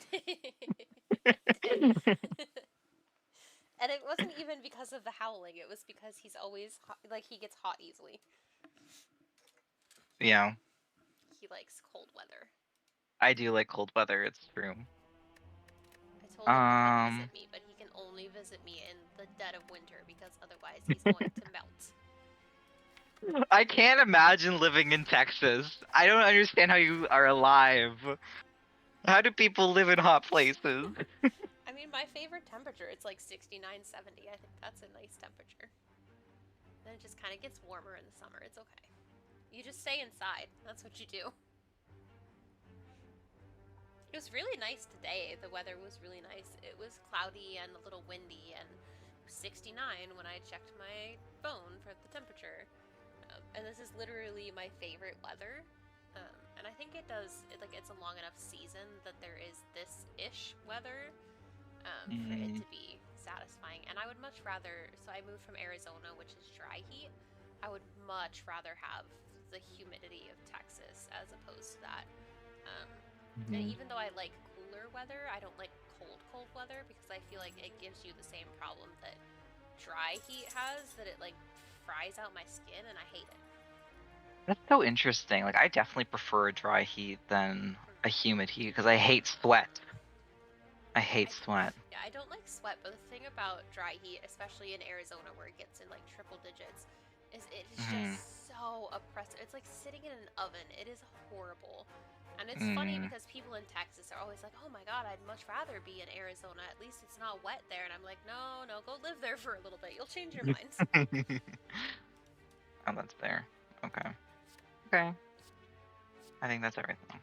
I did. And it wasn't even because of the howling. It was because he's always like he gets hot easily. Yeah, He likes cold weather. I do like cold weather. It's true. I told him to come Um, visit me, but he can only visit me in the dead of winter because otherwise he's going to melt. I can't imagine living in Texas. I don't understand how you are alive. How do people live in hot places? I mean, my favorite temperature, it's like 69, 70. I think that's a nice temperature. Then it just kind of gets warmer in the summer. It's okay. You just stay inside. That's what you do. It was really nice today. The weather was really nice. It was cloudy and a little windy, and it was 69 when I checked my phone for the temperature. And this is literally my favorite weather. And I think it does, it's a long enough season that there is this-ish weather for it to be satisfying. And I would much rather, so I moved from Arizona, which is dry heat. I would much rather have the humidity of Texas as opposed to that. And even though I like cooler weather, I don't like cold weather because I feel like it gives you the same problem that dry heat has, that it like fries out my skin and I hate it. That's so interesting. Like, I definitely prefer a dry heat than a humid heat because I hate sweat. I hate sweat. Yeah, I don't like sweat, but the thing about dry heat, especially in Arizona where it gets in like triple digits, is it is just so oppressive. It's like sitting in an oven. It is horrible. And it's funny because people in Texas are always like, oh my god, I'd much rather be in Arizona. At least it's not wet there. And I'm like, no, go live there for a little bit. You'll change your minds. Oh, that's fair. Okay. Okay. I think that's everything.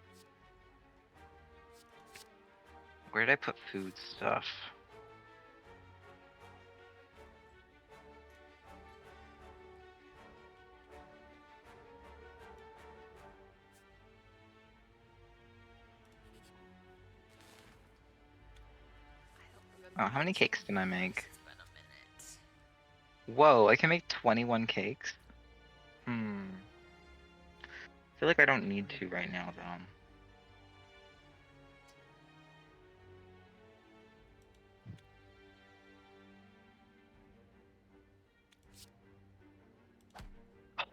Where did I put food stuff? Oh, how many cakes can I make? It's been a minute. Whoa, I can make 21 cakes? I feel like I don't need to right now,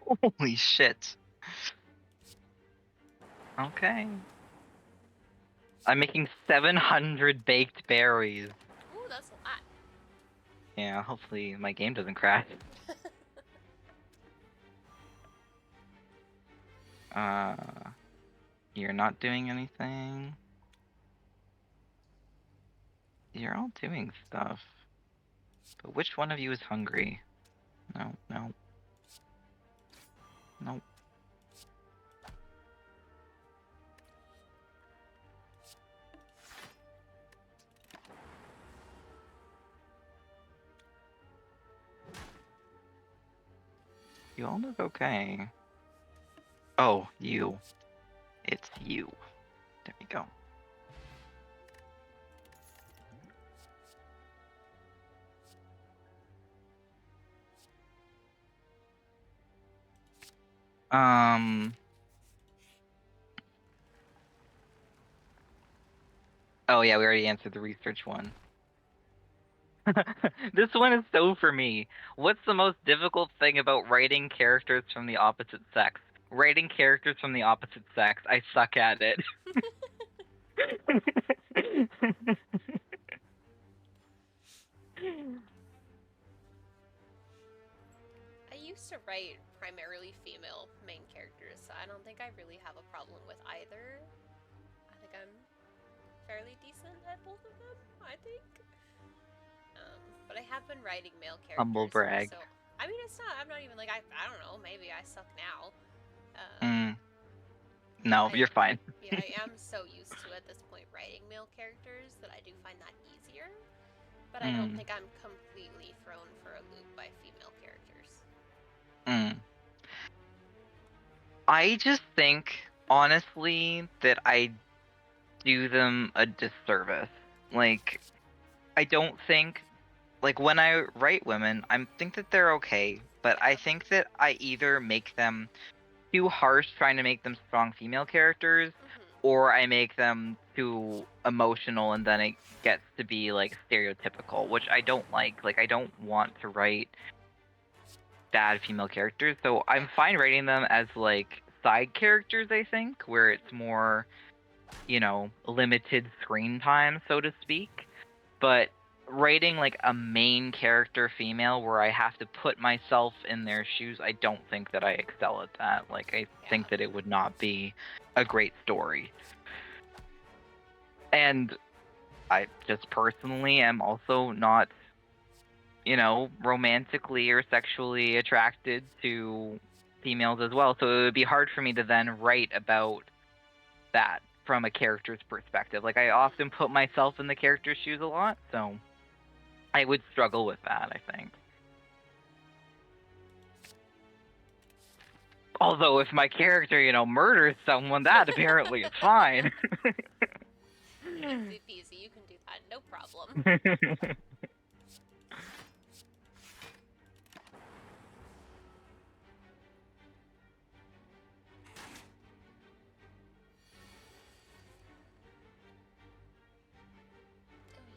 though. Holy shit. Okay. I'm making 700 baked berries. Ooh, that's a lot. Yeah, hopefully my game doesn't crash. You're not doing anything. You're all doing stuff. But which one of you is hungry? No. You all look okay. Oh, you. It's you. There we go. Oh yeah, we already answered the research one. This one is so for me. What's the most difficult thing about writing characters from the opposite sex? Writing characters from the opposite sex. I suck at it. I used to write primarily female main characters, so I don't think I really have a problem with either. I think I'm fairly decent at both of them, I think. But I have been writing male characters. Humble brag. So, I mean, it's not, I'm not even like, I don't know, maybe I suck now. No, you're fine. Yeah, I am so used to at this point writing male characters that I do find that easier. But I don't think I'm completely thrown for a loop by female characters. I just think, honestly, that I do them a disservice. Like, I don't think, like, when I write women, I think that they're okay, but I think that I either make them too harsh trying to make them strong female characters, or I make them too emotional and then it gets to be, like, stereotypical, which I don't like. Like, I don't want to write bad female characters, so I'm fine writing them as, like, side characters, I think, where it's more, you know, limited screen time, so to speak. But writing like a main character female where I have to put myself in their shoes, I don't think that I excel at that. Like, I think that it would not be a great story. And I just personally am also not, romantically or sexually attracted to females as well. So it would be hard for me to then write about that from a character's perspective. Like, I often put myself in the character's shoes a lot, so I would struggle with that, I think. Although if my character, murders someone, that apparently is fine. Easy peasy, you can do that, no problem. Oh,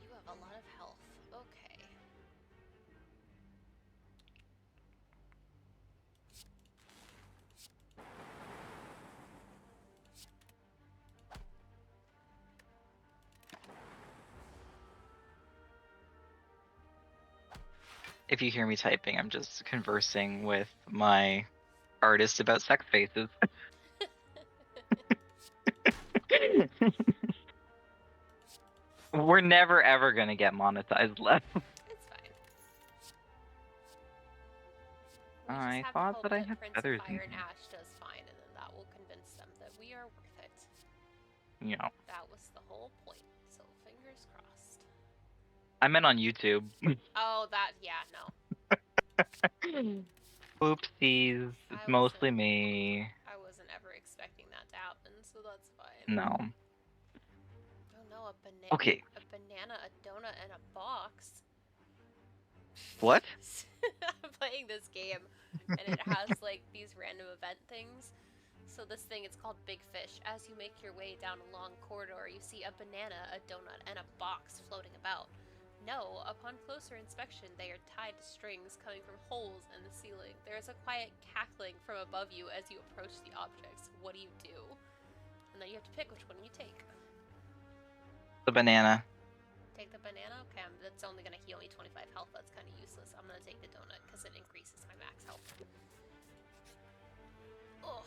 you have a lot of health. Okay. If you hear me typing, I'm just conversing with my artist about sex faces. We're never ever gonna get monetized left. It's fine. We I just have to thought hope that I that had Prince of feathers in Fire and here. Ash does fine, and then that will convince them that we are worth it. That was the whole point, so fingers crossed. I meant on YouTube. Oh, that, yeah, no. Oopsies. It's mostly me. I wasn't ever expecting that to happen, so that's fine. No. Oh no, a Okay. banana, a donut, and a box. What? I'm playing this game, and it has like these random event things. So this thing, it's called Big Fish. As you make your way down a long corridor, you see a banana, a donut, and a box floating about. No, upon closer inspection, they are tied to strings coming from holes in the ceiling. There is a quiet cackling from above you as you approach the objects. What do you do? And then you have to pick which one you take. The banana. Take the banana? Okay, that's only going to heal me 25 health. That's kind of useless. I'm going to take the donut because it increases my max health. Oh.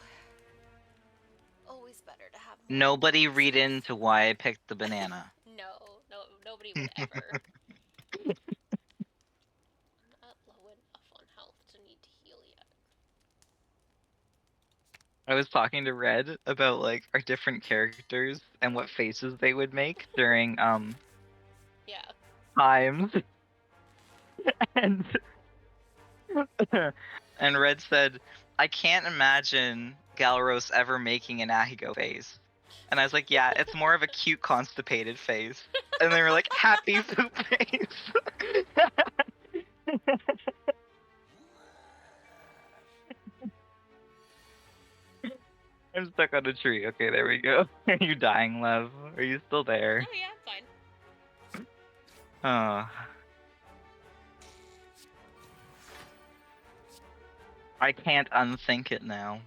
Always better to have more. Nobody read into why I picked the banana. No, nobody would ever. I'm not low enough on health to need to heal yet. I was talking to Red about like our different characters and what faces they would make during Yeah. times. And and Red said, I can't imagine Galros ever making an Ahigo face. And I was like, yeah, it's more of a cute constipated face. And they were like, happy poop face. I'm stuck on a tree. Okay, there we go. Are you dying, love? Are you still there? Oh yeah, I'm fine. Oh. I can't unthink it now.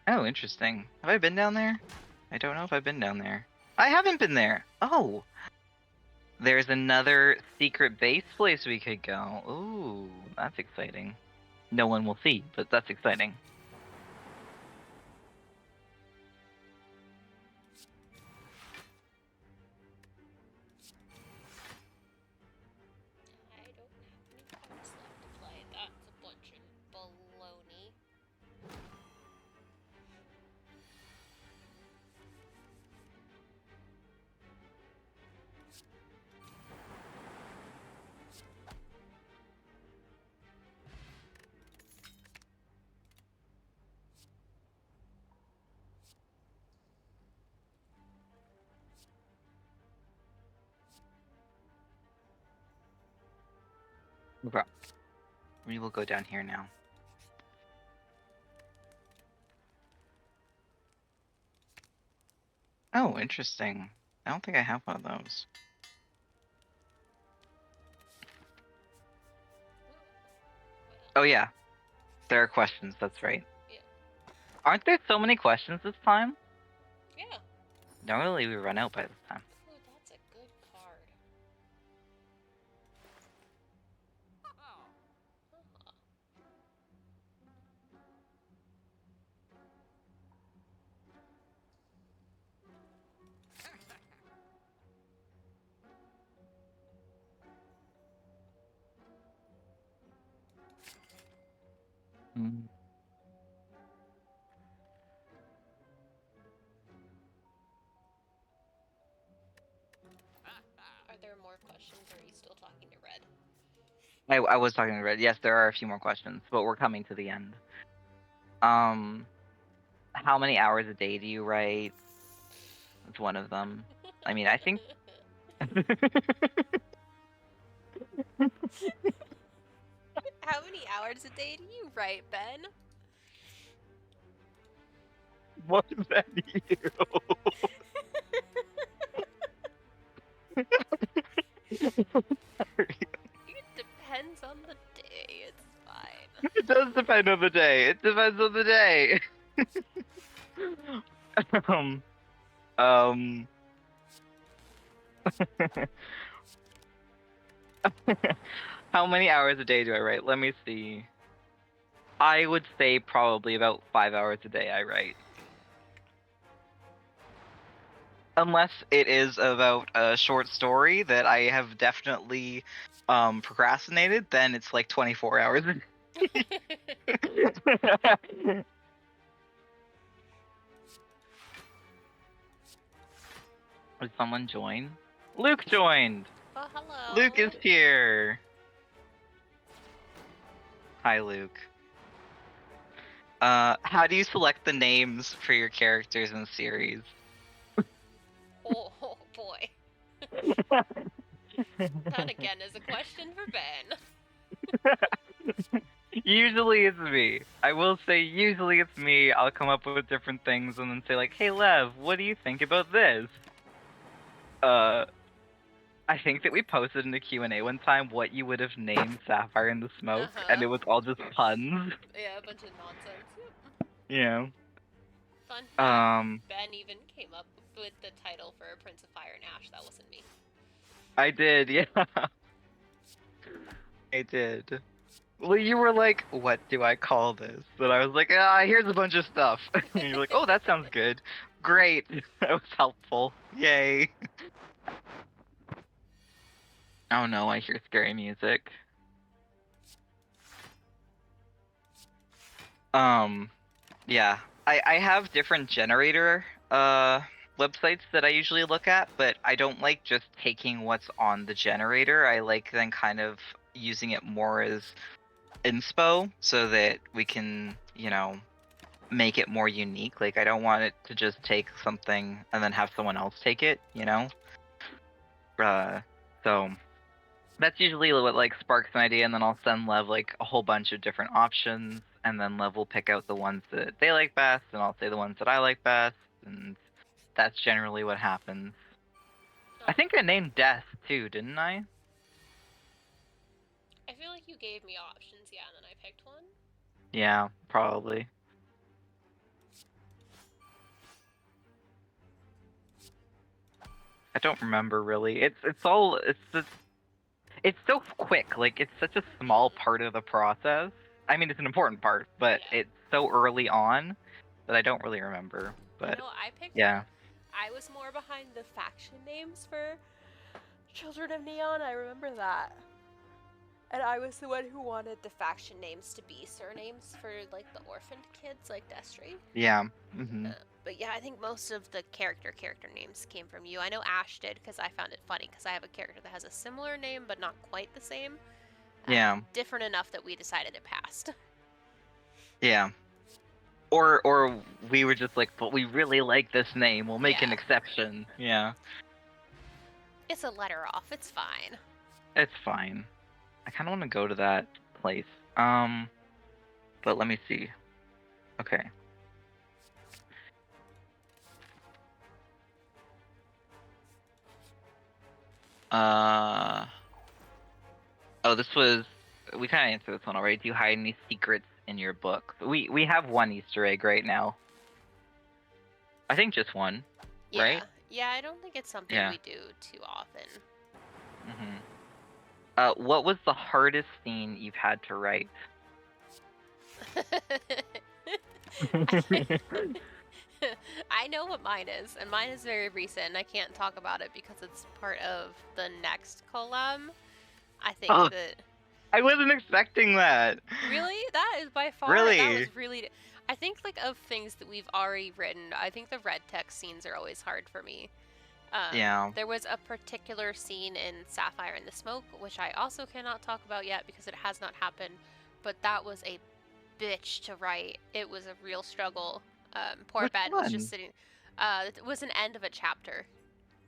Oh, interesting. Have I been down there? I don't know if I've been down there. I haven't been there. Oh. There's another secret base place we could go. Ooh, that's exciting. No one will see, but that's exciting. I don't have any cards left to play. That's a bunch of baloney. Okay. We will go down here now. Oh, interesting. I don't think I have one of those. Oh yeah. There are questions, that's right. Yeah. Aren't there so many questions this time? Yeah. Normally we run out by this time. Ooh, that's a good card. Mm. Are there more questions, or are you still talking to Red? I was talking to Red. Yes, there are a few more questions, but we're coming to the end. How many hours a day do you write? That's one of them. I mean, I think. How many hours a day do you write, Ben? What does that you? It depends on the day. It's fine. It does depend on the day. It depends on the day. um, um, how many hours a day do I write? Let me see. I would say probably about 5 hours a day I write. Unless it is about a short story that I have definitely procrastinated, then it's like 24 hours. Did someone join? Luke joined. Oh, hello. Luke is here. Hi, Luke. How do you select the names for your characters in the series? Oh, boy. That again is a question for Ben. Usually it's me. I will say usually it's me. I'll come up with different things and then say like, "Hey Lev, what do you think about this?" I think that we posted in the Q&A one time what you would have named Sapphire in the Smoke, and it was all just puns. Yeah, a bunch of nonsense. Yeah. Fun fact, Um, Ben even came up with the title for Prince of Fire and Ash. That wasn't me. I did, yeah. I did. Well, you were like, "What do I call this?" And I was like, here's a bunch of stuff." And you're like, "Oh, that sounds good. Great. That was helpful. Yay." Oh no, I hear scary music. Yeah. I have different generator websites that I usually look at, but I don't like just taking what's on the generator. I like then kind of using it more as inspo so that we can, make it more unique. Like I don't want it to just take something and then have someone else take it, so that's usually what like sparks an idea, and then I'll send Lev like a whole bunch of different options, and then Lev will pick out the ones that they like best, and I'll say the ones that I like best, and that's generally what happens. I think I named Death too, didn't I? I feel like you gave me options, yeah, and then I picked one. Yeah, probably. I don't remember really. It's so quick. Like it's such a small part of the process. I mean, it's an important part, but Yeah. it's so early on that I don't really remember. I But know I picked. yeah. I was more behind the faction names for Children of Neon. I remember that. And I was the one who wanted the faction names to be surnames for like the orphaned kids, like Destry. Yeah. Mm-hmm. But yeah, I think most of the character names came from you. I know Ash did because I found it funny because I have a character that has a similar name but not quite the same. Yeah. Different enough that we decided it passed. Yeah. Or we were just like, but we really like this name. We'll make an exception. Yeah. It's a letter off. It's fine. It's fine. I kind of want to go to that place. But let me see. Okay. Oh, this was. We kind of answered this one already. Do you hide any secrets in your book? We have one Easter egg right now. I think just one. Yeah. Right? Yeah, I don't think it's something we do too often. What was the hardest scene you've had to write? I know what mine is, and mine is very recent. I can't talk about it because it's part of the next collab. I think that I wasn't expecting that. Really? That is by far, that Really? was really, I think like of things that we've already written, I think the red text scenes are always hard for me. Yeah. There was a particular scene in Sapphire in the Smoke, which I also cannot talk about yet because it has not happened, but that was a bitch to write. It was a real struggle. Poor Which Ben was just one? sitting. It was an end of a chapter,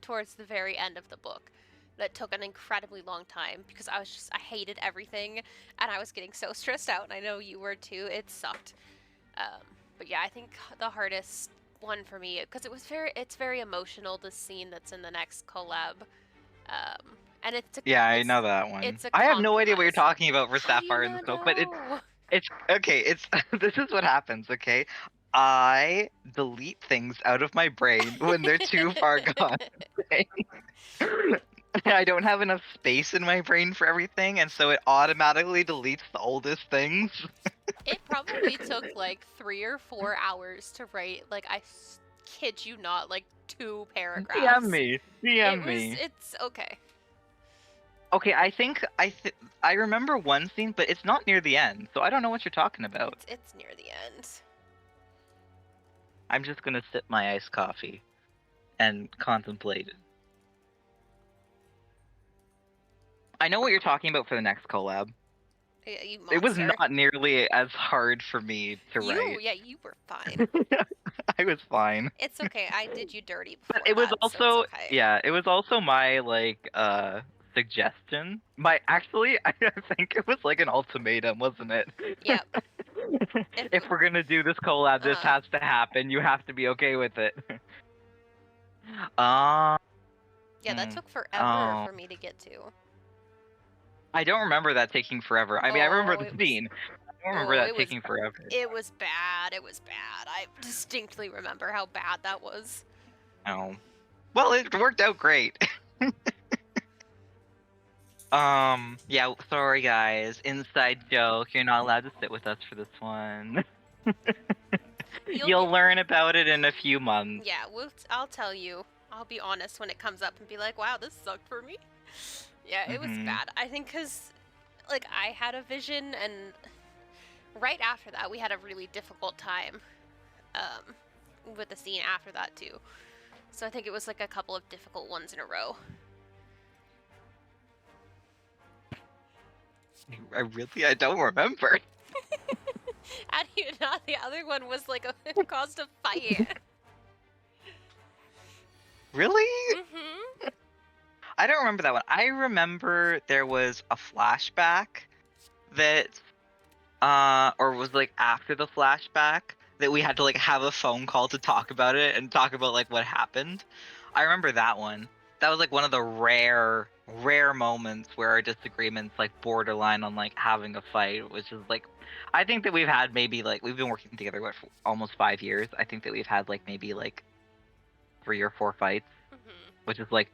towards the very end of the book, that took an incredibly long time because I hated everything, and I was getting so stressed out, and I know you were too. It sucked. But yeah, I think the hardest one for me, because it's very emotional, the scene that's in the next collab, and Yeah, I know that one. it's a I have no idea what you're compromise. talking about for How do you Sapphire and the not Smoke, but know? it's okay. It's this is what happens. Okay, I delete things out of my brain when they're too far gone. I don't have enough space in my brain for everything, and so it automatically deletes the oldest things. It probably took like 3 or 4 hours to write, like, kid you not, like 2 paragraphs. DM me. DM me. It's okay. Okay, I remember one scene, but it's not near the end, so I don't know what you're talking about. It's near the end. I'm just gonna sip my iced coffee and contemplate it. I know what you're talking about for the next collab. Yeah, you It was monster. not nearly as hard for me to write. You were fine. I was fine. It's okay. I did you dirty But before it was that, so it's also, okay. yeah, it was also my like suggestion. My actually I think it was like an ultimatum, wasn't it? Yep. If we're gonna do this collab, this Uh, has to happen. You have to be okay with it. Um, yeah, that took forever oh, for me to get to. I don't remember that taking forever. I mean, I remember Oh, the scene. I don't remember that taking forever. it was bad. It was bad. I distinctly remember how bad that was. Oh, well, it worked out great. Yeah, sorry guys. Inside joke. You're not allowed to sit with us for this one. You'll You'll get learn about it in a few months. Yeah, I'll tell you. I'll be honest when it comes up and be like, "Wow, this sucked for me." Yeah, it was Mhm. bad. I think cuz like I had a vision, and right after that we had a really difficult time um with the scene after that too. So I think it was like a couple of difficult ones in a row. I don't remember. How do you not? The other one was like a it caused a fight. Really? Mhm. I don't remember that one. I remember there was a flashback that or was like after the flashback that we had to like have a phone call to talk about it and talk about like what happened. I remember that one. That was like one of the rare moments where our disagreements like borderline on like having a fight, which is like I think that we've had maybe like we've been working together what for almost 5 years. I think that we've had like maybe like 3 or 4 fights, Mhm. which is like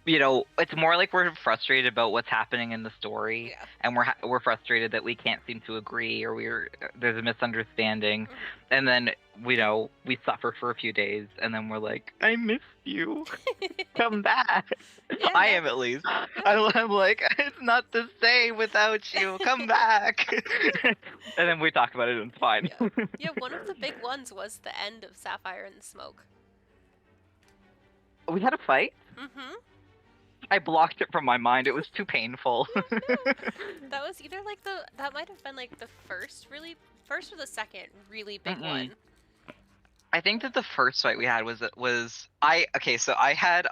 it's more like we're frustrated about what's happening in the story, Yeah. and we're frustrated that we can't seem to agree, or there's a misunderstanding, Mhm. and then we suffer for a few days, and then we're like, I miss you, come back. Yeah, I no. am at least. Yeah. I'm like, it's not the same without you. Come back. And then we talk about it, and it's fine. Yeah. Yeah, one of the big ones was the end of Sapphire in the Smoke. We had a fight. Mhm. I blocked it from my mind. It was too painful. Yeah, no. That was either like that might have been like the first or the second really big Mm-mm. one. I think that the first fight we had was I okay, so I had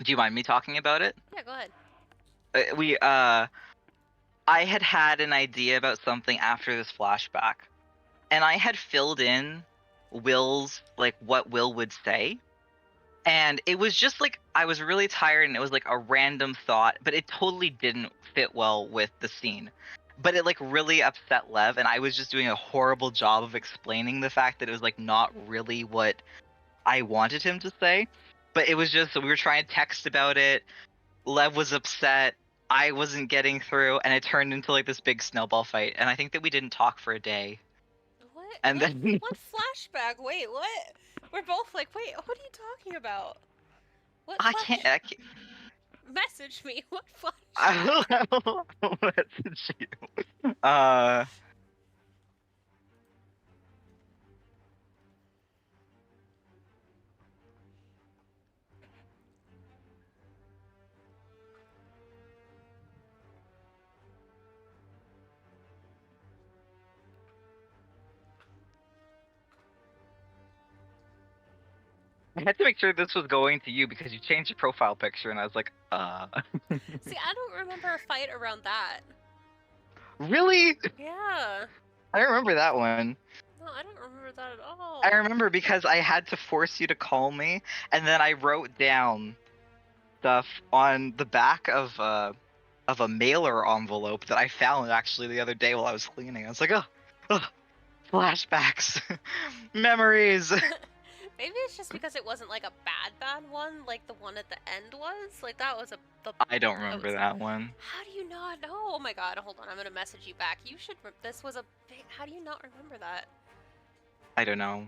do you mind me talking about it? Yeah, go ahead. We I had an idea about something after this flashback, and I had filled in Will's like what Will would say. And it was just like I was really tired and it was like a random thought, but it totally didn't fit well with the scene. But it like really upset Lev, and I was just doing a horrible job of explaining the fact that it was like not really what I wanted him to say. But it was just we were trying to text about it. Lev was upset. I wasn't getting through, and it turned into like this big snowball fight. And I think that we didn't talk for a day. What? And then What flashback? Wait, what? We're both like, wait, what are you talking about? What I can't. flash? message me. What flashback? I'll message you. I had to make sure this was going to you because you changed your profile picture, and I was like, See, I don't remember a fight around that. Really? Yeah. I remember that one. No, I don't remember that at all. I remember because I had to force you to call me, and then I wrote down stuff on the back of a mailer envelope that I found actually the other day while I was cleaning. I was like, oh flashbacks, memories. Maybe it's just because it wasn't like a bad one, like the one at the end was. Like that was I don't remember that one. How do you not know? Oh my god! Hold on, I'm gonna message you back. You should. This was a big. How do you not remember that? I don't know.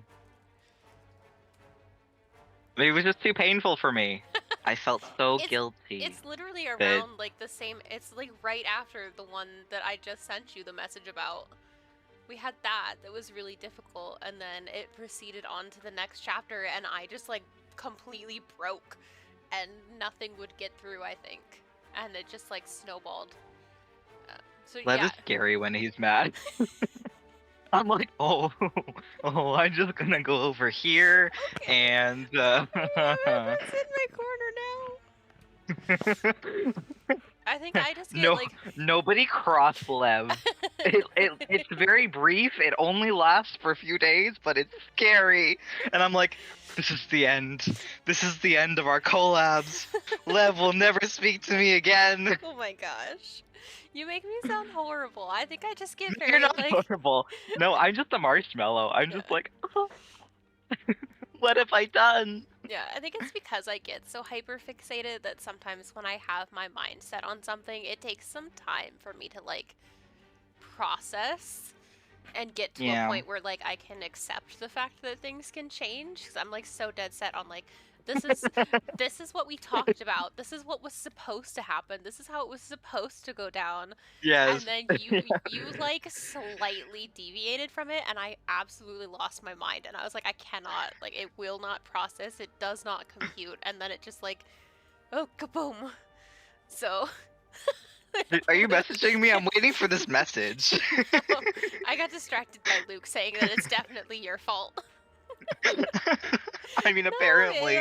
Maybe it was just too painful for me. I felt so guilty. It's literally around like the same. It's like right after the one that I just sent you the message about. We had that was really difficult, and then it proceeded on to the next chapter, and I just like completely broke, and nothing would get through, I think, and it just like snowballed. So Lev yeah. is scary when he's mad. I'm like, I'm just gonna go over here, okay. and It's in my corner now. I think I just get nobody cross Lev. It's very brief. It only lasts for a few days, but it's scary. And I'm like, this is the end. This is the end of our collabs. Lev will never speak to me again. Oh my gosh. You make me sound horrible. I think I just get very You're not horrible. No, I'm just a marshmallow. I'm just like, what have I done? Yeah, I think it's because I get so hyper fixated that sometimes when I have my mind set on something, it takes some time for me to like process and get to a point where like I can accept the fact that things can change, because I'm like so dead set on like this is what we talked about, this is what was supposed to happen, this is how it was supposed to go down. Yes. And then you like slightly deviated from it, and I absolutely lost my mind, and I was like, I cannot, like, it will not process, it does not compute, and then it just like, oh, kaboom. So are you messaging me? I'm waiting for this message. No, I got distracted by Luke saying that it's definitely your fault. I mean, apparently.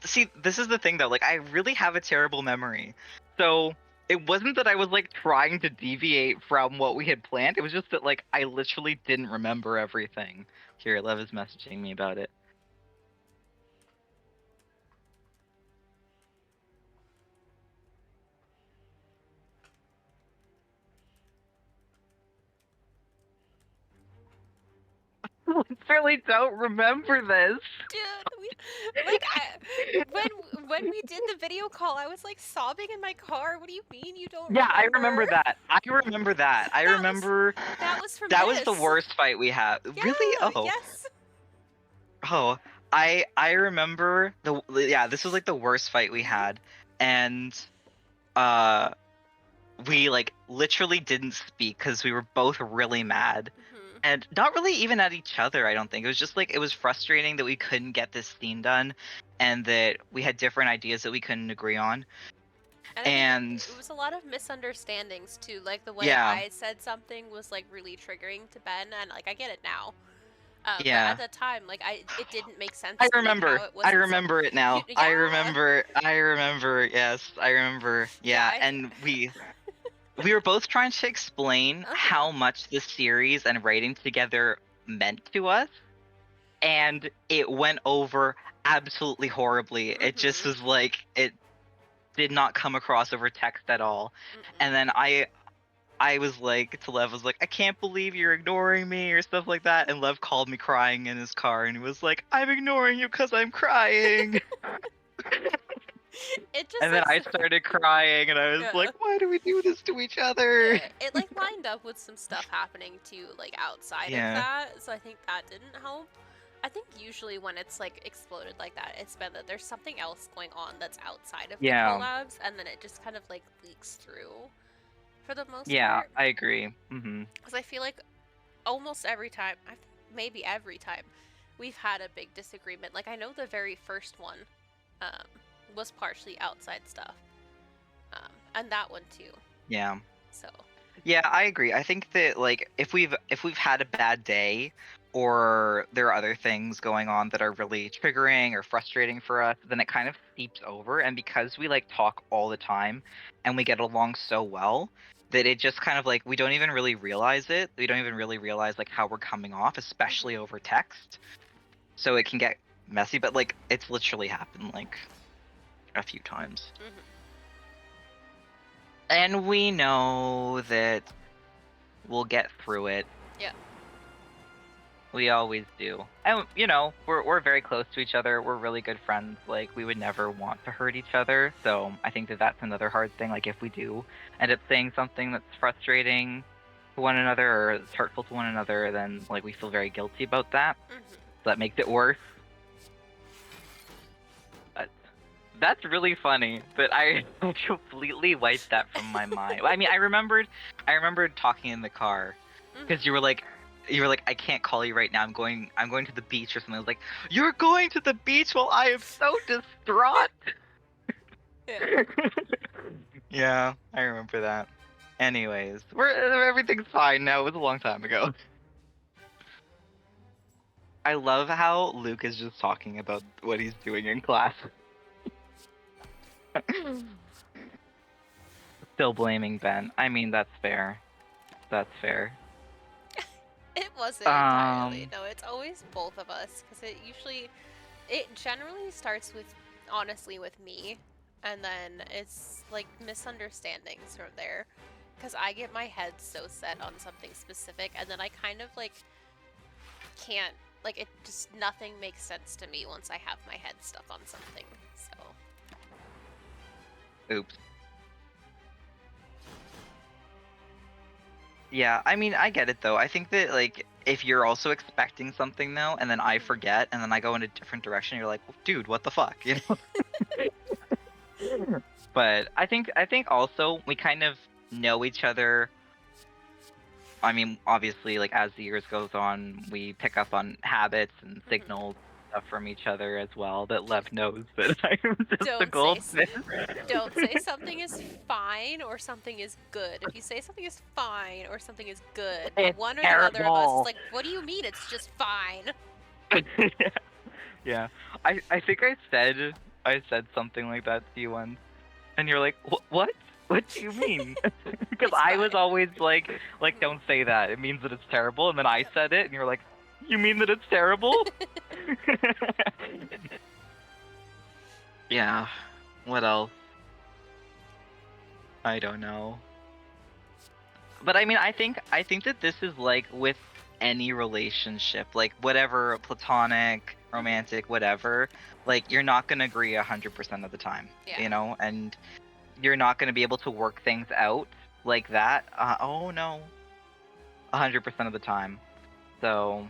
See, this is the thing though, like I really have a terrible memory. So it wasn't that I was like trying to deviate from what we had planned, it was just that like I literally didn't remember everything. Here, Lev is messaging me about it. I literally don't remember this. Dude, when we did the video call, I was like sobbing in my car. What do you mean you don't remember? Yeah, I remember that. I remember that. I remember that was from that was the worst fight we had. Yeah, really? Oh. Yes. Oh, I remember this was like the worst fight we had, and we like literally didn't speak because we were both really mad. And not really even at each other, I don't think. It was just like, it was frustrating that we couldn't get this scene done and that we had different ideas that we couldn't agree on. And it was a lot of misunderstandings too. Like the way I said something was like really triggering to Ben, and like I get it now. But at the time, like it didn't make sense. I remember. I remember it now. I remember. Yes, I remember. Yeah, and we were both trying to explain how much the series and writing together meant to us, and it went over absolutely horribly. It just was like, it did not come across over text at all. And then I was like, to Lev, was like, I can't believe you're ignoring me, or stuff like that, and Lev called me crying in his car, and he was like, I'm ignoring you because I'm crying. And then I started crying, and I was like, why do we do this to each other? It like lined up with some stuff happening too, like outside of that, so I think that didn't help. I think usually when it's like exploded like that, it's been that there's something else going on that's outside of the Yeah. collabs, and then it just kind of like leaks through for the most Yeah, part. I agree. Because I feel like almost every time, maybe every time, we've had a big disagreement. Like I know the very first one um, was partially outside stuff, and that one too. Yeah. So Yeah, I agree. I think that like if we've had a bad day or there are other things going on that are really triggering or frustrating for us, then it kind of seeps over. And because we like talk all the time and we get along so well, that it just kind of like we don't even really realize it. We don't even really realize like how we're coming off, especially over text. So it can get messy, but like it's literally happened like a few times. And we know that we'll get through it. yeah. We always do. And you know, we're very close to each other. We're really good friends. Like we would never want to hurt each other. So I think that that's another hard thing. Like if we do end up saying something that's frustrating to one another or it's hurtful to one another, then like we feel very guilty about that. So that makes it worse. But that's really funny. But I completely wiped that from my mind. I mean, I remembered talking in the car because you were like, I can't call you right now. I'm going to the beach or something. I was like, you're going to the beach while I am so distraught. Yeah. Yeah, I remember that. Anyways, everything's fine now. It was a long time ago. I love how Luke is just talking about what he's doing in class. Still blaming Ben. I mean, that's fair. That's fair. It wasn't entirely. No, it's always both of us because it generally starts with, honestly, with me, and then it's like misunderstandings from there because I get my head so set on something specific, and then I kind of like can't, like, it just, nothing makes sense to me once I have my head stuck on something. So Oops. Yeah, I mean, I get it though. I think that like if you're also expecting something though, and then I forget, and then I go in a different direction, you're like, well, dude, what the fuck, you know? But I think also we kind of know each other. I mean, obviously, like as the years goes on, we pick up on habits and signals stuff from each other as well. That Lev knows that I'm just a goldfish. Don't say something is fine or something is good. If you say something is fine or something is good, It's one or the other of us is terrible. like, what do you mean it's just fine? Yeah, I think I said something like that to you once, and you're like, what? What do you mean? Because It's I was fine. always like, don't say that. It means that it's terrible. And then I said it, and you're like, you mean that it's terrible? Yeah. What else? I don't know. But I mean, I think that this is like with any relationship, like whatever, platonic, romantic, whatever, like you're not gonna agree 100% of the time, Yeah. you know, and you're not gonna be able to work things out like that. Oh no, 100% of the time. So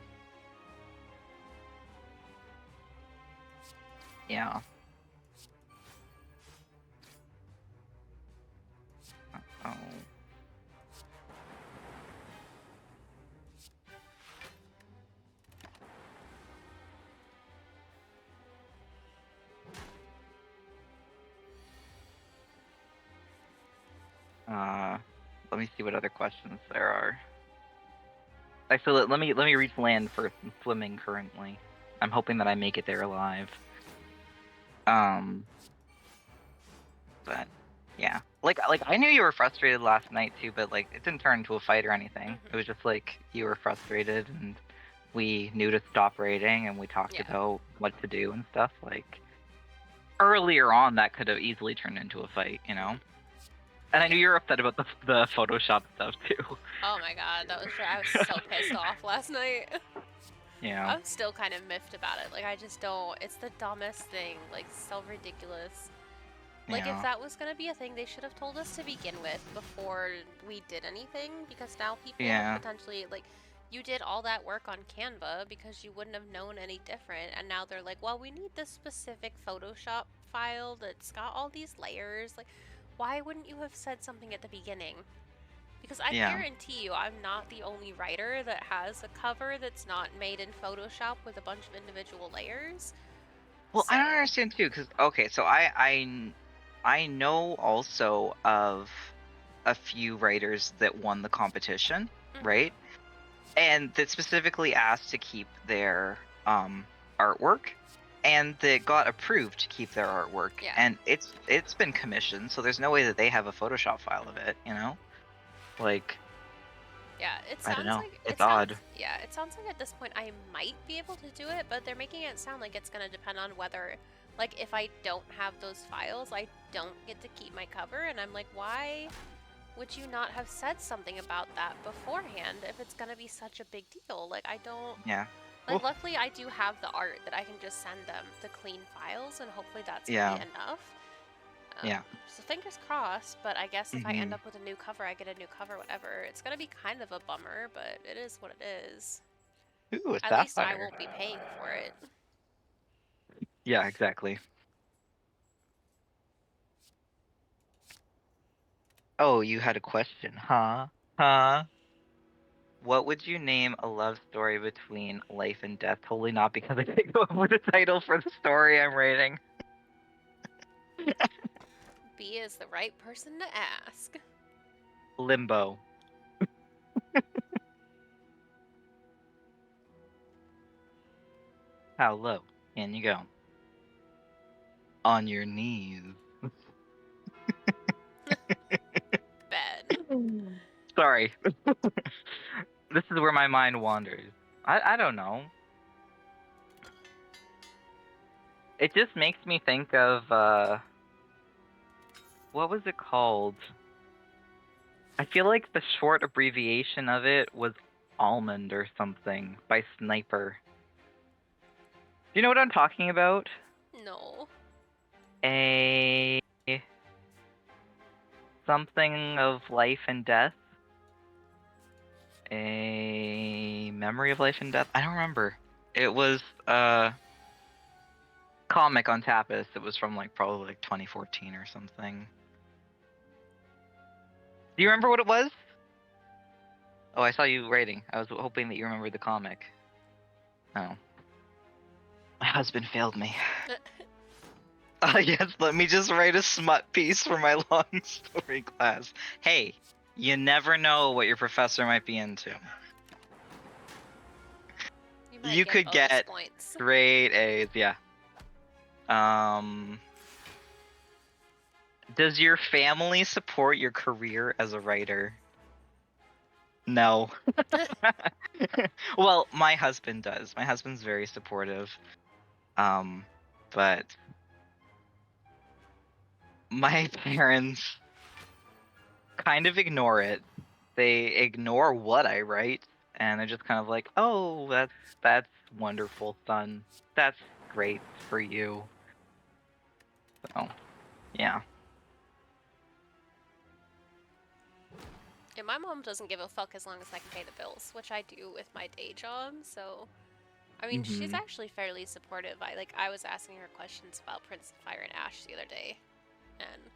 yeah. Oh. Let me see what other questions there are. Actually, let me reach land first. I'm swimming currently. I'm hoping that I make it there alive. But yeah, like I knew you were frustrated last night too, but like it didn't turn into a fight or anything. It was just like you were frustrated, and we knew to stop raiding, and we talked about what to do and stuff. Like earlier on, that could have easily turned into a fight, you know. And I knew you were upset about the Photoshop stuff too. Oh my god, I was so pissed off last night. Yeah. I'm still kind of miffed about it. Like, I just don't. It's the dumbest thing. Like, so ridiculous. Like, if that was gonna be a thing, they should have told us to begin with before we did anything. Because now people potentially, like, you did all that work on Canva because you wouldn't have known any different, and now they're like, well, we need this specific Photoshop file that's got all these layers. Like, why wouldn't you have said something at the beginning? Because I Yeah. guarantee you I'm not the only writer that has a cover that's not made in Photoshop with a bunch of individual layers. Well, I don't So, understand too, because okay, so I know also of a few writers that won the competition, right? And that specifically asked to keep their artwork, and that got approved to keep their artwork. yeah. And it's been commissioned, so there's no way that they have a Photoshop file of it, you know? Like, Yeah, it I don't sounds know. like It's odd. yeah, it sounds like at this point I might be able to do it, but they're making it sound like it's going to depend on whether, like, if I don't have those files, I don't get to keep my cover, and I'm like, why would you not have said something about that beforehand if it's going to be such a big deal? Like, I don't Yeah. like, Well, luckily I do have the art that I can just send them the clean files, and hopefully that's going to yeah. be enough. Yeah. So fingers crossed, but I guess if I end Mhm. up with a new cover, I get a new cover, whatever. It's gonna be kind of a bummer, but it is what it is. Ooh, a At least I sapphire. won't be paying for it. Yeah, exactly. Oh, you had a question, huh? Huh? What would you name a love story between life and death? Totally not because I can't go up with a title for the story I'm writing. B is the right person to ask. Limbo. How low can you go? On your knees. Ben. Sorry. This is where my mind wanders. I don't know. It just makes me think of what was it called? I feel like the short abbreviation of it was Almond or something by Sniper. Do you know what I'm talking about? No. A something of life and death. A memory of life and death. I don't remember. It was comic on Tapas. It was from like probably like 2014 or something. Do you remember what it was? Oh, I saw you writing. I was hoping that you remembered the comic. Oh. My husband failed me. Yes, let me just write a smut piece for my long story class. Hey, you never know what your professor might be into. You might You get could bonus get points. great A's, yeah. Does your family support your career as a writer? No. Well, my husband does. My husband's very supportive. But my parents kind of ignore it. They ignore what I write, and they're just kind of like, "Oh, that's wonderful, son. That's great for you." So, yeah. Yeah, my mom doesn't give a fuck as long as I can pay the bills, which I do with my day job, so I mean, she's Mhm. actually fairly supportive. I was asking her questions about Prince of Fire and Ash the other day, and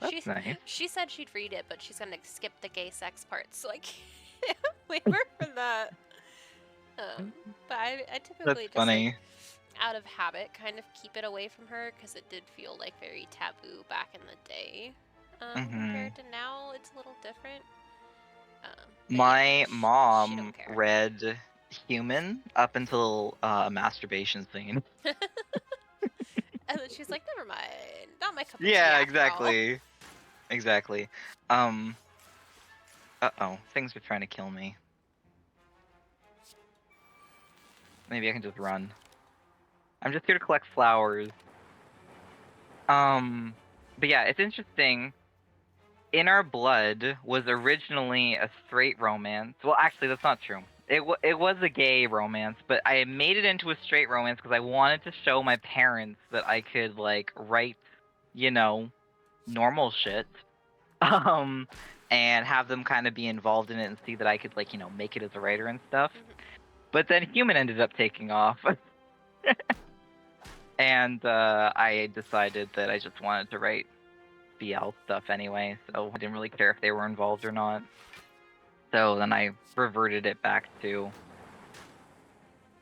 That's nice. she said she'd read it, but she's gonna skip the gay sex parts, so I can't blame her for that. But I That's typically just like funny. out of habit kind of keep it away from her because it did feel like very taboo back in the day. Mhm. Compared to now, it's a little different. But yeah, My she don't mom care. read Human up until a masturbation scene. And then she's like, never mind, not my cup of tea Yeah, after all. exactly. Exactly. Um, uh-oh, things are trying to kill me. Maybe I can just run. I'm just here to collect flowers. But yeah, it's interesting. In Our Blood was originally a straight romance. Well, actually, that's not true. It was a gay romance, but I made it into a straight romance because I wanted to show my parents that I could like write, you know, normal shit. Um, and have them kind of be involved in it and see that I could like, you know, make it as a writer and stuff. But then Human ended up taking off. And I decided that I just wanted to write BL stuff anyway, so I didn't really care if they were involved or not. So then I reverted it back to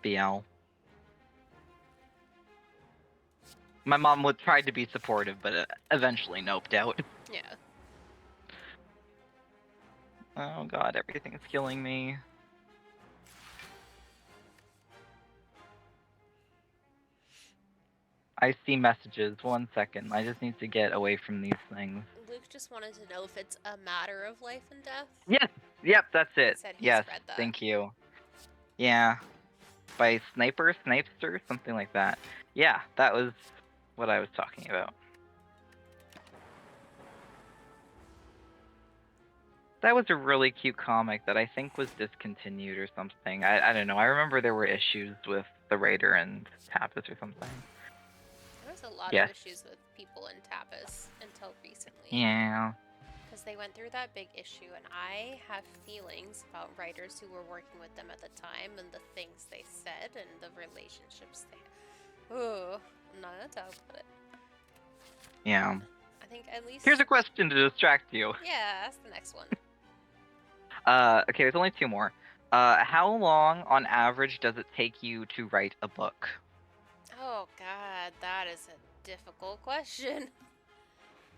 BL. My mom would try to be supportive, but eventually noped out. Yeah. Oh god, everything's killing me. I see messages. 1 second. I just need to get away from these things. Luke just wanted to know if it's a matter of life and death. Yes! Yep, that's it. He said he's Yes, read that. thank you. Yeah. By Snipester, something like that. Yeah, that was what I was talking about. That was a really cute comic that I think was discontinued or something. I don't know. I remember there were issues with the writer and Tapas or something. There was a lot Yes. of issues with people in Tapas until recently. Yeah. Because they went through that big issue, and I have feelings about writers who were working with them at the time and the things they said and the relationships they. Ooh, I'm not gonna talk about it. Yeah. I think at least. Here's a question to distract you. Yeah, that's the next one. Okay, there's only 2 more. How long on average does it take you to write a book? Oh god, that is a difficult question.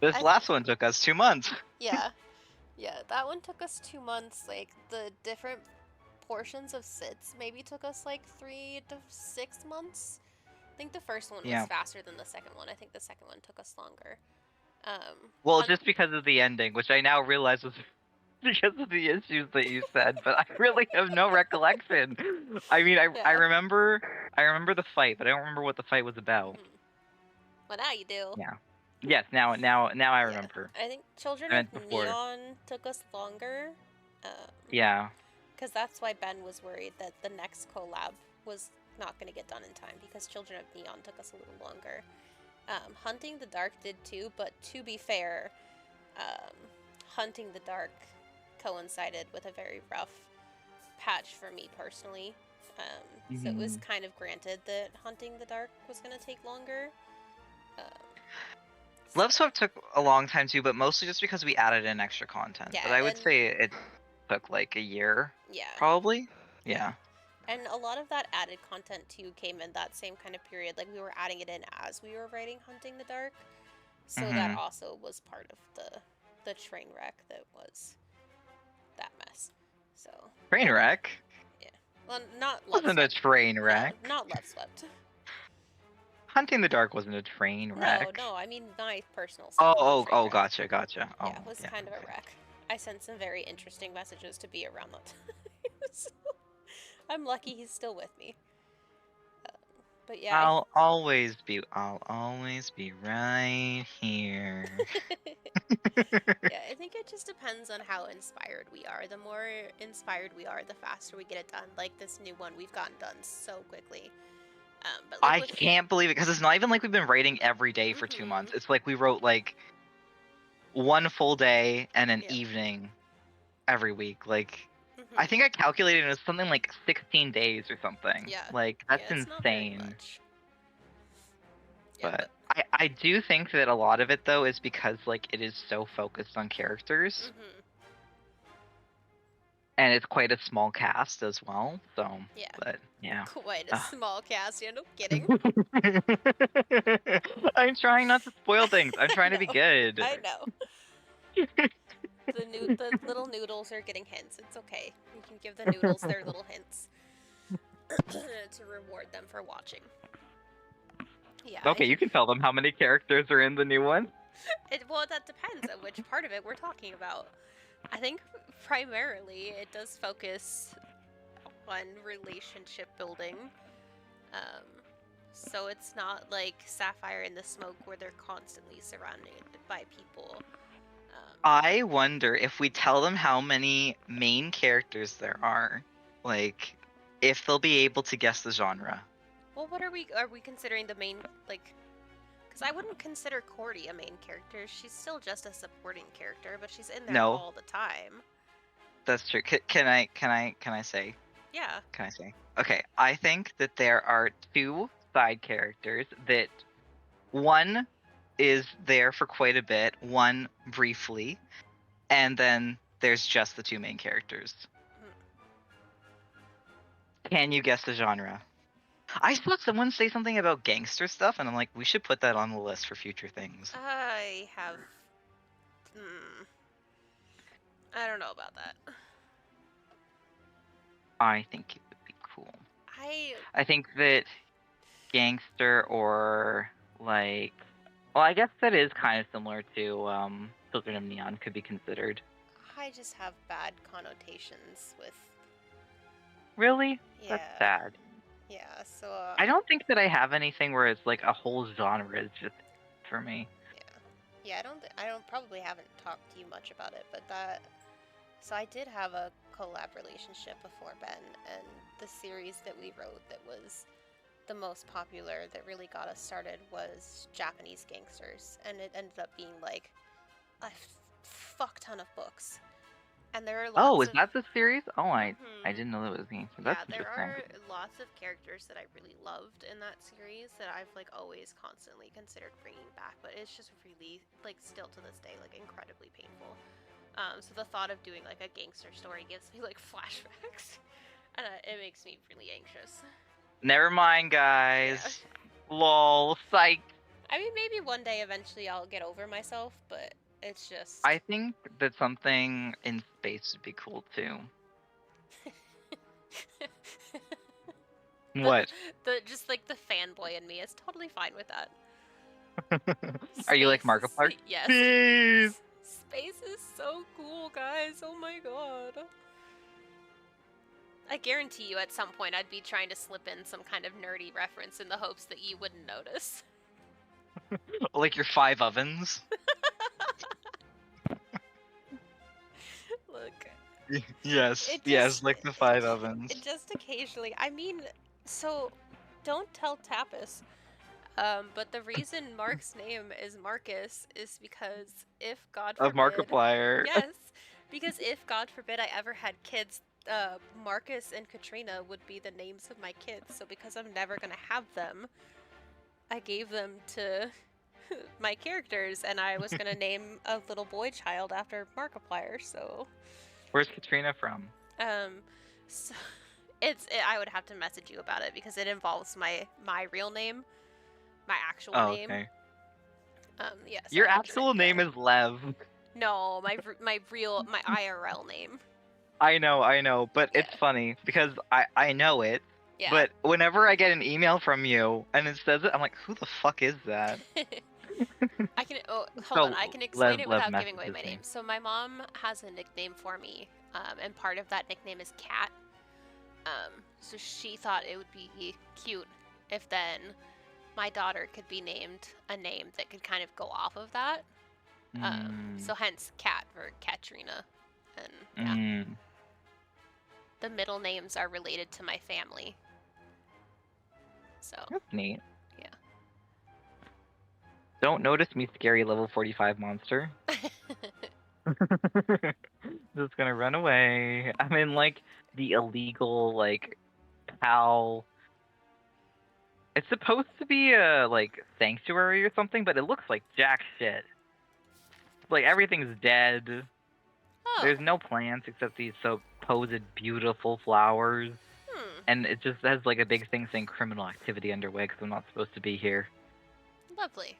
This last one took us 2 months. Yeah. Yeah, that one took us 2 months. Like, the different portions of SIDS maybe took us like 3 to 6 months. I think the first one was faster than the second one. I think the second one took us longer. Well, just because of the ending, which I now realize was because of the issues that you said, but I really have no recollection. I mean, I remember the fight, but I don't remember what the fight was about. Well, now you do. Yeah. Yes, now I remember. I think Children of Neon took us longer. Yeah. Because that's why Ben was worried that the next collab was not going to get done in time, because Children of Neon took us a little longer. Hunting the Dark did too, but to be fair, Hunting the Dark coincided with a very rough patch for me personally. So it was kind of granted that Hunting the Dark was going to take longer. Love Swept took a long time too, but mostly just because we added in extra content. Yeah, but I would say it took like a year. Yeah. Probably. Yeah. And a lot of that added content too came in that same kind of period. Like, we were adding it in as we were writing Hunting the Dark. So that also was part of the train wreck that was that mess. So train wreck? Yeah. Well, not Love Wasn't Swept. A train wreck. No, not Love Swept. Hunting the Dark wasn't a train wreck. No, I mean my personal stuff. Oh, gotcha. Oh, yeah, it was kind of a wreck. I sent some very interesting messages to be around that time. So I'm lucky he's still with me. But yeah. I'll always be right here. Yeah, I think it just depends on how inspired we are. The more inspired we are, the faster we get it done. Like this new one, we've gotten done so quickly. But like I can't believe it, because it's not even like we've been writing every day for 2 months. It's like we wrote like 1 full day and an evening every week. Like, I think I calculated it was something like 16 days or something. Yeah. Like, that's insane. But I do think that a lot of it though is because like it is so focused on characters. And it's quite a small cast as well, so yeah. But yeah. Quite a small cast, yeah, no kidding. I'm trying not to spoil things. I'm trying to be good. I know. The little noodles are getting hints. It's okay. You can give the noodles their little hints to reward them for watching. Yeah. Okay, you can tell them how many characters are in the new one. Well, that depends on which part of it we're talking about. I think primarily it does focus on relationship building. So it's not like Sapphire in the Smoke where they're constantly surrounded by people. I wonder if we tell them how many main characters there are, like, if they'll be able to guess the genre. Well, what are we considering the main, like, Because I wouldn't consider Cordy a main character. She's still just a supporting character, but she's in there No. all the time. That's true. Can I say? Yeah. Can I say? Okay, I think that there are two side characters that one is there for quite a bit, one briefly, and then there's just the two main characters. Can you guess the genre? I saw someone say something about gangster stuff, and I'm like, we should put that on the list for future things. I have... I don't know about that. I think it would be cool. I think that gangster or like... Well, I guess that is kind of similar to Children of Neon could be considered. I just have bad connotations with... Really? Yeah. That's sad. Yeah, so... I don't think that I have anything where it's like a whole genre is just for me. Yeah, I don't probably haven't talked to you much about it, but that... So I did have a collab relationship before Ben, and the series that we wrote that was the most popular that really got us started was Japanese Gangsters, and it ended up being like a fuck ton of books. And there are lots is that the series? Oh, I didn't know that was me. So that's there interesting. are lots of characters that I really loved in that series that I've like always constantly considered bringing back, but it's just really like still to this day like incredibly painful. So the thought of doing like a gangster story gives me like flashbacks, and it makes me really anxious. Never mind, guys. Yeah. Lol, psych. I mean, maybe one day eventually I'll get over myself, but it's just... I think that something in space would be cool too. What? Just like the fanboy in me is totally fine with that. Are you like Markiplier? Yes. Please. Space is so cool, guys. Oh my god. I guarantee you at some point I'd be trying to slip in some kind of nerdy reference in the hopes that you wouldn't notice. Like your 5 ovens? Look. Yes, like the 5 ovens. Just occasionally. I mean, so don't tell Tapas. But the reason Mark's name is Marcus is because if God forbid... Of Markiplier. Yes, because if God forbid I ever had kids, Marcus and Katrina would be the names of my kids. So because I'm never going to have them, I gave them to my characters, and I was going to name a little boy child after Markiplier, so... Where's Katrina from? So I would have to message you about it because it involves my real name. My actual name. Okay. Yes. Your actual name is Lev. No, my IRL name. I know, but it's funny because I know it. Yeah. But whenever I get an email from you and it says it, I'm like, who the fuck is that? I can hold on. I can explain it without giving away my name. So my mom has a nickname for me, and part of that nickname is Cat. So she thought it would be cute if then my daughter could be named a name that could kind of go off of that. So hence Cat for Katrina. And the middle names are related to my family. So that's neat. Yeah. Don't notice me, scary level 45 monster. Just gonna run away. I'm in like the illegal like PAL. It's supposed to be a like sanctuary or something, but it looks like jack shit. Like everything's dead. Oh. There's no plants except these supposed beautiful flowers. And it just has like a big thing saying criminal activity underway because I'm not supposed to be here. Lovely.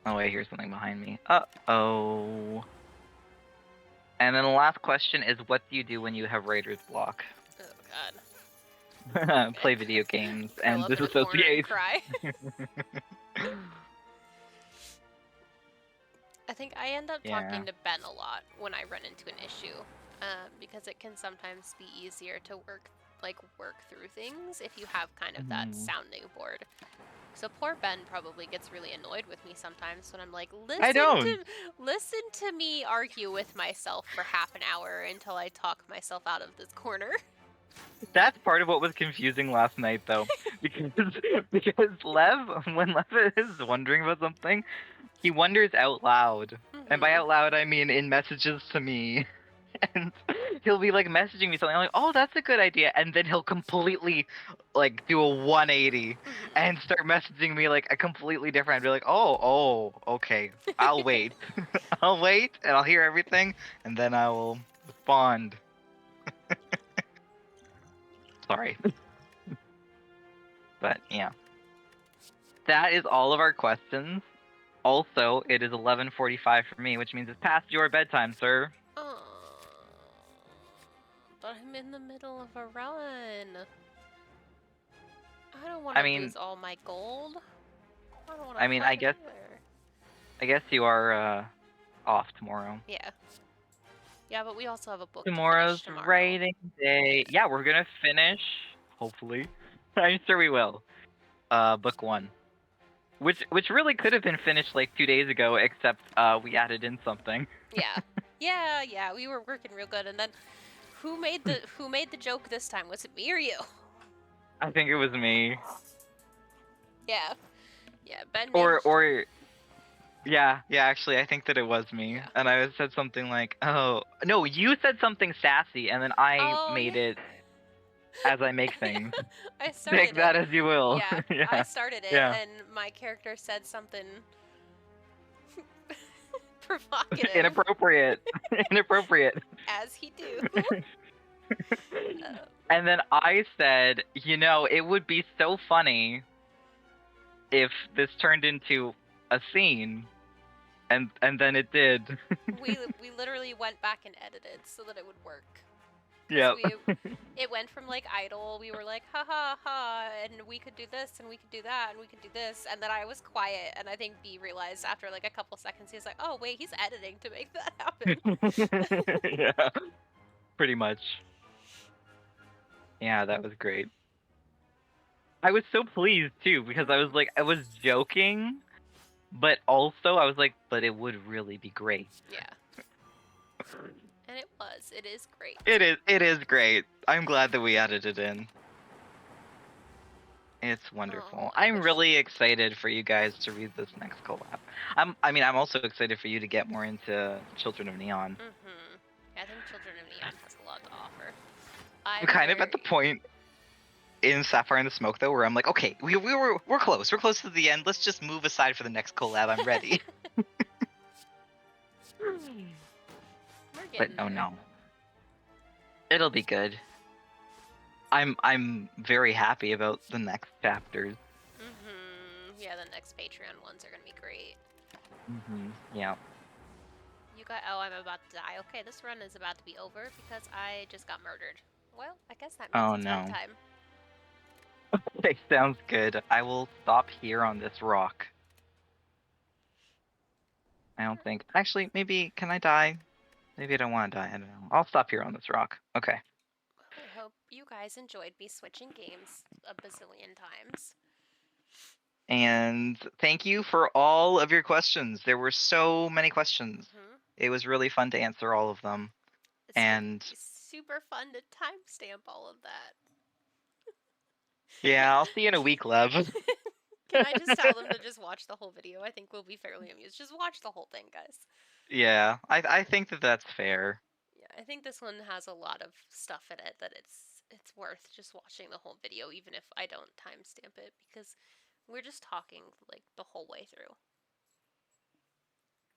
Oh wait, here's something behind me. Uh-oh. And then the last question is, what do you do when you have writer's block? Oh god. Play video games and disassociate. Cry. I think I end up talking to Ben a lot when I run into an issue, because it can sometimes be easier to work through things if you have kind of that sounding board. So poor Ben probably gets really annoyed with me sometimes when I'm like, listen to me argue with myself for half an hour until I talk myself out of this corner. That's part of what was confusing last night, though, because because Lev, when Lev is wondering about something, he wonders out loud, and by Mm-hmm. out loud I mean in messages to me. And he'll be like messaging me something. I'm like, "Oh, that's a good idea," and then he'll completely like do a 180 Mm-hmm. and start messaging me like a completely different. I'd be like, "Oh, okay, I'll wait, I'll wait, and I'll hear everything, and then I will respond." Sorry, but yeah, that is all of our questions. Also, it is 11:45 for me, which means it's past your bedtime, sir. Oh, but I'm in the middle of a run. I don't want I to mean, lose all my gold. I don't want to I mean, I fight guess, either. I guess you are off tomorrow. Yeah. Yeah, but we also have a book to Tomorrow's finish tomorrow. writing day. Yeah. Yeah, we're gonna finish. Hopefully, I'm sure we will. Book one, which really could have been finished like 2 days ago, except we added in something. Yeah. Yeah. We were working real good, and then who made the joke this time? Was it me or you? I think it was me, Yeah. Yeah. Ben or managed. or yeah, yeah. Actually, I think that it was me, Yeah. and I said something like, "Oh no, you said something sassy," and then I Oh made yeah. it as I make Yeah. things. I Take started it. that as you will. Yeah, I Yeah, started it, yeah. and my character said something provocative, Inappropriate, inappropriate. as he do. Uh, And then I said, it would be so funny if this turned into a scene, and then it did. we literally went back and edited so that it would work. Cause Yep. it went from like idle. We were like ha ha ha, and we could do this and we could do that and we could do this, and then I was quiet, and I think B realized after like a couple seconds he was like, oh wait, he's editing to make that happen. Yeah, pretty much. Yeah, that was great. I was so pleased too because I was joking, but also I was like, but it would really be great. Yeah, and it was. It is great. It is great. I'm glad that we added it in. It's Oh, wonderful. I I'm wish. really excited for you guys to read this next collab. I'm also excited for you to get more into Children of Neon. Mm-hmm. I think Children of Neon has a lot to offer. I'm I'm kind of at the very. point in Sapphire and the Smoke though where I'm like, okay, we're close. We're close to the end. Let's just move aside for the next collab. I'm ready. We're But getting oh there. no. It'll be good. I'm very happy about the next chapters. Mm-hmm. Yeah, the next Patreon ones are gonna be great. Yeah. You got. Oh, I'm about to die. Okay, this run is about to be over because I just got murdered. Well, I guess that means Oh it's no. bedtime. Okay, sounds good. I will stop here on this rock. I don't think. Actually, maybe can I die? Maybe I don't want to die. I don't know. I'll stop here on this rock. Okay. Well, I hope you guys enjoyed me switching games a bazillion times. And thank you for all of your questions. There were so many questions. Mm-hmm. It was really fun to answer all of them. It's gonna And be super fun to timestamp all of that. yeah, I'll see you in a week, Lev. Can I just tell them to just watch the whole video? I think we'll be fairly amused. Just watch the whole thing, guys. Yeah, I think that that's fair. Yeah, I think this one has a lot of stuff in it that it's worth just watching the whole video, even if I don't timestamp it, because we're just talking like the whole way through.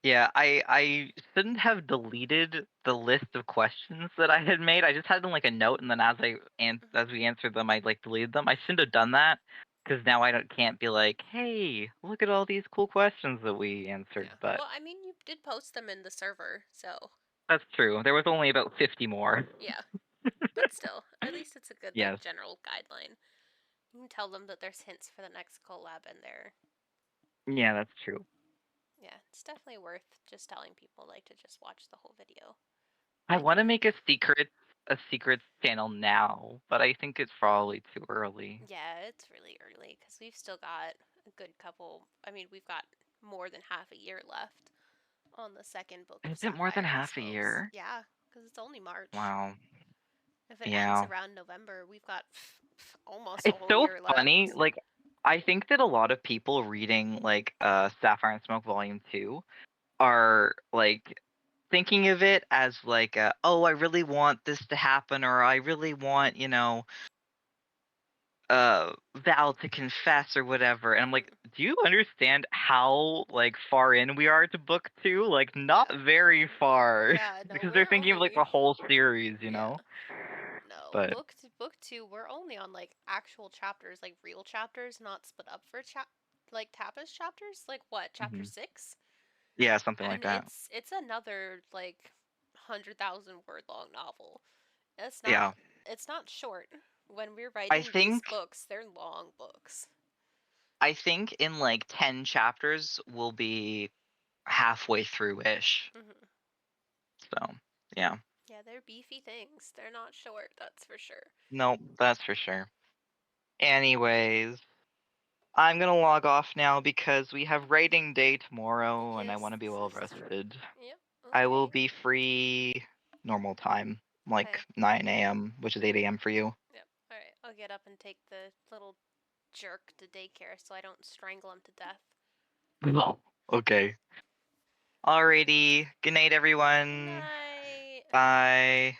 Yeah, I shouldn't have deleted the list of questions that I had made. I just had them like a note, and then as Mm-hmm. we answered them, I like deleted them. I shouldn't have done that because now I can't be like, hey, look at all these cool questions that we answered. Yeah. But Well, I mean, you did post them in the server, so that's true. There was only about 50 more. yeah. But still, at least it's a good like Yes. general guideline. You can tell them that there's hints for the next collab in there. Yeah, that's true. Yeah, it's definitely worth just telling people like to just watch the whole video. I I want think to make a secret channel now, but I think it's probably too early. yeah, it's really early because we've still got a good couple. I mean, we've got more than half a year left on the second book of Is it more than Sapphire and the half a Smokes. year? Yeah, because it's only March. Wow. If it ends Yeah. around November, we've got almost a It's whole so year funny, left. like, I think that a lot of people reading, like, Sapphire and Smoke Volume 2 are, like, thinking of it as, like, "Oh, I really want this to happen," or, "I really want, Val to confess," or whatever, and I'm like, Mhm. "Do you understand how, like, far in we are to book 2? Like, not Yeah. very far." Yeah, no, Because they're we're thinking of, like, only the whole series, you yeah. know? No, But book two, we're only on like actual chapters, like real chapters, not split up for like tapas chapters. Like what, chapter mhm. 6? Yeah, something like And that. it's another like 100,000 word long novel. It's not Yeah. it's not short. When we're I writing these think books, they're long books. I think in, like, 10 chapters, we'll be halfway through-ish. Hmm. So, yeah. Yeah, they're beefy things. They're not short, that's for sure. No, that's for sure. Anyways, I'm gonna log off now because we have writing day tomorrow and I Yes, wanna be this well is true. rested. Yep. I will Okay. be free normal time, like Okay. 9 AM, which is 8 AM for you. Yep. All right. I'll get up and take the little jerk to daycare so I don't strangle him to death. Okay. Alrighty. Good night, Good everyone. night. Bye.